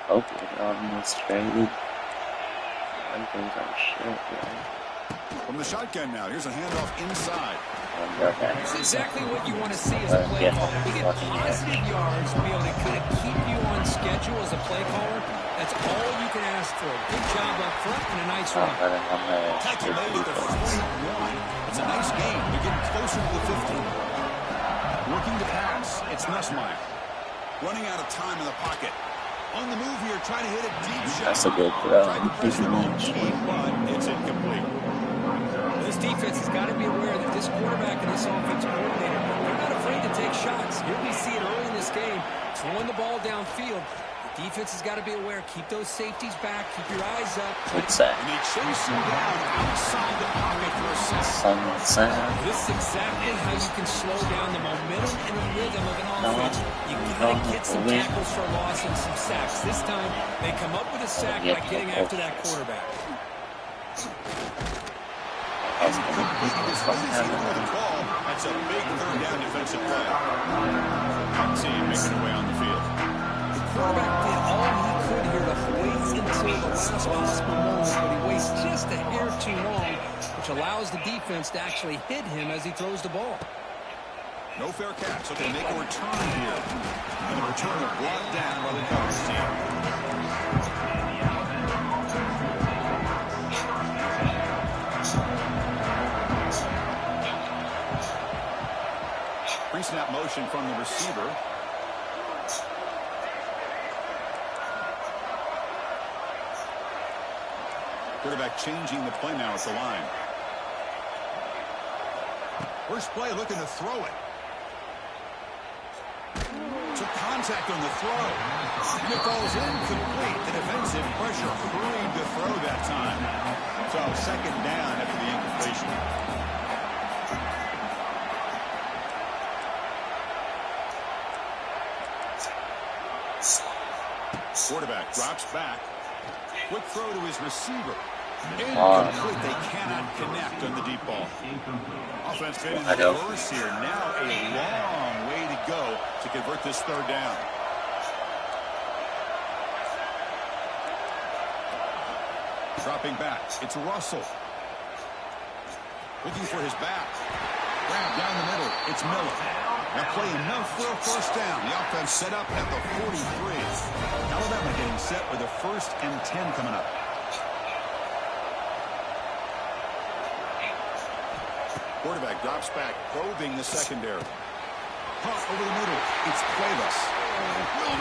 Oh, we're almost traded. From the shotgun now, here's a handoff inside. It's exactly what you want to see as a play caller. You get positive yards to be able to kind of keep you on schedule as a play caller. That's all you can ask for. Good job up front and a nice run. Tackle made at the 41. It's a nice game. They're getting closer to the 50. Looking to pass. It's Nussmeier. Running out of time in the pocket. On the move here, trying to hit a deep shot. That's a good throw. Tried to press the ball deep, but it's incomplete. This defense has got to be aware that this quarterback and this offensive coordinator, they're not afraid to take shots. Here we see it early in this game, throwing the ball downfield. The defense has got to be aware. Keep those safeties back. Keep your eyes up. Good sack. And they chase him down outside the pocket for a sack. This is exactly how you can slow down the momentum and the rhythm of an offense. You got to get some tackles for loss and some sacks. This time, they come up with a sack by getting after that quarterback. As he completed his releasing for the ball, that's a big third down defensive play. Hot team making their way on the field. The quarterback did all he could here to wait until the last possible moment, but he waits just a hair too long, which allows the defense to actually hit him as he throws the ball. No fair catch, so they make a return here. And the returner brought down by the coverage team. Pre-snap motion from the receiver. Quarterback changing the play now at the line. First play looking to throw it. Took contact on the throw. And it falls incomplete. The defensive pressure hurried the throw that time. So second down after the incompletion. Quarterback drops back. Quick throw to his receiver. Incomplete. They cannot connect on the deep ball. Offense been in reverse here. Now a long way to go to convert this third down. Dropping back. It's Russell. Looking for his back. Brown It's Miller. That play enough for a first down. The offense set up at the 43. Alabama getting set with a 1st and 10 coming up. Quarterback drops back, probing the secondary. Caught over the middle. It's playless.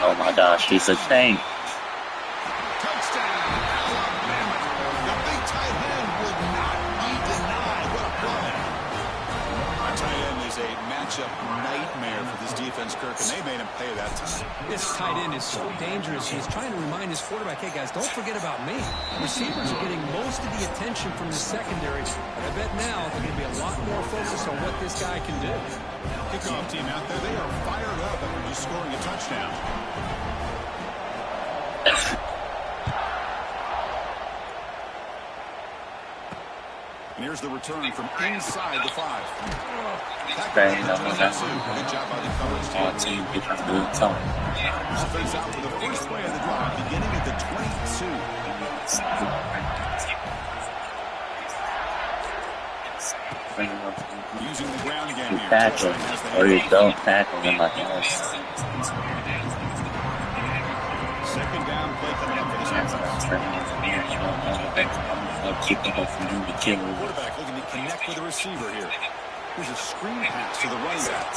Oh my gosh, he's a tank. Touchdown, Alabama. The big tight end would not be denied. What a play. Our tight end is a matchup nightmare for this defense, Kirk, and they made him pay that time. This tight end is so dangerous. He's trying to remind his quarterback, hey, guys, don't forget about me. Receivers are getting most of the attention from the secondary, but I bet now they're going to be a lot more focused on what this guy can do. Kickoff team out there, they are fired up after just scoring a touchdown. And here's the return from inside the 5. Very normal. Good job by the coverage team. Team defense doing something. Offense out for the first play of the drive, beginning at the 22. Using the ground game You here. tackle, or you don't tackle him like else. Second down play coming up for this offense. Quarterback looking to connect with the receiver here. Here's a screen pass to the running back.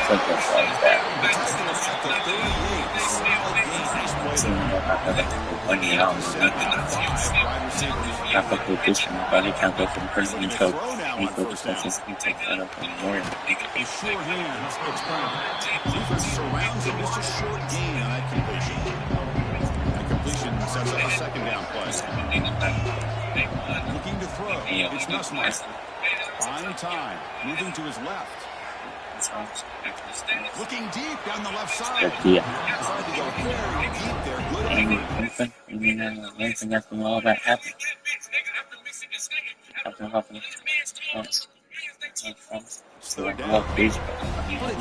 Something like that. The tackle is at the 38. Solid gain. Nice play there. When you don't Set at 5 wide receivers. have a position, but he can't go from prison Looking to until throw now he on goes first to down. he takes that up in the morning. The sure hands. It's Brown. Defense surrounds him. Just a short gain on that completion. That completion sets up a second down play. Looking to throw. It's Nussmeier. Buying time. Moving to his left. Looking deep down the left side. Yeah. Tried to go very deep there. Good effort. Anything after all that happened. Third down. Well, the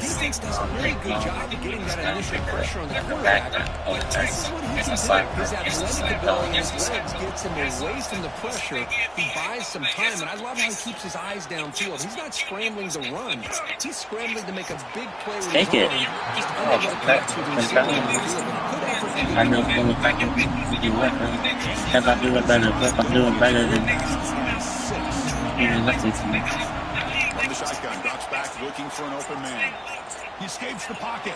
defense does a really good job of getting that initial pressure on the quarterback. But see what he can do. His athletic ability and his legs gets him away from the pressure. He buys some time, and I love how he keeps his eyes downfield. He's not scrambling to run. He's scrambling to make a big play with his arm. Just unable to connect with the receiver on the field. Good effort. I know if I can do it better, if I'm doing better than From the shotgun, drops back, looking for an open man. He escapes the pocket.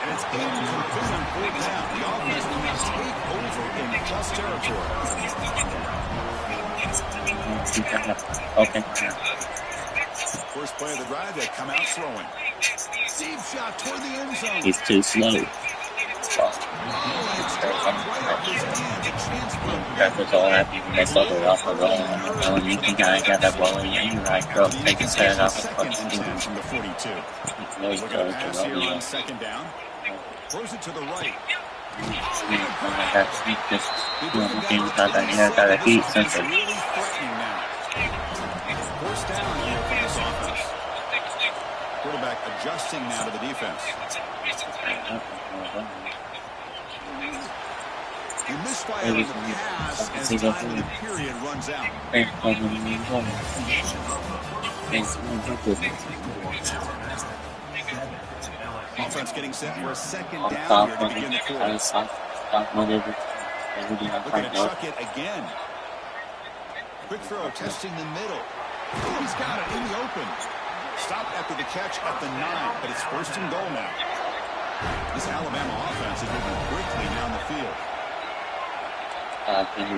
And it's incomplete on 4th down. The offense will now take over in plus territory. Okay. First play of the drive, they come out throwing. Deep shot toward the end zone. He's too slow. That was all happy when they saw the off the roll. And you think I got that ball in you, right, bro? Take his head off the fucking Second from the 42. Looking to pass here on second down. Throws it to the right. That's just got a heat sensor. Really threatening now. First down here for this offense. Quarterback adjusting now to the defense. He misfired on the pass as time in the period runs out. Offense getting set for a second down here to begin the quarter. Looking to chuck it again. Quick throw, testing the middle. Oh, he's got it in the open. Stopped after the catch at the 9, but it's 1st and goal now. This Alabama offense is moving quickly down the field.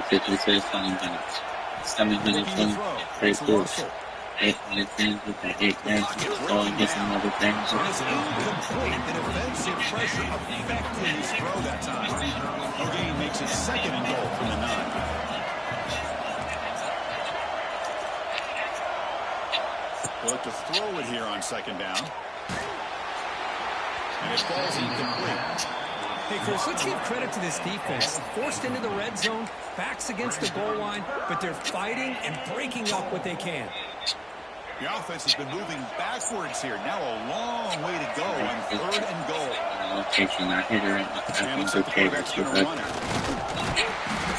56 minutes. 7 minutes, 3 quarters. 8 minutes, 8 minutes, going to get some other things. And it's incomplete. An offensive pressure affecting his throw that time. No gain makes it 2nd and goal from the 9. We'll look to throw it here on second down. And it falls incomplete. Hey, Chris, let's give credit to this defense. Forced into the red zone, backs against the goal line, but they're fighting and breaking up what they can. The offense has been moving backwards here. Now a long way to go on 3rd and goal. And looks like the quarterback's going to run it.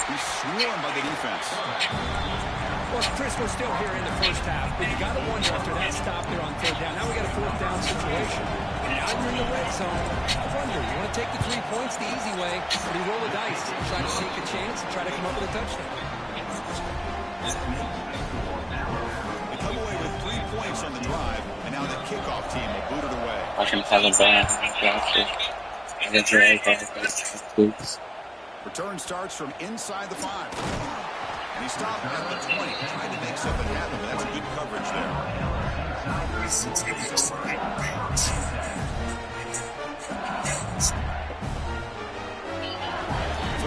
He's swarmed by the defense. Well, Chris, we're still here in the first half, but you got to wonder after that stop there on third down. Now we got a fourth down situation. And now you're in the red zone. I wonder, you want to take the 3 points the easy way, or do you roll the dice, try to take a chance and try to come up with a touchdown? They come away with 3 points on the drive, and now the kickoff team will boot it away. I can have a bad please. Return starts from inside the 5. And he stopped at the 20, trying to make something happen, but that's a good coverage there. So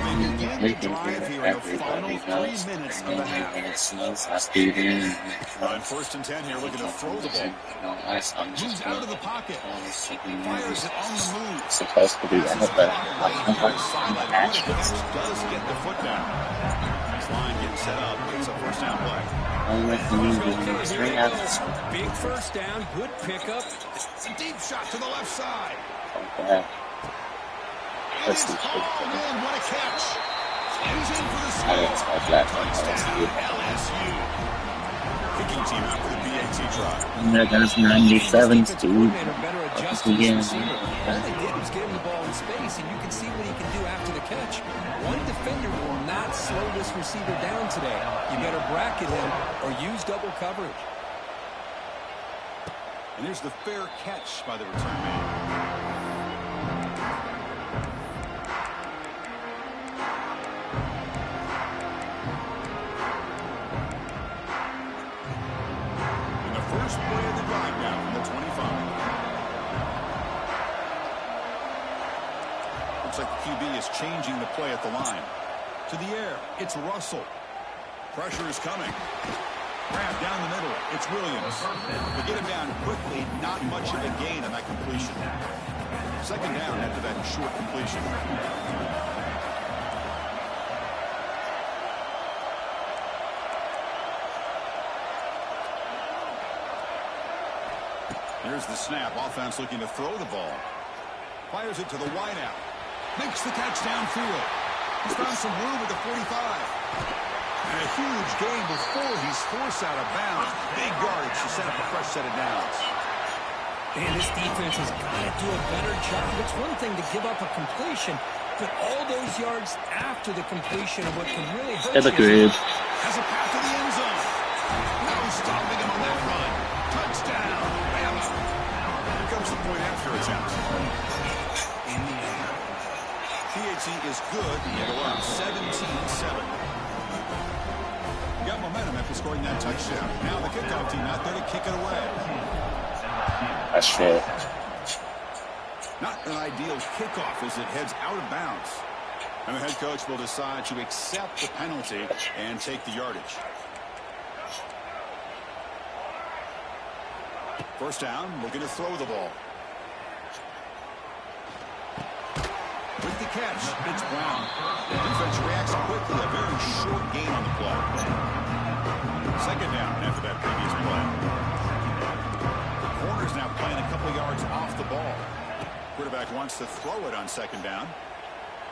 they begin the drive here in the final 3 minutes of the half. On 1st and 10 here, looking to throw the ball. Moves out of the pocket. Fires it on the move. Supposed to be out of the matches. Does get the foot down. This line getting set up. It's a first down play. Big first down, good pickup. Deep shot to the left side. That's What a catch. He's in for the I score. didn't expect that from Touchdown, LSU. LSU. Kicking team out for the BAT try. And there goes 97, Steve. Better adjust to this receiver. All they did was get him the ball in space, and you can see what he can do after the catch. One defender will not slow this receiver down today. You better bracket him or use double coverage. And there's the fair catch by the return man. First play of the drive now from the 25. Looks like the QB is changing the play at the line. To the air, it's Russell. Pressure is coming. Grab down the middle, it's Williams. They get him down quickly, not much of a gain on that completion. Second down after that short completion. Here's the snap. Offense looking to throw the ball. Fires it to the wideout. Makes the catch downfield. He's found some room at the 45. And a huge gain before he's forced out of bounds. Big yardage to set up a fresh set of downs. Man, this defense has got to do a better job. It's one thing to give up a completion, but all those yards after the completion of what can really hurt you. Has a path to the end zone. Now he's stopping him on that run. Touchdown. Here comes the point after attempt. In the air. PAT is good. They go up 17-7. Got momentum after scoring that touchdown. Now the kickoff team out there to kick it away. That's fair. Not an ideal kickoff as it heads out of bounds. And the head coach will decide to accept the penalty and take the yardage. First down, looking to throw the ball. With the catch, it's Brown. The defense reacts quickly, a very short gain on the play. Second down after that previous play. The corner's now playing a couple yards off the ball. Quarterback wants to throw it on second down.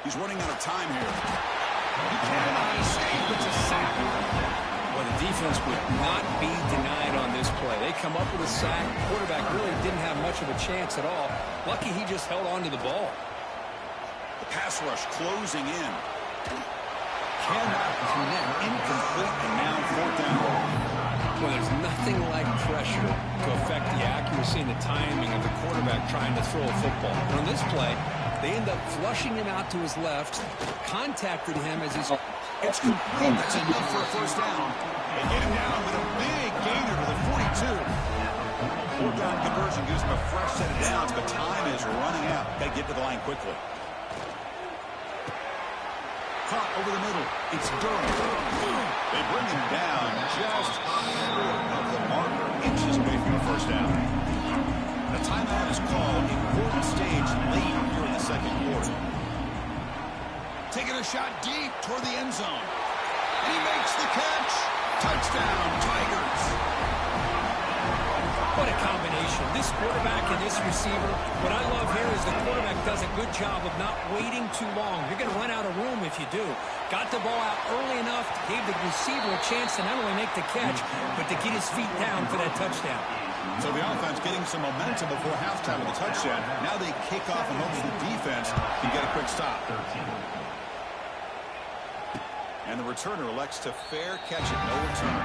He's running out of time here. He cannot escape. It's a sack. Well, the defense would not be denied on this play. They come up with a sack. The quarterback really didn't have much of a chance at all. Lucky he just held on to the ball. The pass rush closing in. Cannot connect. Incomplete, and now fourth down. Well, there's nothing like pressure to affect the accuracy and the timing of the quarterback trying to throw a football. And on this play, they end up flushing him out to his left, contacted him as he's... It's complete. That's enough for a first down. They get him down with a big gainer to the 42. Fourth down conversion gives him a fresh set of downs, but time is running out. Got to get to the line quickly. Caught over the middle. It's Durham. They bring him down just short of the marker. Inches away from the first down. The timeout is called. Important stage late here in the second quarter. Taking a shot deep toward the end zone. And he makes the catch. Touchdown, Tigers. What a combination. This quarterback and this receiver. What I love here is the quarterback does a good job of not waiting too long. You're going to run out of room if you do. Got the ball out early enough, gave the receiver a chance to not only make the catch, but to get his feet down for that touchdown. So the offense getting some momentum before halftime with a touchdown. Now they kick off and hopes the defense can get a quick stop. And the returner elects to fair catch it, no return.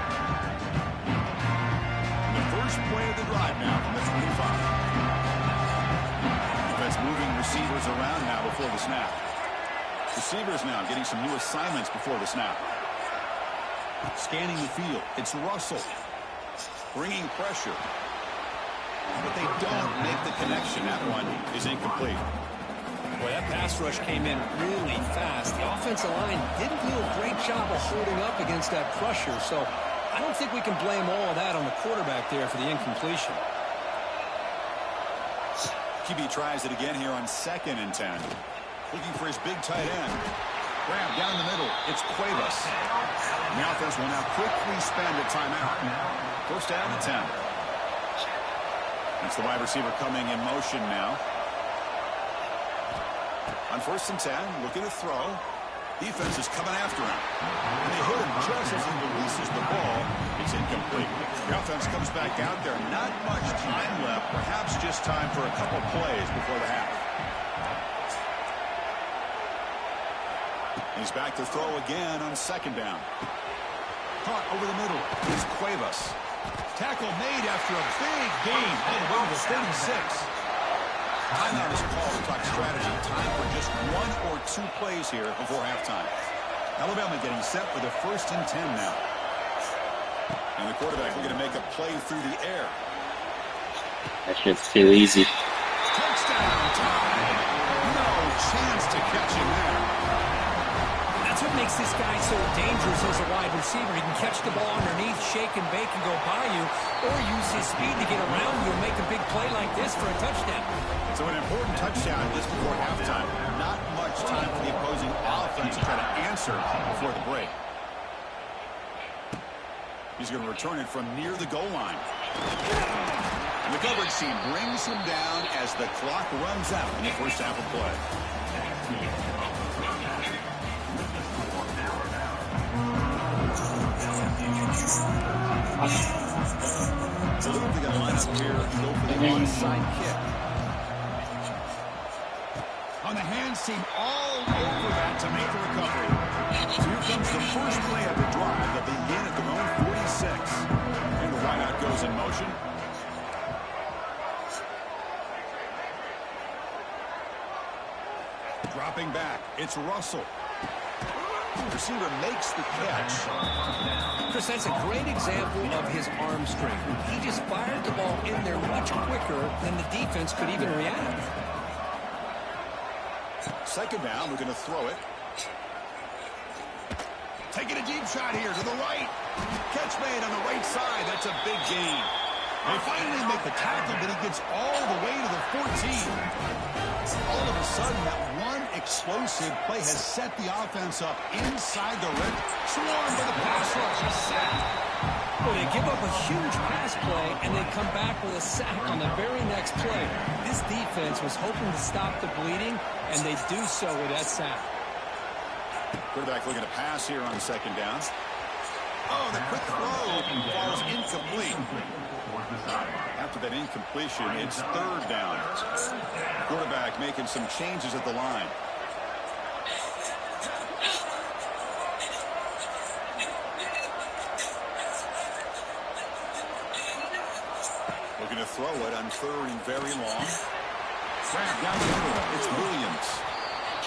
The first play of the drive now from the 25. Defense moving receivers around now before the snap. Receivers now getting some new assignments before the snap. Scanning the field. It's Russell. Bringing pressure. But they don't make the connection. That one is incomplete. Boy, that pass rush came in really fast. The offensive line didn't do a great job of holding up against that pressure. So I don't think we can blame all of that on the quarterback there for the incompletion. QB tries it again here on 2nd and 10. Looking for his big tight end. Grab down the middle. It's Cuevas. The offense will now quickly spend a timeout. First down and 10. It's the wide receiver coming in motion now. On 1st and 10, looking to throw. Defense is coming after him. And they hit him just as he releases the ball. It's incomplete. The offense comes back out there. Not much time left. Perhaps just time for a couple plays before the half. He's back to throw again on 2nd down. Caught over the middle. It's Cuevas. Tackle made after a big gain all the way to the 36. Timeout is called to talk strategy. Time for just 1 or 2 plays here before halftime. Alabama getting set for the 1st and 10 now. And the quarterback looking to make a play through the air. That shit's too easy. Touchdown time. No chance to catch him there. That's what makes this guy so dangerous as a wide receiver. He can catch the ball underneath, shake and bake and go by you, or use his speed to get around you and make a big play like this for a touchdown. So an important touchdown just before halftime. Not much time for the opposing offense to try to answer before the break. He's going to return it from near the goal line. And the coverage team brings him down as the clock runs out in the first half of play. So they're going to line up here and go for the onside kick. On the hands team all over that to make the recovery. So here comes the first play of the drive. They'll begin at their own 46. And the wideout goes in motion. Dropping back. It's Russell. The receiver makes the catch. Chris, that's a great example of his arm strength. He just fired the ball in there much quicker than the defense could even react. 2nd down, we're going to throw it. Taking a deep shot here to the right. Catch made on the right side. That's a big gain. They finally make the tackle, but he gets all the way to the 14. All of a sudden, that one explosive play has set the offense up inside the red. Swarmed by the pass rush. A sack. Well, they give up a huge pass play, and they come back with a sack on the very next play. This defense was hoping to stop the bleeding, and they do so with that sack. Quarterback looking to pass here on 2nd down. Oh, the quick throw falls incomplete. After that incompletion, it's 3rd down. Quarterback making some changes at the line. Looking to throw it on 3rd and very long. Grab down the middle. It's Williams.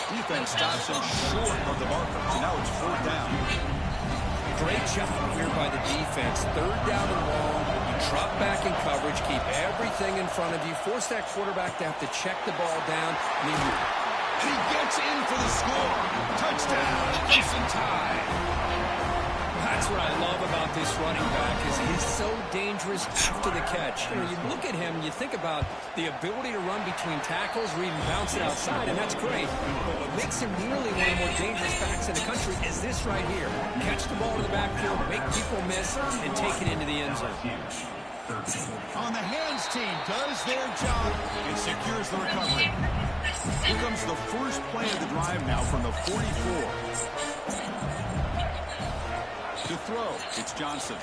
Defense stops him short of the marker. So now it's 4th down. Great job here by the defense. 3rd down and long. You drop back in coverage, keep everything in front of you, force that quarterback to have to check the ball down. And he gets in for the score. Touchdown, Jason Tye. That's what I love about this running back is he's so dangerous after the catch. You know, you look at him, you think about the ability to run between tackles or even bounce it outside, and that's great. But what makes him nearly one of the more dangerous backs in the country is this right here. Catch the ball to the backfield, make people miss, and take it into the end zone. On the hands team does their job and secures the recovery. Here comes the first play of the drive now from the 44. To throw, it's Johnson.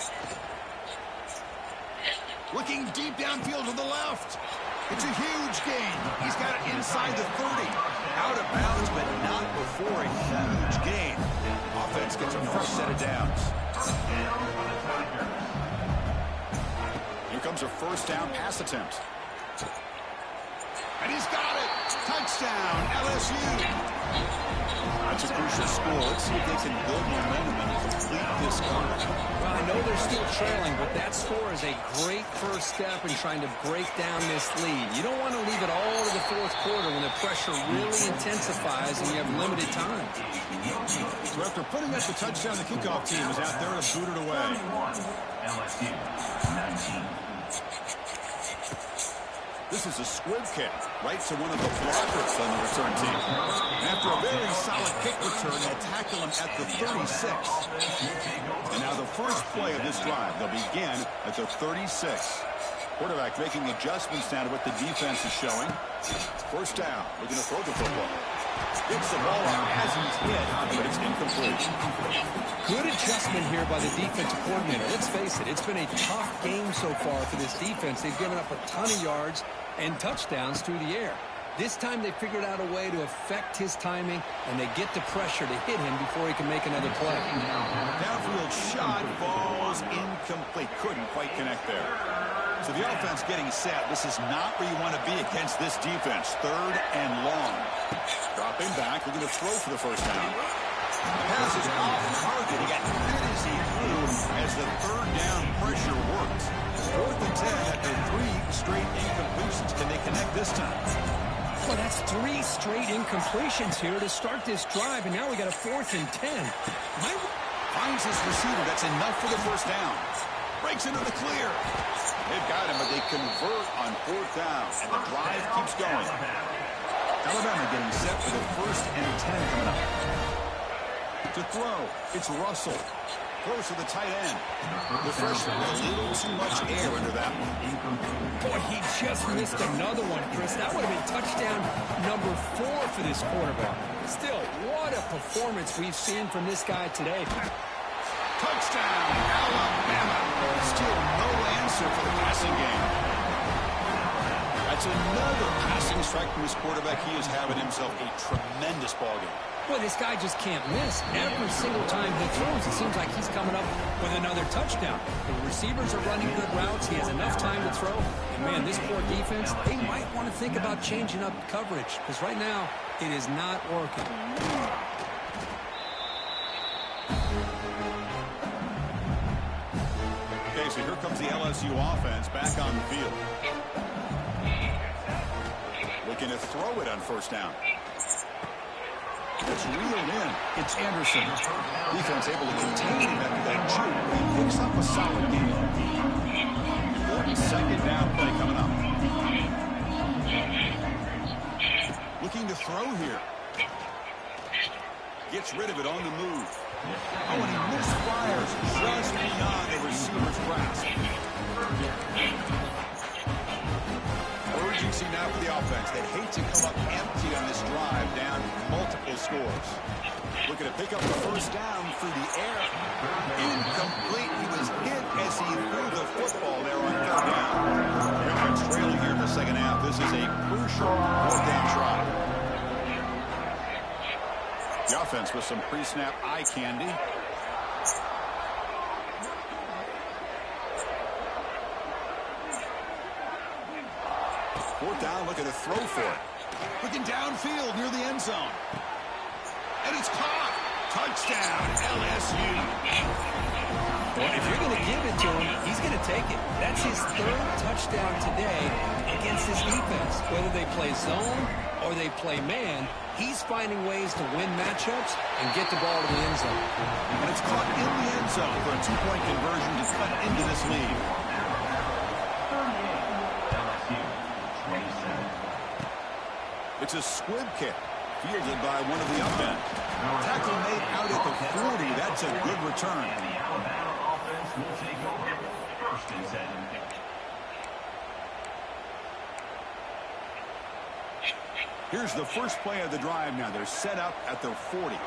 Looking deep downfield to the left. It's a huge gain. He's got it inside the 30. Out of bounds, but not before a huge gain. Offense gets a fresh set of downs. Here comes a first down pass attempt. And he's got it. Touchdown, LSU. That's a crucial score. Let's see if they can build momentum and complete this comeback. Well, I know they're still trailing, but that score is a great first step in trying to break down this lead. You don't want to leave it all to the fourth quarter when the pressure really intensifies and you have limited time. So after putting up the touchdown, the kickoff team is out there to boot it away. LSU 19. This is a squib kick right to one of the blockers on the return team. And after a very solid kick return, they'll tackle him at the 36. And now the first play of this drive, they'll begin at the 36. Quarterback making adjustments now to what the defense is showing. First down, looking to throw the football. Gets the ball out as he's hit, but it's incomplete. Good adjustment here by the defensive coordinator. Let's face it, it's been a tough game so far for this defense. They've given up a ton of yards and touchdowns through the air. This time they figured out a way to affect his timing, and they get the pressure to hit him before he can make another play. Downfield shot, falls incomplete. Couldn't quite connect there. So the offense getting set. This is not where you want to be against this defense. Third and long. Dropping back, looking to throw for the first down. The pass is off target. He got hit as he threw as the third down pressure worked. 4th and 10 after 3 straight incompletions. Can they connect this time? Well, that's 3 straight incompletions here to start this drive, and now we got a 4th and 10. Finds his receiver. That's enough for the first down. Breaks into the clear. They've got him, but they convert on 4th down, and the drive keeps going. Alabama getting set for the 1st and 10 coming up. To throw, it's Russell. Throws to the tight end. The freshman with a little too much air under that one. Boy, he just missed another one, Chris. That would have been touchdown number 4 for this quarterback. Still, what a performance we've seen from this guy today. Touchdown, Alabama. Still no answer for the passing game. That's another passing strike from this quarterback. He is having himself a tremendous ball game. Boy, this guy just can't miss. Every single time he throws, it seems like he's coming up with another touchdown. The receivers are running good routes. He has enough time to throw. And, man, this poor defense, they might want to think about changing up coverage because right now it is not working. Okay, so here comes the LSU offense back on the field. Looking to throw it on first down. It's reeled in. It's Anderson. Defense able to contain him after that juke. He picks up a solid game. Important second down play coming up. Looking to throw here. Gets rid of it on the move. Oh, and he misfires just beyond the receiver's grasp. Urgency now for the offense. They'd hate to come up empty on this drive, down multiple scores. Looking to pick up the first down through the air. Incomplete. He was hit as he threw the football there on 3rd down. Redskins trailing here in the second half. This is a crucial 4th down try. The offense with some pre-snap eye candy. Fourth down, looking to throw for it. Looking downfield near the end zone. And it's caught. Touchdown, LSU. Well, if you're going to give it to him, he's going to take it. That's his 3rd touchdown today against this defense. Whether they play zone or they play man, he's finding ways to win matchups and get the ball to the end zone. And it's caught in the end zone for a 2-point conversion to cut into this lead. It's a squib kick, fielded by one of the up end. Tackle made out at the 40. That's a good return. And the Alabama offense will take over. 1st and 10. Here's the first play of the drive now. They're set up at their 40.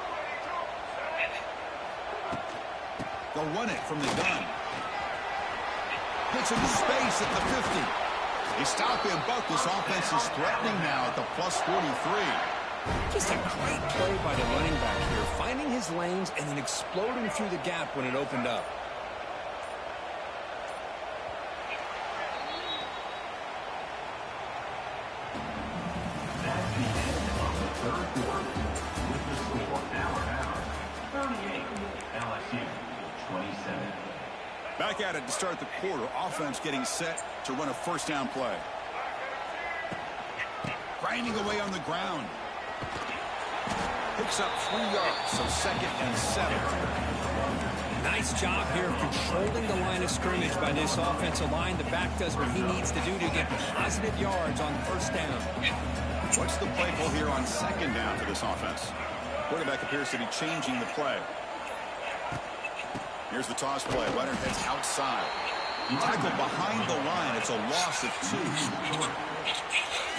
They'll run it from the gun. Gets into space at the 50. They stop him, but this offense is threatening now at the plus 43. Just a great play by the running back here, finding his lanes and then exploding through the gap when it opened up. That's the end of the third quarter. With the score now at 38, LSU 27. Back at it to start the quarter. Offense getting set to run a first down play. Grinding away on the ground. Picks up 3 yards, so 2nd and 7. Nice job here of controlling the line of scrimmage by this offensive line. The back does what he needs to do to get positive yards on first down. What's the play call here on 2nd down for this offense? Quarterback appears to be changing the play. Here's the toss play. Runner heads outside. Tackled behind the line. It's a loss of 2.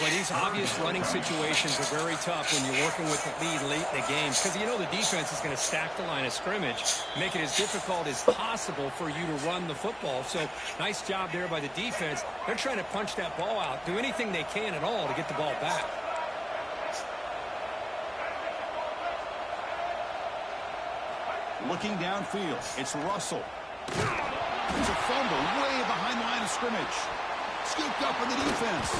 Well, these obvious running situations are very tough when you're working with the lead late in the game because you know the defense is going to stack the line of scrimmage, make it as difficult as possible for you to run the football. So nice job there by the defense. They're trying to punch that ball out, do anything they can at all to get the ball back. Looking downfield, it's Russell. There's a fumble way behind the line of scrimmage. Scooped up in the defense.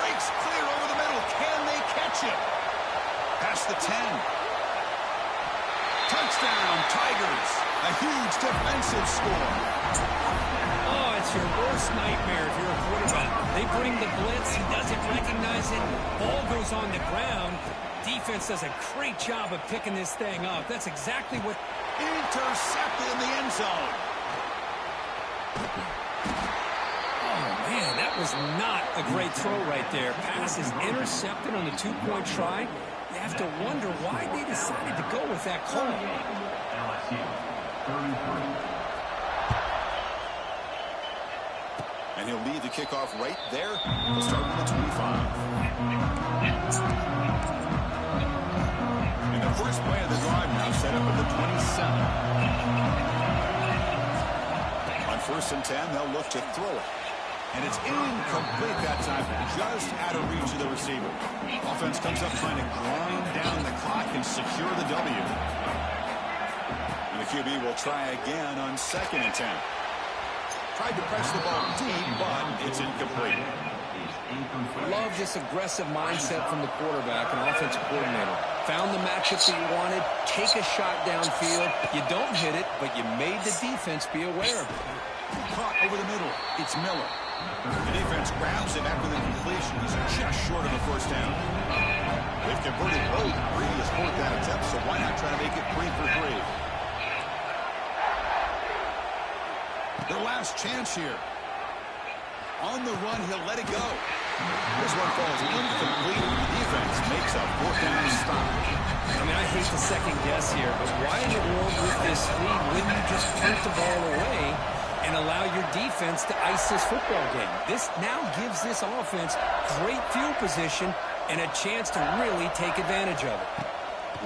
Breaks clear over the middle. Can they catch him? Past the 10. Touchdown, Tigers. A huge defensive score. Oh, it's your worst nightmare if you're a quarterback. They bring the blitz. He doesn't recognize it. Ball goes on the ground. Defense does a great job of picking this thing up. That's exactly what... Intercepted in the end zone. Man, that was not a great throw right there. Pass is intercepted on the 2-point try. You have to wonder why they decided to go with that call. LSU 33. And he'll lead the kickoff right there. He'll start with the 25. And the first play of the drive now set up at the 27. On 1st and 10, they'll look to throw it. And it's incomplete that time, just out of reach of the receiver. Offense comes up trying to grind down the clock and secure the W. And the QB will try again on 2nd and 10. Tried to press the ball deep, but it's incomplete. Love this aggressive mindset from the quarterback and offensive coordinator. Found the matchup that you wanted, take a shot downfield. You don't hit it, but you made the defense be aware of it. Caught over the middle. It's Miller. The defense grabs him after the completion. He's just short of a first down. They've converted both previous 4th down attempts, so why not try to make it 3 for 3? Their last chance here. On the run, he'll let it go. This one falls incomplete. The defense makes a 4th down stop. I mean, I hate to second guess here, but why in the world with this lead wouldn't you just punt the ball away and allow your defense to ice this football game? This now gives this offense great field position and a chance to really take advantage of it.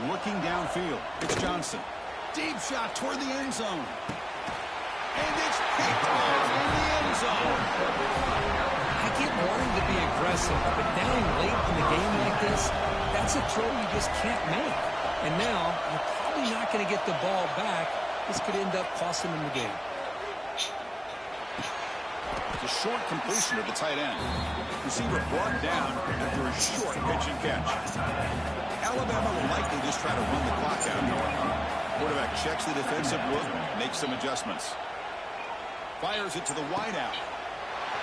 Looking downfield, it's Johnson. Deep shot toward the end zone. And it's picked off in the end zone. I get wanting to be aggressive, but down late in the game like this, that's a throw you just can't make. And now, you're probably not going to get the ball back. This could end up costing them the game. The short completion of the tight end. Receiver brought down after a short pitch and catch. Alabama will likely just try to run the clock out. Quarterback checks the defensive look, makes some adjustments. Fires it to the wideout.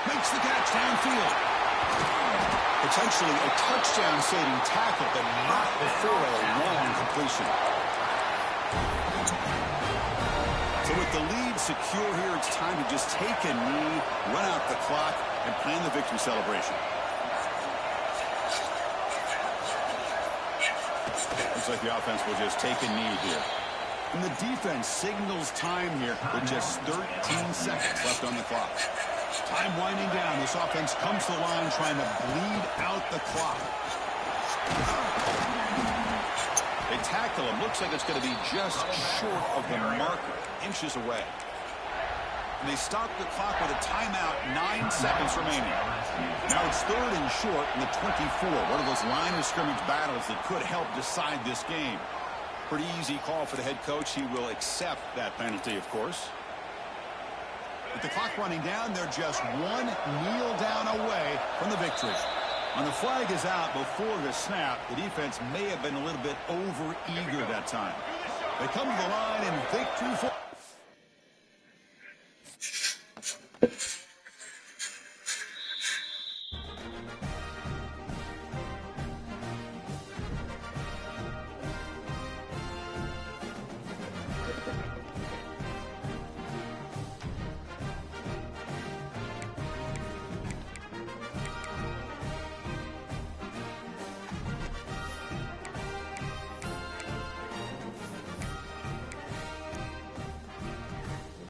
Makes the catch downfield. Potentially a touchdown-saving tackle, but not before a long completion. So with the lead secure here, it's time to just take a knee, run out the clock, and plan the victory celebration. Looks like the offense will just take a knee here. And the defense signals time here with just 13 seconds left on the clock. Time winding down. This offense comes to the line trying to bleed out the clock. They tackle him. Looks like it's going to be just short of the marker. Inches away. and they stop the clock with a timeout, 9 seconds remaining. Now it's 3rd and short in the 24. One of those line of scrimmage battles that could help decide this game. Pretty easy call for the head coach. He will accept that penalty, of course. With the clock running down, they're just one kneel down away from the victory. When the flag is out before the snap, the defense may have been a little bit over-eager that time. They come to the line in victory for...